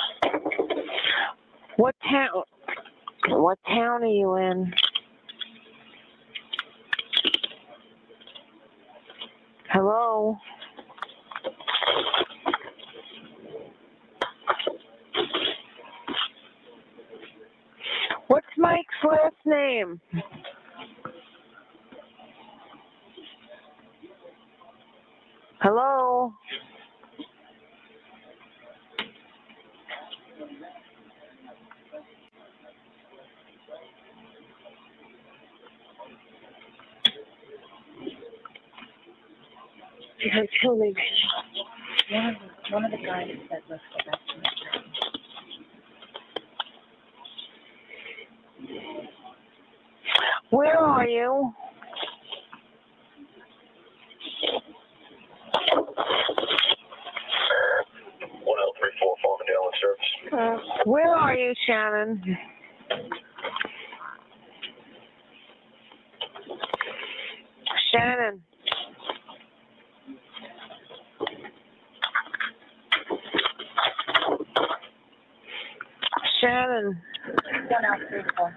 What town? What town are you in? Hello? What's Mike's last name? Hello? Tell me. One of the guys said, let's go back to the Where are you? Where are you, Shannon? Shannon. Shannon. 1034.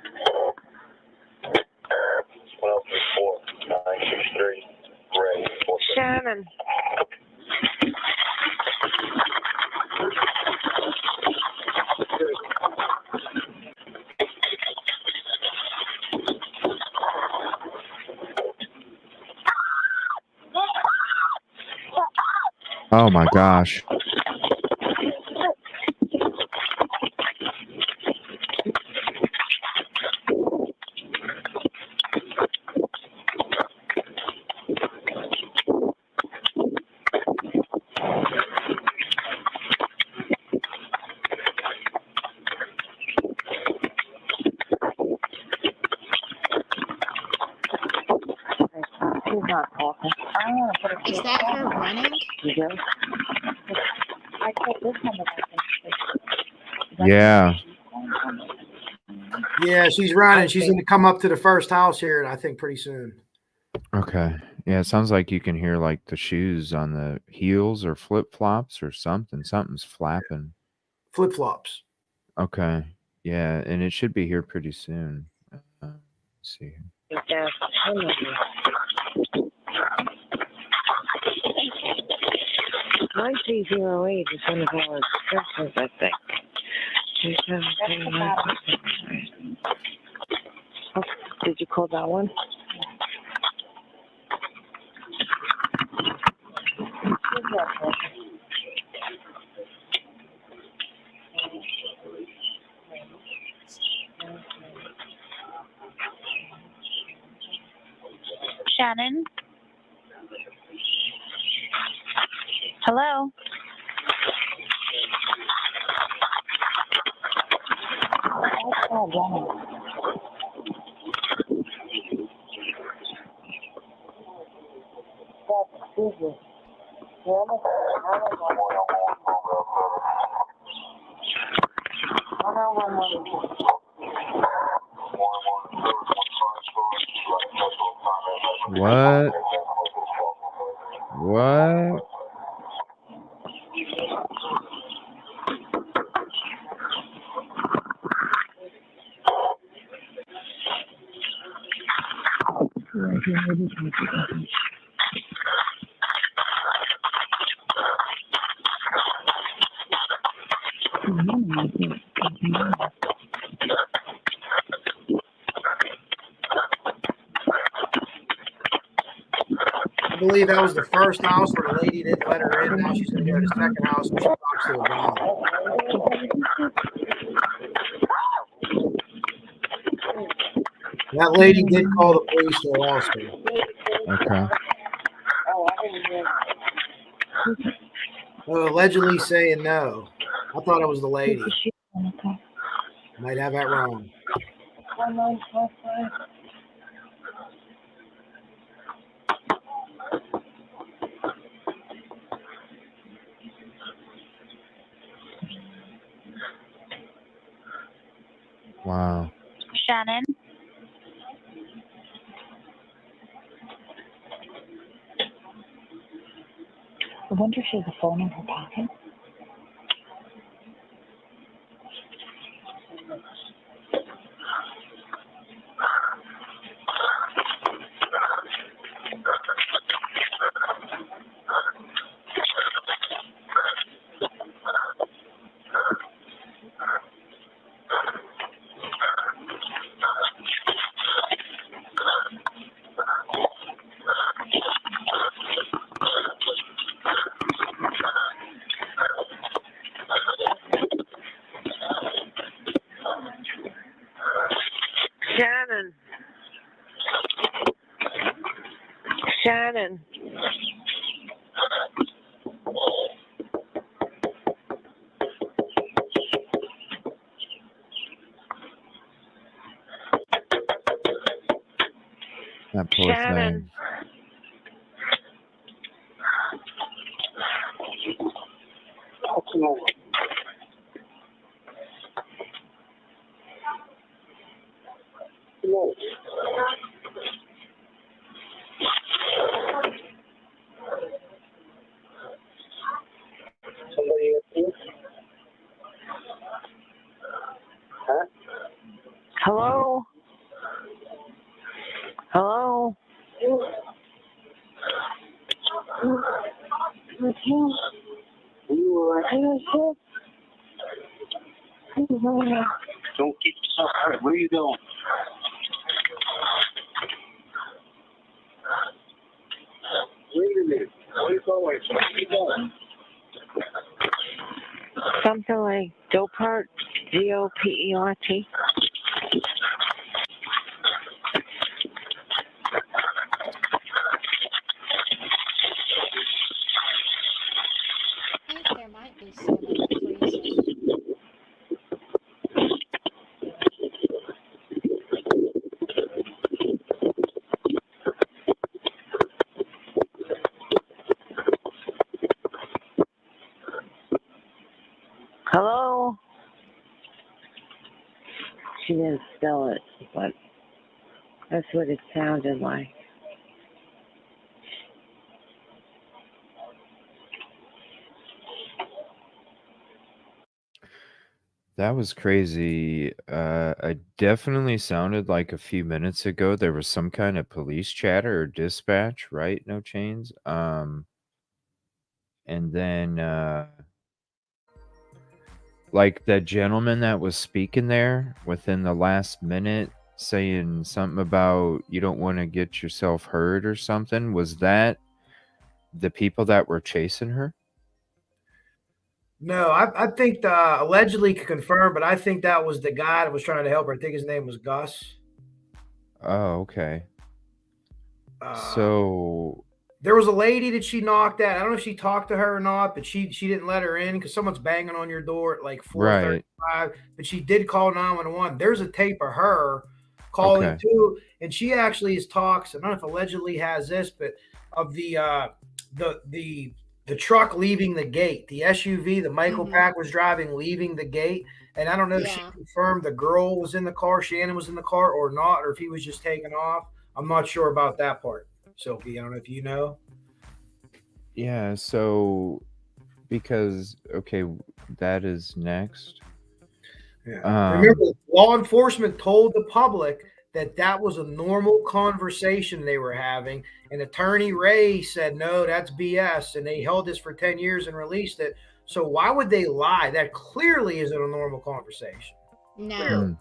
1234 963 Ray. Shannon. Oh my gosh. He's not talking. I want to put it. Is that her running? You do? I put this number back in. Yeah. Yeah, she's running. She's going to come up to the first house here, I think, pretty soon. Okay. Yeah, it sounds like you can hear like the shoes on the heels or flip flops or something. Something's flapping. Flip flops. Okay. Yeah, and it should be here pretty soon. Let's see. Yeah. 9308 is one of our expenses, I think. 217. Oh, did you call that one? Shannon? Hello? What? What? I believe that was the first house where the lady didn't let her in. Now she's going to go to the second house and she talks to a guy. That lady did call the police though also. Okay. Allegedly saying no. I thought it was the lady. Might have that wrong. Wow. Shannon? I wonder if she has a phone in her pocket. Shannon. Shannon. That poor Shannon. thing. Somebody up here? Huh? Hello? Hello? Don't keep yourself hurt. Where are you going? Wait a minute. Where are you going? Where are you going? Something like Dopert, Dopert. I think there might be some in the freezer. Hello? She didn't spell it, but that's what it sounded like. That was crazy. It definitely sounded like a few minutes ago there was some kind of police chatter or dispatch, right? No chains. And then like that gentleman that was speaking there within the last minute saying something about you don't want to get yourself hurt or something. Was that the people that were chasing her? No, I think allegedly could confirm, but I think that was the guy that was trying to help her. I think his name was Gus. Oh, okay. Uh, So there was a lady that she knocked at. I don't know if she talked to her or not, but she didn't let her in because someone's banging on your door at like 4:35. right. But she did call 911. There's a tape of her calling Okay. too, and she actually is talks. I don't know if allegedly has this, but of the truck leaving the gate, the SUV, the Michael Pack was driving, leaving the gate. And I don't know if she Yeah. confirmed the girl was in the car, Shannon was in the car or not, or if he was just taking off. I'm not sure about that part. Silky, I don't know if you know. Yeah, so because okay, that is next. Yeah. Remember, law enforcement told the public that was a normal conversation they were having. And Attorney Ray said, no, that's BS. And they held this for 10 years and released it. So why would they lie? That clearly isn't a normal conversation. No. Clearly.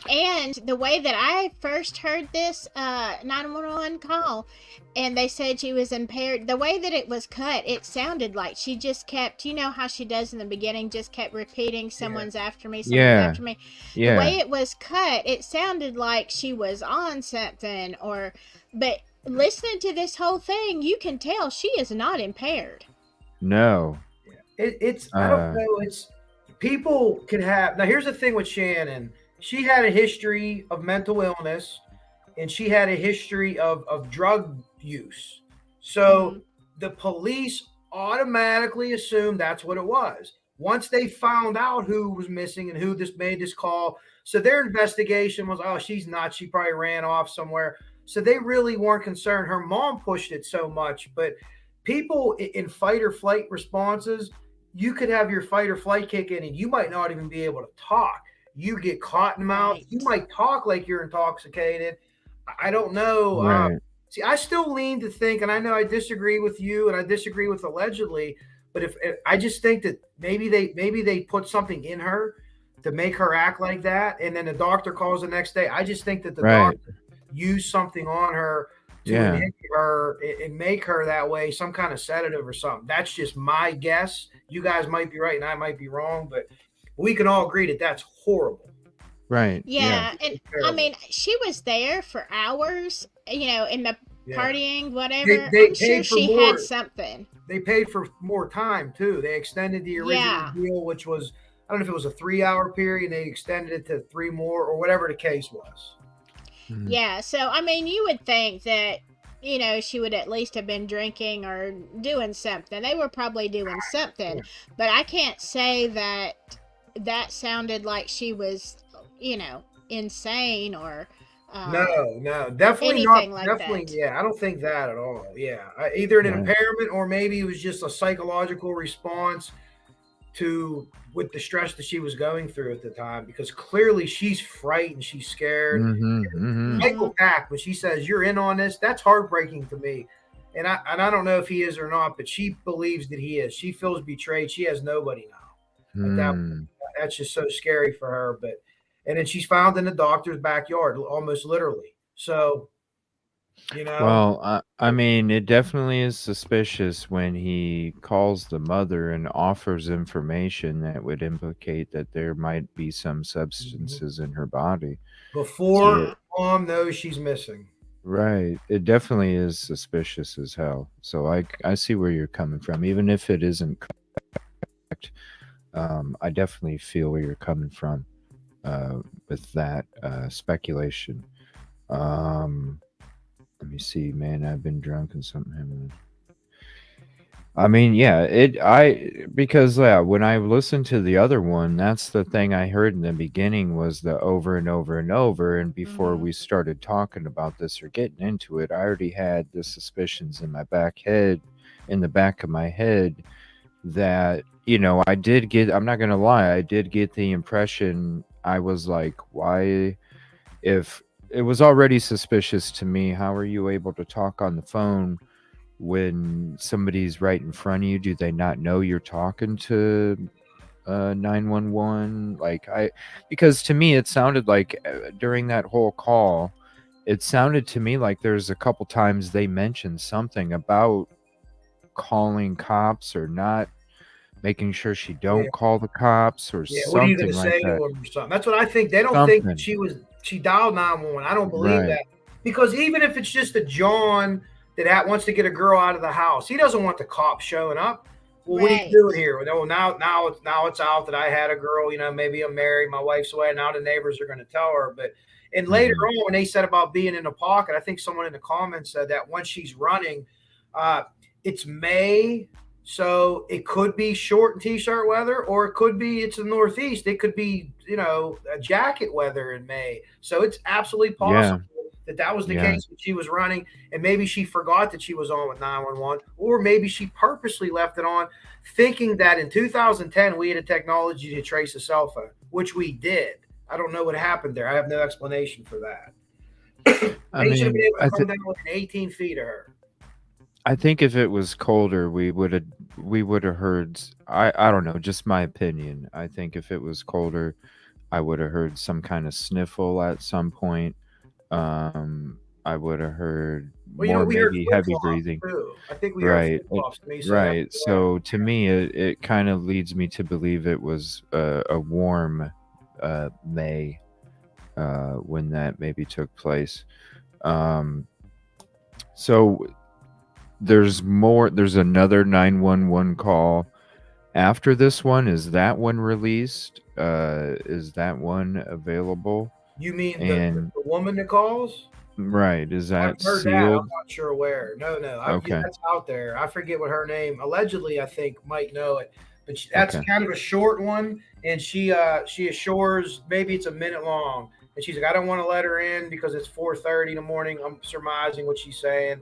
And the way that I first heard this 911 call, and they said she was impaired, the way that it was cut, it sounded like she just kept, you know how she does in the beginning, just kept repeating, someone's after me, someone's after me. The way it was cut, it sounded like she was on something, but listening to this whole thing, you can tell she is not impaired. No. It's I don't know. It's people can have. Now, here's the thing with Shannon. She had a history of mental illness, and she had a history of drug use. So the police automatically assumed that's what it was. Once they found out who was missing and who made this call, so their investigation was, oh, she's not. She probably ran off somewhere. So they really weren't concerned. Her mom pushed it so much, but people in fight or flight responses, you could have your fight or flight kick in, and you might not even be able to talk. You get caught in the mouth. Right. You might talk like you're intoxicated. I don't know. Right. See, I still lean to think, and I know I disagree with you, and I disagree with allegedly, but if I just think that maybe they put something in her to make her act like that, and then the doctor calls the next day. I just think that the doctor used something on her to inhibit her and make her that way, some kind of sedative or something. That's just my guess. You guys might be right, and I might be wrong, but we can all agree that that's horrible. Right. Yeah. And I mean, she was there for hours, in the partying, whatever. I'm sure she had something. They paid for more time too. They extended the original deal, which was, I don't know if it was a 3-hour period. They extended it to 3 more or whatever the case was. Mm-hmm. Yeah. So, I mean, you would think that, she would at least have been drinking or doing something. They were probably doing something, but I can't say that sounded like she was, insane or no, definitely not. Like definitely, that. I don't think that at all. Yeah, either an impairment or maybe it was just a psychological response with the stress that she was going through at the time, because clearly she's frightened, she's scared. Michael Pack, when she says you're in on this, that's heartbreaking to me. And I don't know if he is or not, but she believes that he is. She feels betrayed. She has nobody now. That's just so scary for her. And then she's found in the doctor's backyard, almost literally. So, Well, I mean, it definitely is suspicious when he calls the mother and offers information that would implicate that there might be some substances in her body. Before mom knows she's missing. Right. It definitely is suspicious as hell. So I see where you're coming from. Even if it isn't correct, I definitely feel where you're coming from with that speculation. Let me see, man. I've been drunk and something happened. I mean, because when I listened to the other one, that's the thing I heard in the beginning was the over and over and over. And before we started talking about this or getting into it, I already had the suspicions in the back of my head that, I did get, I'm not going to lie, I did get the impression, I was like, why, if it was already suspicious to me, how are you able to talk on the phone when somebody's right in front of you? Do they not know you're talking to 911? Because to me, it sounded like during that whole call, it sounded to me like there's a couple times they mentioned something about calling cops or not, making sure she don't call the cops or something. What are you going to say to them or something? That's what I think. They don't think that she dialed 911. I don't believe that, because even if it's just a John that wants to get a girl out of the house, he doesn't want the cops showing up. Well, what are you doing here? Well, now it's out that I had a girl. Maybe I'm married, my wife's away. Now the neighbors are going to tell her. And later on, when they said about being in the pocket, I think someone in the comments said that once she's running, it's May. So it could be short and t-shirt weather, or it could be it's the Northeast. It could be, a jacket weather in May. So it's absolutely possible that was the case when she was running, and maybe she forgot that she was on with 911, or maybe she purposely left it on, thinking that in 2010 we had a technology to trace a cell phone, which we did. I don't know what happened there. I have no explanation for that. They should have been able to come down within 18 feet of her. I think if it was colder, we would have heard. I don't know, just my opinion. I think if it was colder, I would have heard some kind of sniffle at some point. I would have heard more maybe heavy breathing. Too. I think we Right, heard flip-flops to me. So right. So to me, it kind of leads me to believe it was a warm May when that maybe took place. So there's another 911 call after this one. Is that one released? Is that one available? You mean the woman that calls? Right. Is that I've heard sealed? that. I'm not sure where. No. Okay. That's out there. I forget what her name. Allegedly, I think might know it, but that's kind of a short one. And she assures maybe it's a minute long, and she's like, I don't want to let her in because it's 4:30 in the morning. I'm surmising what she's saying,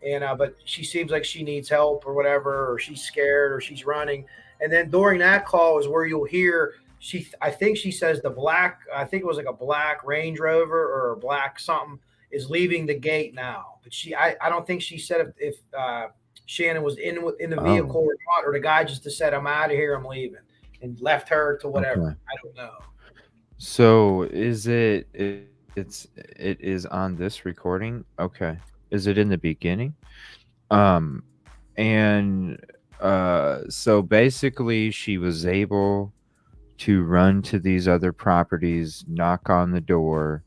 and but she seems like she needs help or whatever, or she's scared or she's running. And then during that call is where you'll hear. I think she says I think it was like a black Range Rover or a black something is leaving the gate now. But I don't think she said if Shannon was in the vehicle or not, or the guy just said, I'm out of here, I'm leaving, and left her to whatever. Okay. I don't know. So is it is on this recording? Okay. Is it in the beginning? And so basically she was able to run to these other properties, knock on the door.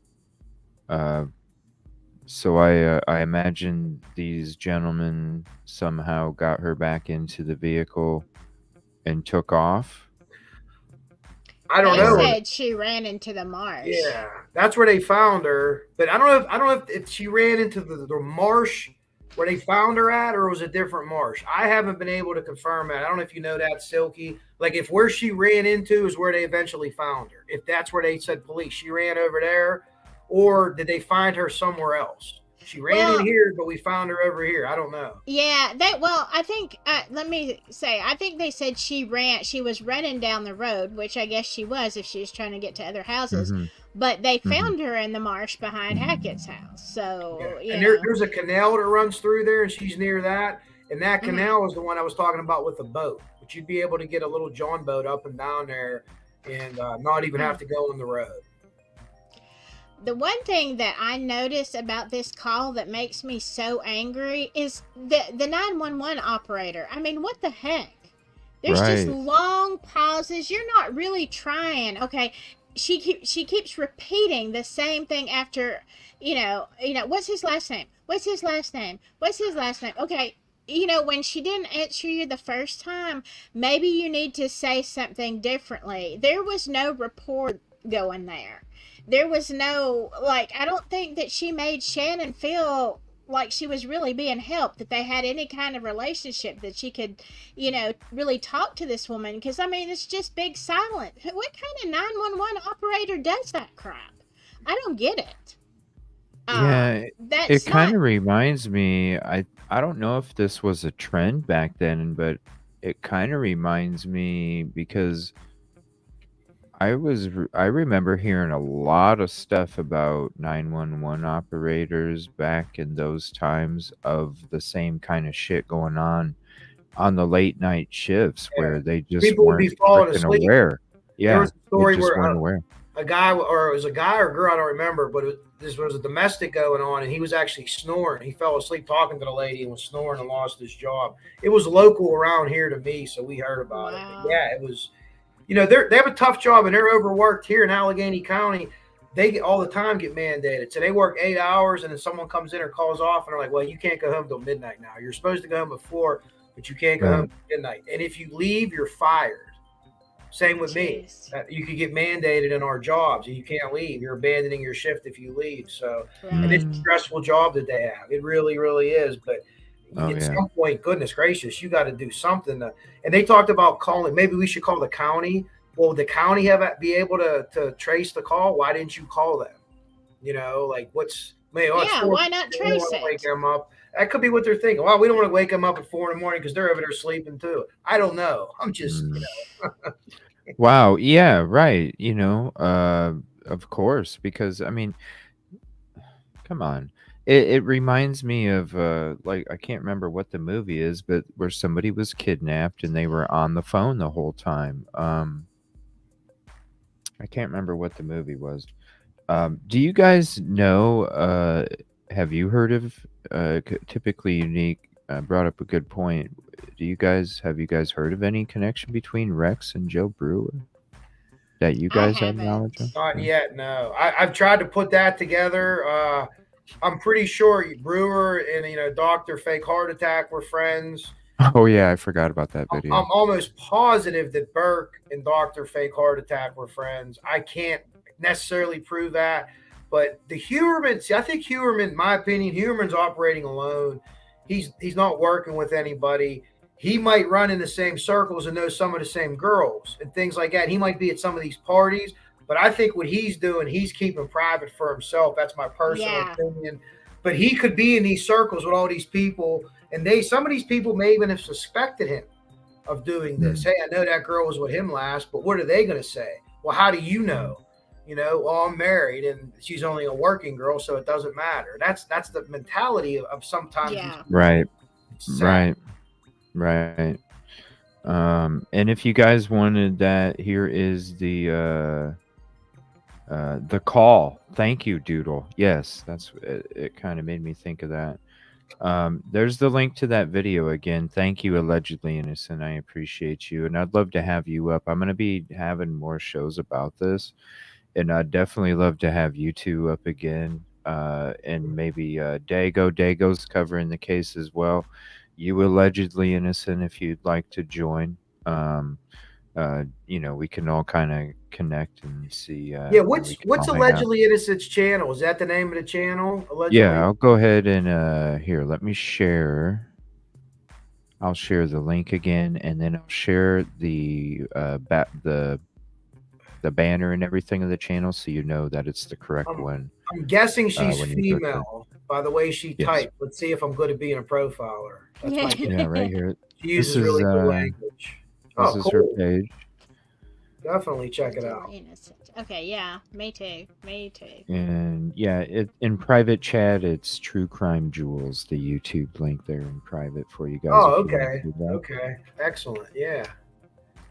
So I imagine these gentlemen somehow got her back into the vehicle and took off. I don't know. They said she ran into the marsh. Yeah, that's where they found her. But I don't know if she ran into the marsh where they found her at, or it was a different marsh. I haven't been able to confirm that. I don't know if you know that, Silky. Like if where she ran into is where they eventually found her. If that's where they said police, she ran over there. Or did they find her somewhere else? She ran in here, but we found her over here. I don't know. Yeah, I think, let me say, I think they said she was running down the road, which I guess she was if she was trying to get to other houses. Mm-hmm. But they found her in the marsh behind Hackett's house. So, yeah. And there's a canal that runs through there, and she's near that. And that canal is the one I was talking about with the boat. But you'd be able to get a little John boat up and down there and not even have to go on the road. The one thing that I noticed about this call that makes me so angry is the 911 operator. I mean, what the heck? There's just long pauses. You're not really trying. Okay, she keeps repeating the same thing after, what's his last name? What's his last name? What's his last name? Okay, when she didn't answer you the first time, maybe you need to say something differently. There was no rapport going there. There was no, I don't think that she made Shannon feel like she was really being helped, that they had any kind of relationship, that she could, really talk to this woman. Because, I mean, it's just big silent. What kind of 911 operator does that crap? I don't get it. Yeah, it kind of reminds me, I don't know if this was a trend back then, but it kind of reminds me because I remember hearing a lot of stuff about 911 operators back in those times of the same kind of shit going on the late night shifts where they just weren't freaking aware. Yeah, there was a story where a guy, or it was a guy or a girl, I don't remember, but this was a domestic going on, and he was actually snoring. He fell asleep talking to the lady and was snoring and lost his job. It was local around here to me, so we heard about it. But yeah, it was. They have a tough job, and they're overworked here in Allegheny County. They all the time get mandated. So they work 8 hours, and then someone comes in or calls off, and they're like, well, you can't go home till midnight now. You're supposed to go home before, but you can't go home till midnight. And if you leave, you're fired. Same with me. You could get mandated in our jobs, and you can't leave. You're abandoning your shift if you leave. So, and it's a stressful job that they have. It really, really is. But at some point, goodness gracious, you got to do something. And they talked about calling. Maybe we should call the county. Well, would the county be able to trace the call? Why didn't you call them? Why not trace it? Wake them up. That could be what they're thinking. Well, we don't want to wake them up at 4 a.m. because they're over there sleeping too. I don't know. I'm just, Wow. Yeah. Right. Of course, because I mean, Come on. It reminds me of like I can't remember what the movie is, but where somebody was kidnapped and they were on the phone the whole time. I can't remember what the movie was. Do you guys know? Have you heard of typically unique? Brought up a good point. Have you guys heard of any connection between Rex and Joe Brewer that you I guys have knowledge of? haven't. Not Yeah. yet, no. I've tried to put that together. I'm pretty sure Brewer and Doctor Fake Heart Attack were friends. Oh yeah, I forgot about that I'm video. almost positive that Burke and Doctor Fake Heart Attack were friends. I can't necessarily prove that, but the Heuermann. See, I think Heuermann, in my opinion, Heuermann's operating alone. He's not working with anybody. He might run in the same circles and know some of the same girls and things like that. He might be at some of these parties, but I think what he's doing, he's keeping private for himself. That's my personal Yeah. opinion. But he could be in these circles with all these people, and some of these people may even have suspected him of doing this. Hey, I know that girl was with him last, but what are they going to say? Well, how do you know? Well, I'm married and she's only a working girl, so it doesn't matter. That's the mentality of sometimes. Yeah. Right. Right. And if you guys wanted that, here is the call. Thank you, Doodle. Yes, that's it. Kind of made me think of that. There's the link to that video again. Thank you, Allegedly Innocent. I appreciate you, and I'd love to have you up. I'm going to be having more shows about this, and I'd definitely love to have you two up again. And maybe Dago's covering the case as well. You, Allegedly Innocent, if you'd like to join. We can all kind of connect and see. What's Allegedly Innocent's channel? Is that the name of the channel? Allegedly? Yeah, I'll go ahead and here. Let me share. I'll share the link again, and then I'll share the banner and everything of the channel, so you know that it's the correct one. I'm guessing she's female by the way she typed. Let's see if I'm good at being a profiler. Yeah, right here. She uses really good language. This is her page. Definitely check it out. Okay, yeah, me too. And yeah, in private chat, it's True Crime Jewels, the YouTube link there in private for you guys. Oh, okay. Okay, excellent. Yeah.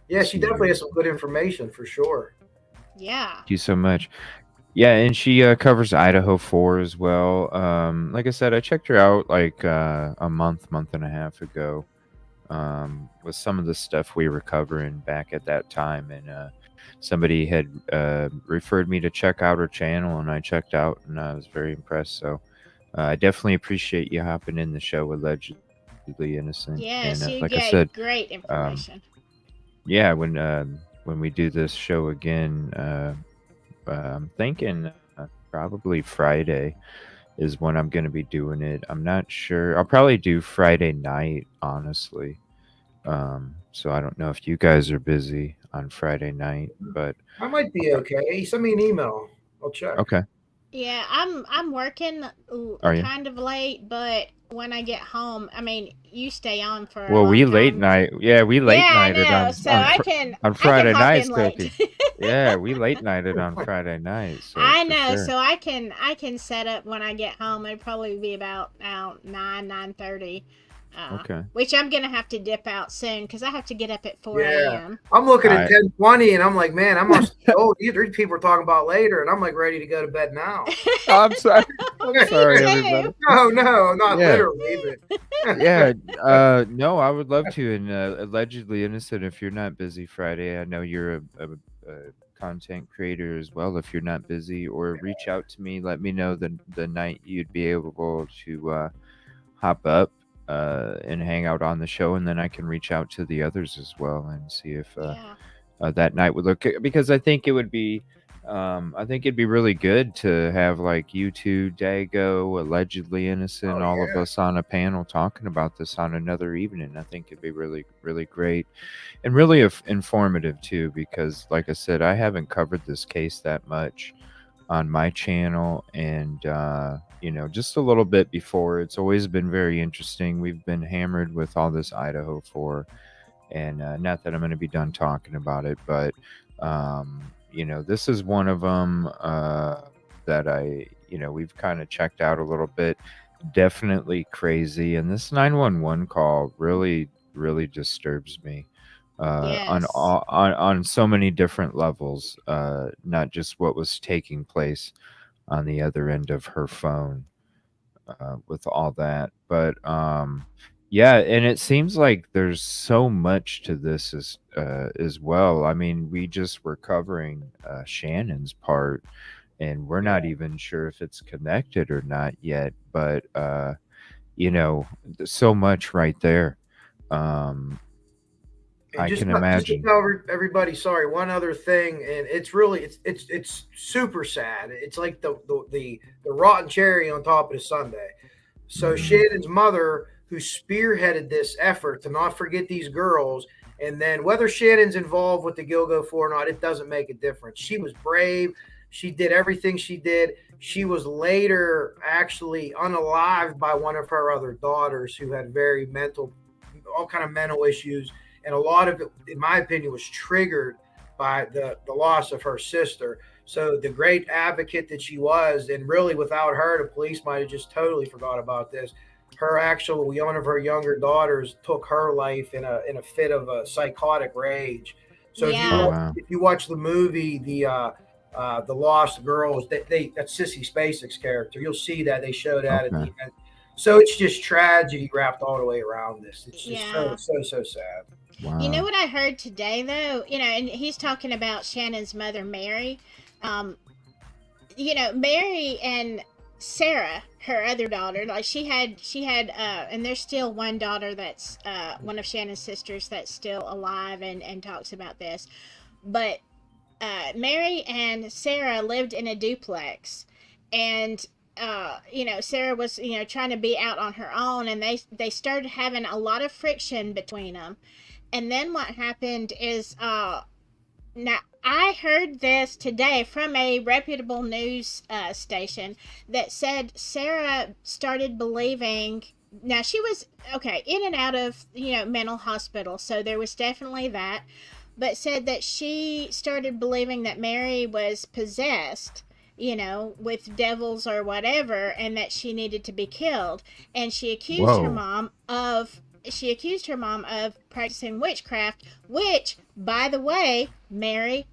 Yeah, she definitely has some good information for sure. Yeah. Thank you so much. Yeah, and she covers Idaho 4 as well. Like I said, I checked her out like a month and a half ago with some of the stuff we were covering back at that time. And somebody had referred me to check out her channel, and I checked out, and I was very impressed. So I definitely appreciate you hopping in the show, Allegedly Innocent. Yes, and, you like gave I said, great information. Yeah, when we do this show again, I'm thinking probably Friday is when I'm going to be doing it. I'm not sure. I'll probably do Friday night, honestly. So I don't know if you guys are busy on Friday night, but I might be okay. Send me an email. I'll check. Okay. Yeah, I'm working kind of late, but when I get home, I mean, you stay on for. Well, we late night. Yeah, we late nighted on Friday nights, Cookie. Yeah, we late nighted on Friday night. So I know, so I can set up when I get home. It'd probably be about 9:30. Okay. Which I'm gonna have to dip out soon because I have to get up at 4 a.m. I'm looking at 10:20 and I'm like, man, I must. These people are talking about later, and I'm like ready to go to bed now. I'm sorry. I'm sorry, everybody. No, not literally. But yeah. No, I would love to. And Allegedly Innocent, if you're not busy Friday, I know you're a content creator as well. If you're not busy, or reach out to me, let me know the night you'd be able to hop up and hang out on the show, and then I can reach out to the others as well and see if that night would look, because I think it would be it'd be really good to have like you two, Dago, Allegedly Innocent, all of us on a panel talking about this on another evening. I think it'd be really, really great and really informative too, because like I said, I haven't covered this case that much on my channel, and just a little bit before. It's always been very interesting. We've been hammered with all this Idaho 4, and not that I'm going to be done talking about it, but this is one of them that I we've kind of checked out a little bit. Definitely crazy, and this 911 call really, really disturbs me Yes. on so many different levels. Not just what was taking place on the other end of her phone with all that, but yeah, and it seems like there's so much to this as well. I mean, we just were covering Shannon's part, and we're not even sure if it's connected or not yet, but so much right there. um And I just can just to imagine. tell everybody, sorry, one other thing, and it's really it's super sad. It's like the rotten cherry on top of the sundae. So Mhm. Shannon's mother, who spearheaded this effort to not forget these girls, and then whether Shannon's involved with the Gilgo 4 or not, it doesn't make a difference. She was brave. She did everything she did. She was later actually unalived by one of her other daughters who had all kind of mental issues, and a lot of it, in my opinion, was triggered by the loss of her sister. So the great advocate that she was, and really without her, the police might have just totally forgot about this. Her actual one of her younger daughters took her life in a fit of a psychotic rage. So Oh Yeah. wow. if you watch the movie the Lost Girls, that's Sissy Spacek's character. You'll see that they show that at Okay. the end. So it's just tragedy wrapped all the way around this. It's just Yeah. so sad. You know Wow. what I heard today though? And he's talking about Shannon's mother, Mary. Um, Mary and Sarah, her other daughter, like she had and there's still one daughter that's one of Shannon's sisters that's still alive and talks about this. But Mary and Sarah lived in a duplex, and Sarah was trying to be out on her own, and they started having a lot of friction between them. And then what happened is now I heard this today from a reputable news station that said Sarah started believing. Now she was okay in and out of mental hospital, so there was definitely that. But said that she started believing that Mary was possessed, with devils or whatever, and that she needed to be killed. And Whoa. she accused her mom of practicing witchcraft, which, by the way, Mary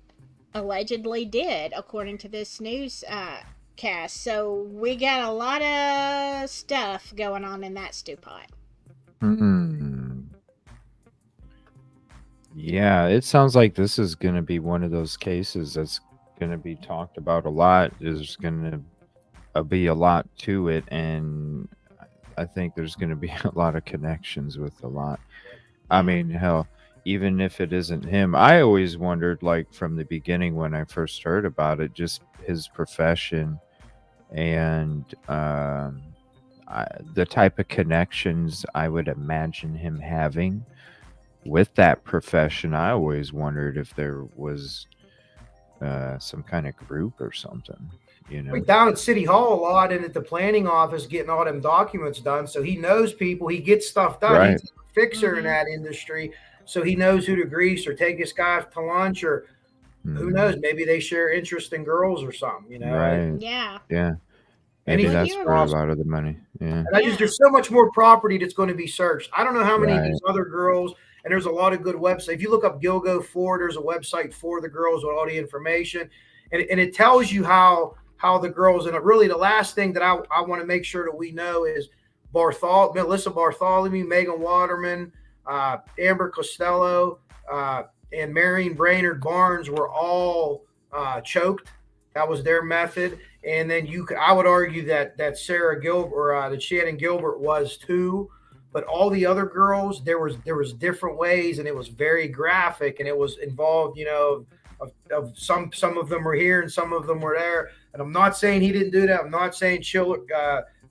allegedly did, according to this news cast. So we got a lot of stuff going on in that stew pot. Hmm. Yeah, it sounds like this is going to be one of those cases that's going to be talked about a lot. There's going to be a lot to it, and I think there's going to be a lot of connections with a lot. I Yeah. mean, hell, even if it isn't him, I always wondered, like from the beginning when I first heard about it, just his profession and the type of connections I would imagine him having with that profession. I always wondered if there was some kind of group or something, Like down at City Hall a lot and at the planning office getting all them documents done. So he knows people. He gets stuff done. Right. He's a fixer in Mm-hmm. that industry. So he knows who to grease or take his guy to lunch, or who Mhm. knows, maybe they share interest in girls or something, Right. Yeah. Yeah. And Maybe he's Well, that's you where a remember? awesome. lot of the money. Yeah. And Yeah. there's so much more property that's going to be searched. I don't know how many of Right. these other girls, and there's a lot of good websites. If you look up Gilgo 4, there's a website for the girls with all the information, and it tells you how the girls. And really, the last thing that I want to make sure that we know is Melissa Bartholomew, Megan Waterman, Amber Costello, and Marion Brainerd Barnes were all choked. That was their method. And then I would argue that Sarah Gilbert or that Shannon Gilbert was too. But all the other girls, there was different ways, and it was very graphic, and it was involved, of some of them were here and some of them were there. And I'm not saying he didn't do that. I'm not saying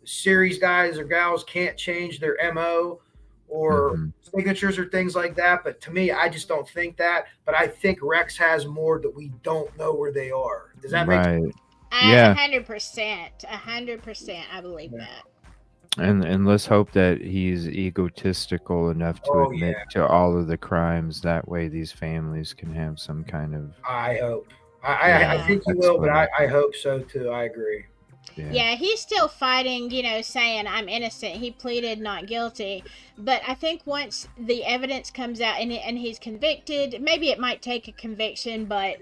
series guys or gals can't change their MO or Hmm. signatures or things like that. But to me, I just don't think that. But I think Rex has more that we don't know where they are. Does that make sense? Right. I Yeah. 100%, 100%. I believe Yeah. that. And let's hope that he's egotistical enough to Oh admit yeah, to all of the crimes. That way, these families can have some kind of I hope. I Yeah. think he will, but I explanation. hope so too. I agree. Yeah, he's still fighting, saying I'm innocent. He pleaded not guilty. But I think once the evidence comes out and he's convicted, maybe it might take a conviction, but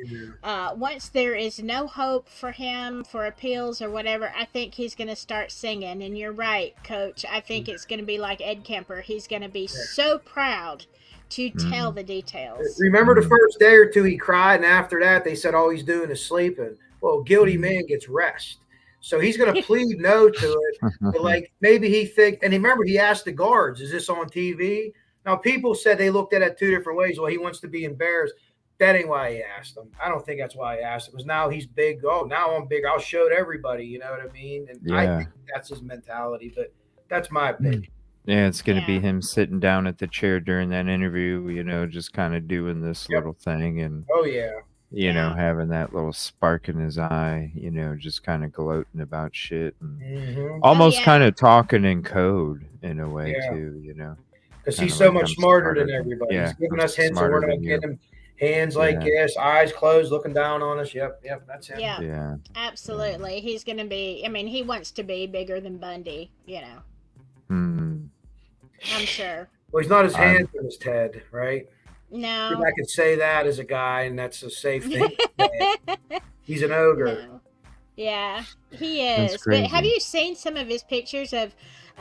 once there is no hope for him for appeals or whatever, I think he's going to start singing. And you're right, Coach. I think it's going to be like Ed Kemper. He's going to be so proud to tell the details. Remember the first day or two he cried, and after that they said all he's doing is sleeping. Well, guilty man gets rest. So he's going to plead no to it. But like maybe he think, and remember he asked the guards, "Is this on TV?" Now people said they looked at it 2 different ways. Well, he wants to be embarrassed. That ain't why he asked them. I don't think that's why he asked him. Because now he's big. Oh, now I'm big. I'll show it everybody. You know what I mean? And I think that's his mentality. But that's my opinion. Yeah, it's going to be him sitting down at the chair during that interview. Just kind of doing this little thing, and having that little spark in his eye, just kind of gloating about shit and almost kind of talking in code in a way too, because he's so much smarter than everybody. He's giving us hints and we're not getting him. Hands like this, eyes closed, looking down on us. Yep, that's him. Yeah, absolutely. He's going to be, he wants to be bigger than Bundy, I'm sure. Well, he's not as handsome as Ted, right? No. I could say that as a guy, and that's a safe thing. He's an ogre. No. Yeah, he is. But have you seen some of his pictures of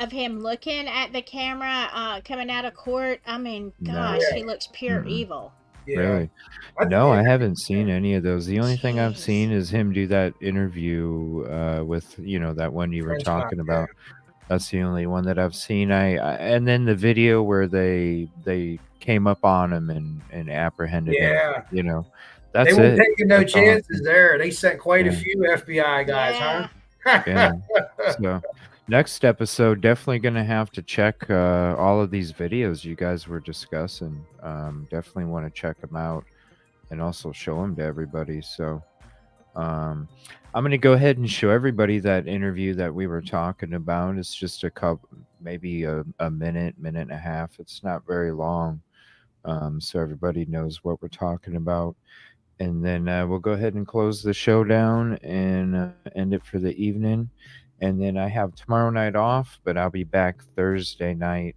him looking at the camera coming out of court? Gosh, he looks pure evil. Yeah. Really? No, I haven't seen any of those. The only thing I've seen is him do that interview with, that one you were talking about. That's the only one that I've seen. And then the video where they came up on him and apprehended him. That's they weren't it. taking no chances there. They sent quite a few FBI guys, huh? So next episode, definitely going to have to check all of these videos you guys were discussing. Definitely want to check them out and also show them to everybody. So I'm going to go ahead and show everybody that interview that we were talking about. It's just a couple, maybe a minute and a half. It's not very long. So everybody knows what we're talking about. And then we'll go ahead and close the show down and end it for the evening. And then I have tomorrow night off, but I'll be back Thursday night.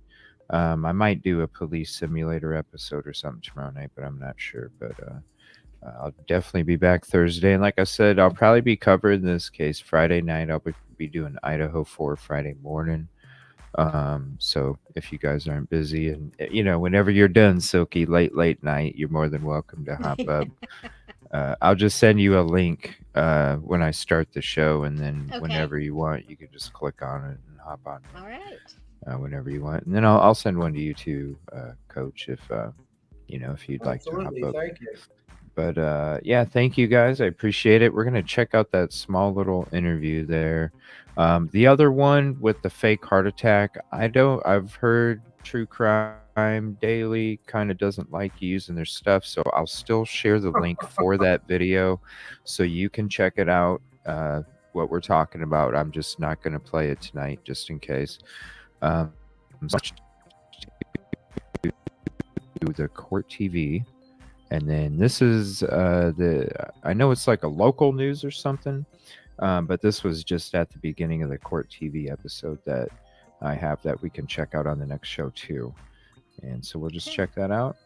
I might do a police simulator episode or something tomorrow night, but I'm not sure. But I'll definitely be back Thursday. And like I said, I'll probably be covering this case Friday night. I'll be doing Idaho 4 Friday morning. So if you guys aren't busy and, whenever you're done, Silky, late night, you're more than welcome to hop up. I'll just send you a link when I start the show, and then whenever you want, you can just click on it and hop on. All right. Whenever you want, and then I'll send one to you too, Coach, if you'd like to hop up. Thank you. But thank you guys. I appreciate it. We're gonna check out that small little interview there. The other one with the fake heart attack, I've heard True Crime Daily kind of doesn't like using their stuff, so I'll still share the link for that video so you can check it out, what we're talking about. I'm just not going to play it tonight just in case. The Court TV, and then this is I know it's like a local news or something, but this was just at the beginning of the Court TV episode that I have that we can check out on the next show too. And so we'll just check that out.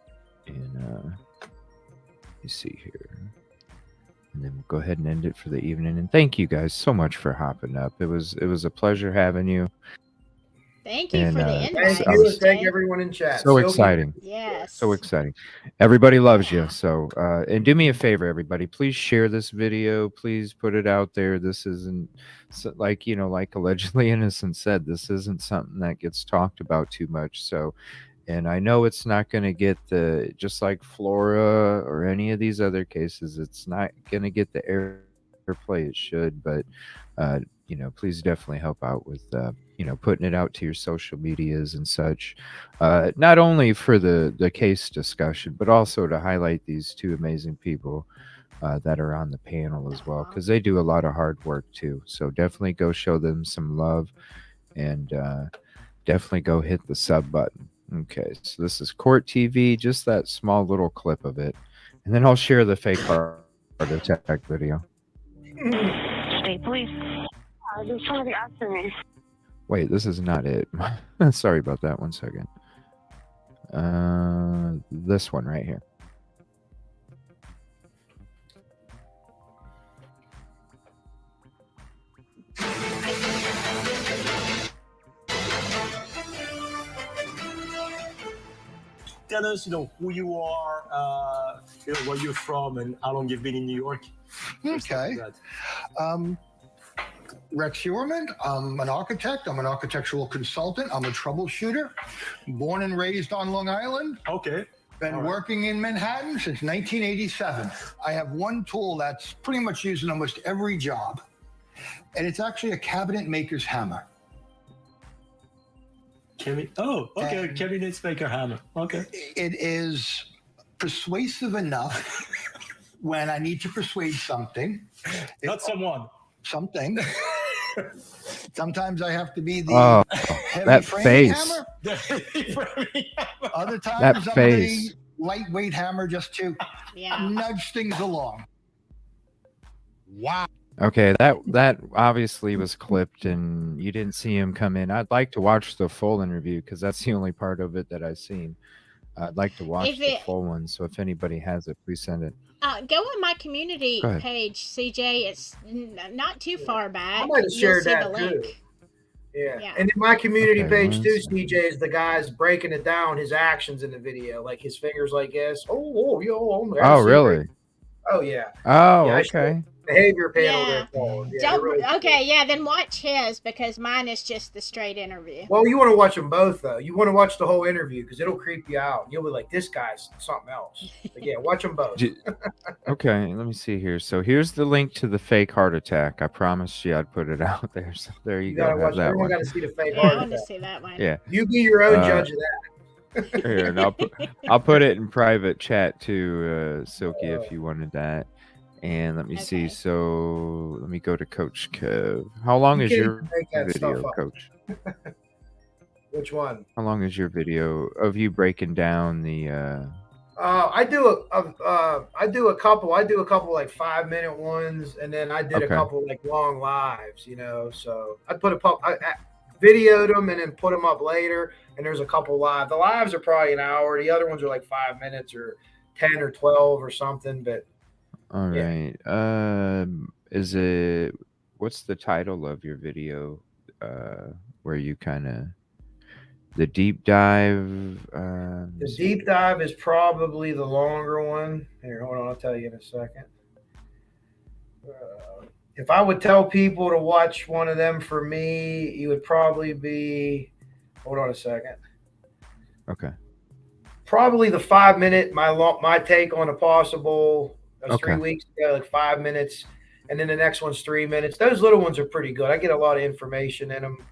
And let me see here. And then we'll go ahead and end it for the evening. And thank you guys so much for hopping up. It was a pleasure having you. Thank you for the invite. Thank you. Thank everyone in chat. So exciting. Yes. So exciting. Everybody loves you. So, and do me a favor, everybody, please share this video. Please put it out there. This isn't like Allegedly Innocent said, this isn't something that gets talked about too much. So, and I know it's not going to get just like Flora or any of these other cases, it's not going to get the airplay it should, but, please definitely help out with, putting it out to your social medias and such, not only for the case discussion, but also to highlight these two amazing people that are on the panel as well, because they do a lot of hard work too. So definitely go show them some love, and definitely go hit the sub button. Okay, so this is Court TV, just that small little clip of it, and then I'll share the fake heart attack video. State police. There's somebody after me. Wait, this is not it. Sorry about that. 1 second. This one right here. Tell us, who you are, where you're from, and how long you've been in New York. Okay. Rex Heuermann. I'm an architect. I'm an architectural consultant. I'm a troubleshooter. Born and raised on Long Island. Okay. Been working in Manhattan since 1987. I have one tool that's pretty much used in almost every job, and it's actually a cabinet maker's hammer. Okay. Cabinet maker hammer. Okay. It is persuasive enough when I need to persuade something. Not someone. Something. Sometimes I have to be the heavy that frame face. hammer. Other times That I'm face. the lightweight hammer just to nudge things along. Wow. Okay, that obviously was clipped and you didn't see him come in. I'd like to watch the full interview because that's the only part of it that I've seen. I'd like to watch the full one. So if anybody has it, please send it. Go on my community page, CJ. It's not too far back. I might have shared that too. Yeah. And in my community page too, CJ is the guy's breaking it down, his actions in the video, like his fingers like this. Oh, really? Oh, yeah. Oh, yeah, okay. Behavior panel there. Then watch his because mine is just the straight interview. Well, you want to watch them both though. You want to watch the whole interview because it'll creep you out. You'll be like, this guy's something else. But yeah, watch them both. Okay, let me see here. So here's the link to the fake heart attack. I promised you I'd put it out there. So there you go. Watch, everyone got to see the fake heart attack. I want to see that one. Yeah. You be your own judge of that. Here, and I'll put it in private chat too, Silky, if you wanted that. And let me see. So let me go to Coach Kev. How long is your video, Coach? Which one? How long is your video of you breaking down the? I do a couple. I do a couple like 5-minute ones, and then I did a couple like long lives. So I put I videoed them and then put them up later. And there's a couple live. The lives are probably an hour. The other ones are like 5 minutes or 10 or 12 or something. But all right. Is it? What's the title of your video? Where you kind of the deep dive. The deep dive is probably the longer one. Here, hold on. I'll tell you in a second. If I would tell people to watch one of them for me, it would probably be. Hold on a second. Okay. Probably the 5-minute, my take on a possible. That was 3 weeks ago, like 5 minutes. And then the next one's 3 minutes. Those little ones are pretty good. I get a lot of information in them.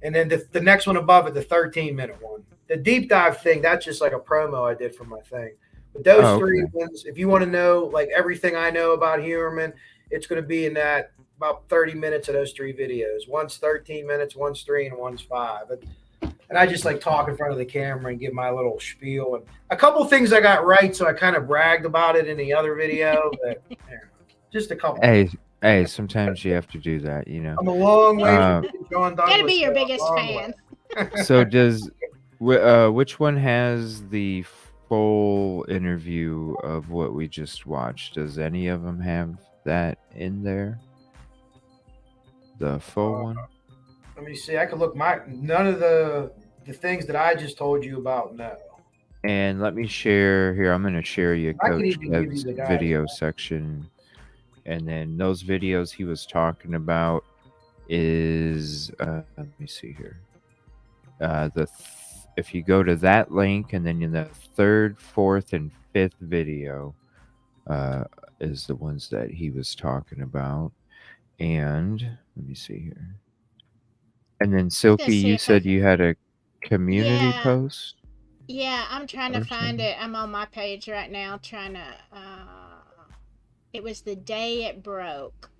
And then the next one above it, the 13-minute one. The deep dive thing, that's just like a promo I did for my thing. But those 3 ones, if you want to know like everything I know about Heuermann, it's going to be in that about 30 minutes of those 3 videos. One's 13 minutes, one's 3, and one's 5. And I just like talk in front of the camera and give my little spiel. And a couple things I got right, so I kind of bragged about it in the other video. But just a couple. Hey, sometimes you have to do that, I'm a long way from John Douglas. Gotta be your biggest fan. So does which one has the full interview of what we just watched? Does any of them have that in there? The full one? Let me see. I could look. None of the things that I just told you about. No. And let me share here. I'm going to share you Coach Kev's video section, and then those videos he was talking about is. Let me see here. If you go to that link, and then in the 3rd, 4th, and 5th video, is the ones that he was talking about. And let me see here. And then Silky, you said you had a community post? Yeah, I'm trying to find it. I'm on my page right now trying to it was the day it broke.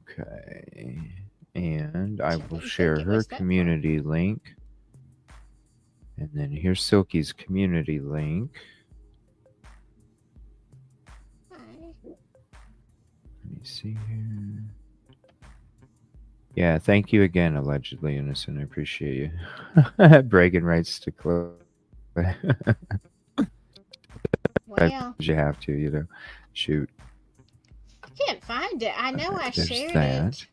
Okay. And I will share her community link. And then here's Silky's community link. Let me see here. Yeah, thank you again, allegedly innocent. I appreciate you. Bragging rights to Chloe. Well, You have to, shoot. I can't find it. I know I There's shared that.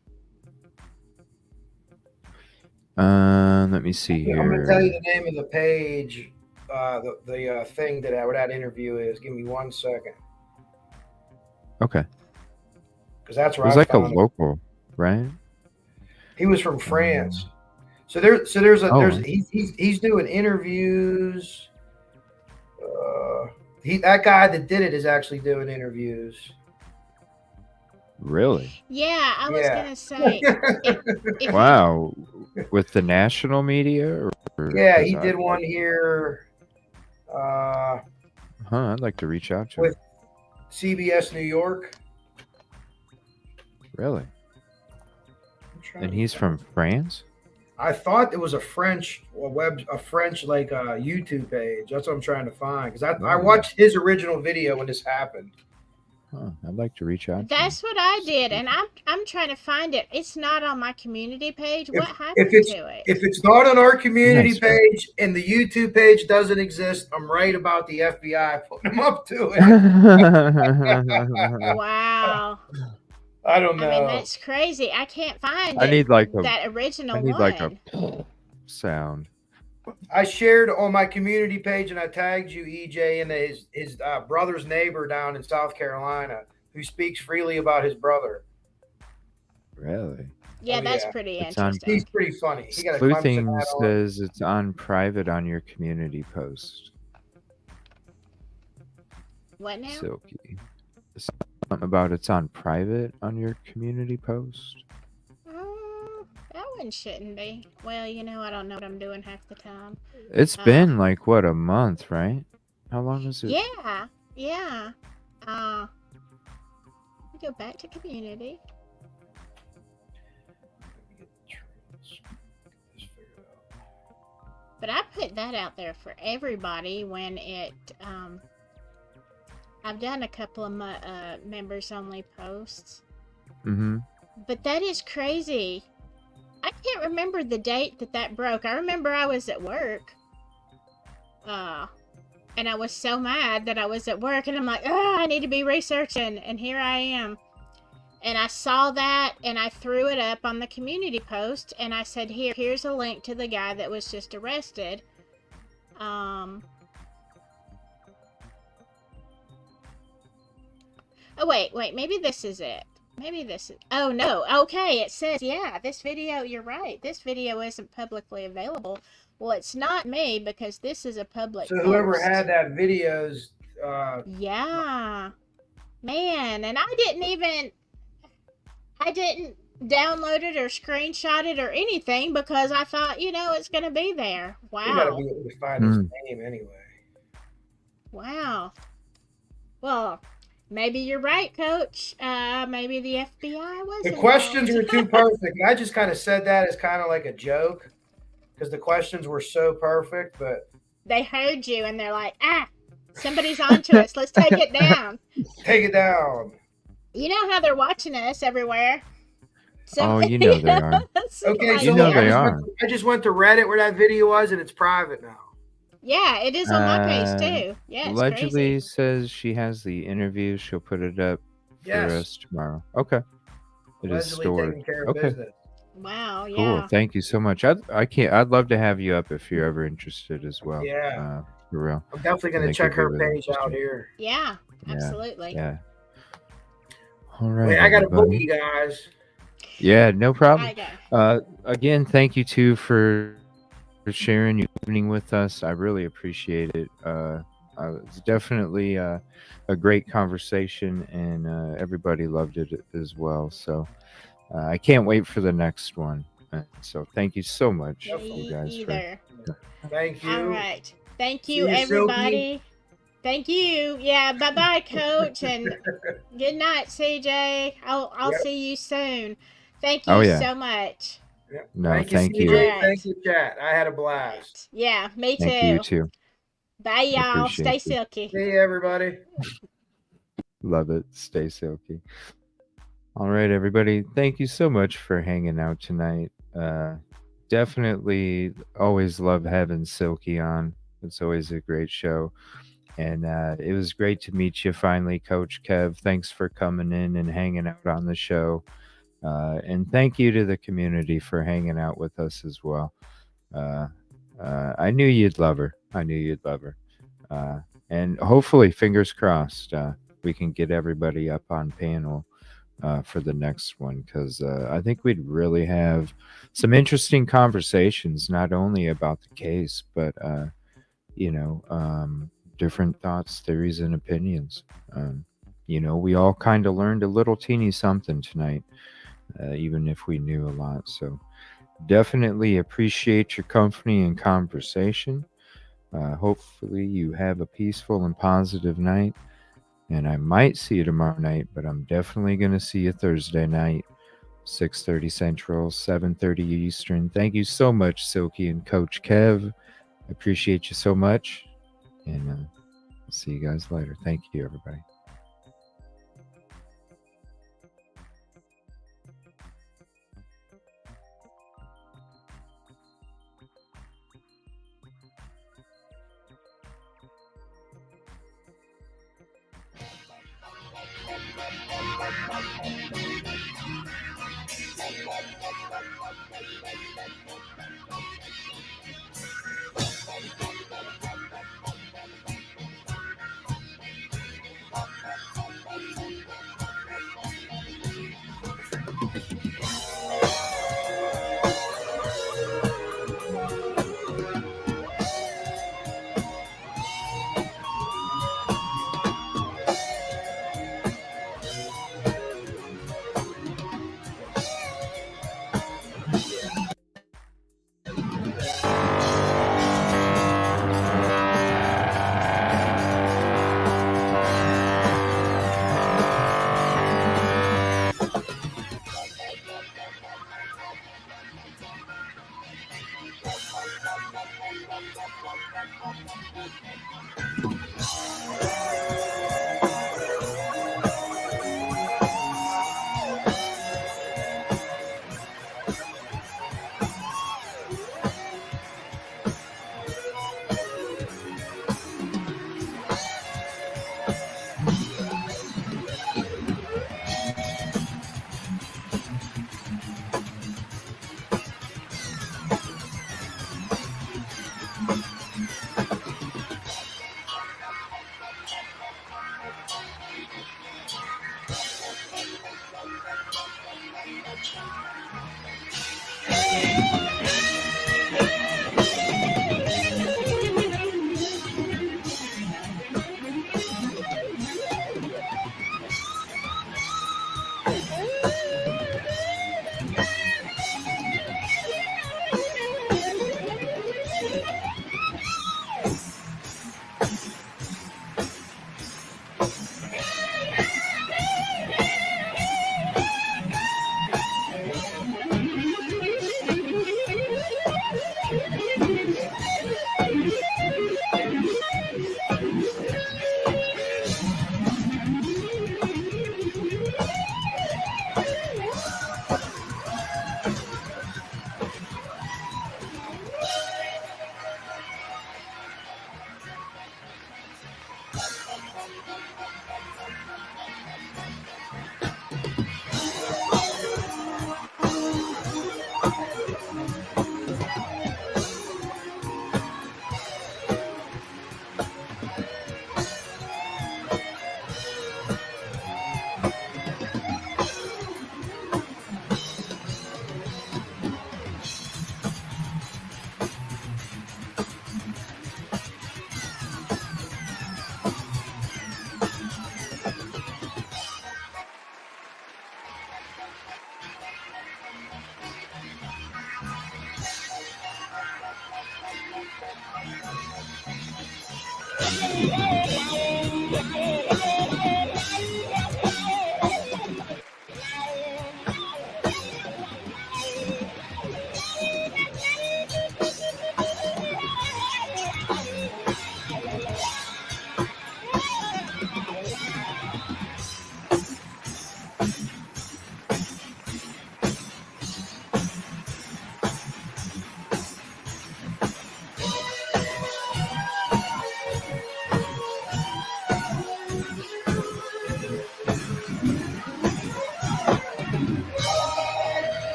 it. Let me see here. I'm gonna tell you the name of the page, the thing where that interview is. Give me 1 second, Okay. because that's It where was I like a found it. local, right? He was from France. So there's Oh. he's doing interviews. That guy that did it is actually doing interviews. Really? Yeah, I was Yeah. gonna say. If Wow. With the national media? Yeah, he did one here. I'd like to reach out to With him. CBS New York. Really? And he's from France? I thought it was a French like YouTube page. That's what I'm trying to find, because I watched his original video when this happened. Huh, I'd like to reach out. That's what I did, and I'm trying to find it. It's not on my community page. What happened to it? If it's not on our community page and the YouTube page doesn't exist, I'm right about the FBI putting them up to it. Wow. I don't know. I mean, that's crazy. I can't find I need like that original I need one. like a sound. I shared on my community page, and I tagged you, EJ, and his brother's neighbor down in South Carolina, who speaks freely about his brother. Really? Yeah, that's pretty interesting. He's pretty funny. He got a Sleuthing Clemson hat on. says it's on private on your community post. What now? Silky. Something about it's on private on your community post. That one shouldn't be. Well, I don't know what I'm doing half the time. It's been like what, a month, right? How long is it? Yeah. Let me go back to community. But I put that out there for everybody when it. I've done a couple of members only posts. Mm-hmm. But that is crazy. I can't remember the date that broke. I remember I was at work. And I was so mad that I was at work, and I'm like, I need to be researching, and here I am. And I saw that, and I threw it up on the community post, and I said, here's a link to the guy that was just arrested. Oh, wait, maybe this is it. Oh, no. Okay, it says, yeah, this video, you're right. This video isn't publicly available. Well, it's not me, because this is a public So whoever post. had that video's... Yeah. Man, and I didn't download it or screenshot it or anything, because I thought, it's going to be there. Wow. You gotta be able to find his name anyway. Wow. Well... maybe you're right, Coach. Maybe the FBI was. The questions were too perfect. I just kind of said that as kind of like a joke, because the questions were so perfect. But they heard you, and they're like, somebody's onto us. Let's take it down. Take it down. You know how they're watching us everywhere. So, they are. Okay, so they are. I just went to Reddit where that video was, and it's private now. Yeah, it is on my page too. Yeah, it's allegedly crazy. Says she has the interview. She'll put it up for us tomorrow. Okay. It is stored. Okay. Wow. Yeah. Cool. Thank you so much. I'd love to have you up if you're ever interested as well. Yeah. For real. I'm definitely gonna check her page out here. Yeah. Absolutely. Yeah. All right. Wait, I got a book, you guys. Yeah. No problem. Again, thank you too for sharing your evening with us. I really appreciate it. It's definitely a great conversation, and everybody loved it as well. So I can't wait for the next one. So thank you so much, you guys. Thank you. All right. Thank you, everybody. Thank you. Yeah. Bye-bye, Coach, and good night, CJ. I'll see you soon. Thank you so much. Yeah. No, thank you. Right. Thank you, chat. I had a blast. Yeah, me too. Thank you too. Bye, y'all. Stay silky. See you, everybody. Love it. Stay silky. All right, everybody. Thank you so much for hanging out tonight. Definitely always love having Silky on. It's always a great show. And it was great to meet you finally, Coach Kev. Thanks for coming in and hanging out on the show. And thank you to the community for hanging out with us as well. I knew you'd love her. I knew you'd love her. And hopefully, fingers crossed, we can get everybody up on panel for the next one, because I think we'd really have some interesting conversations, not only about the case, but different thoughts, theories, and opinions. We all kind of learned a little teeny something tonight, even if we knew a lot. So definitely appreciate your company and conversation. Hopefully you have a peaceful and positive night. And I might see you tomorrow night, but I'm definitely going to see you Thursday night, 6:30 Central, 7:30 Eastern. Thank you so much, Silky and Coach Kev. I appreciate you so much. And I'll see you guys later. Thank you, everybody.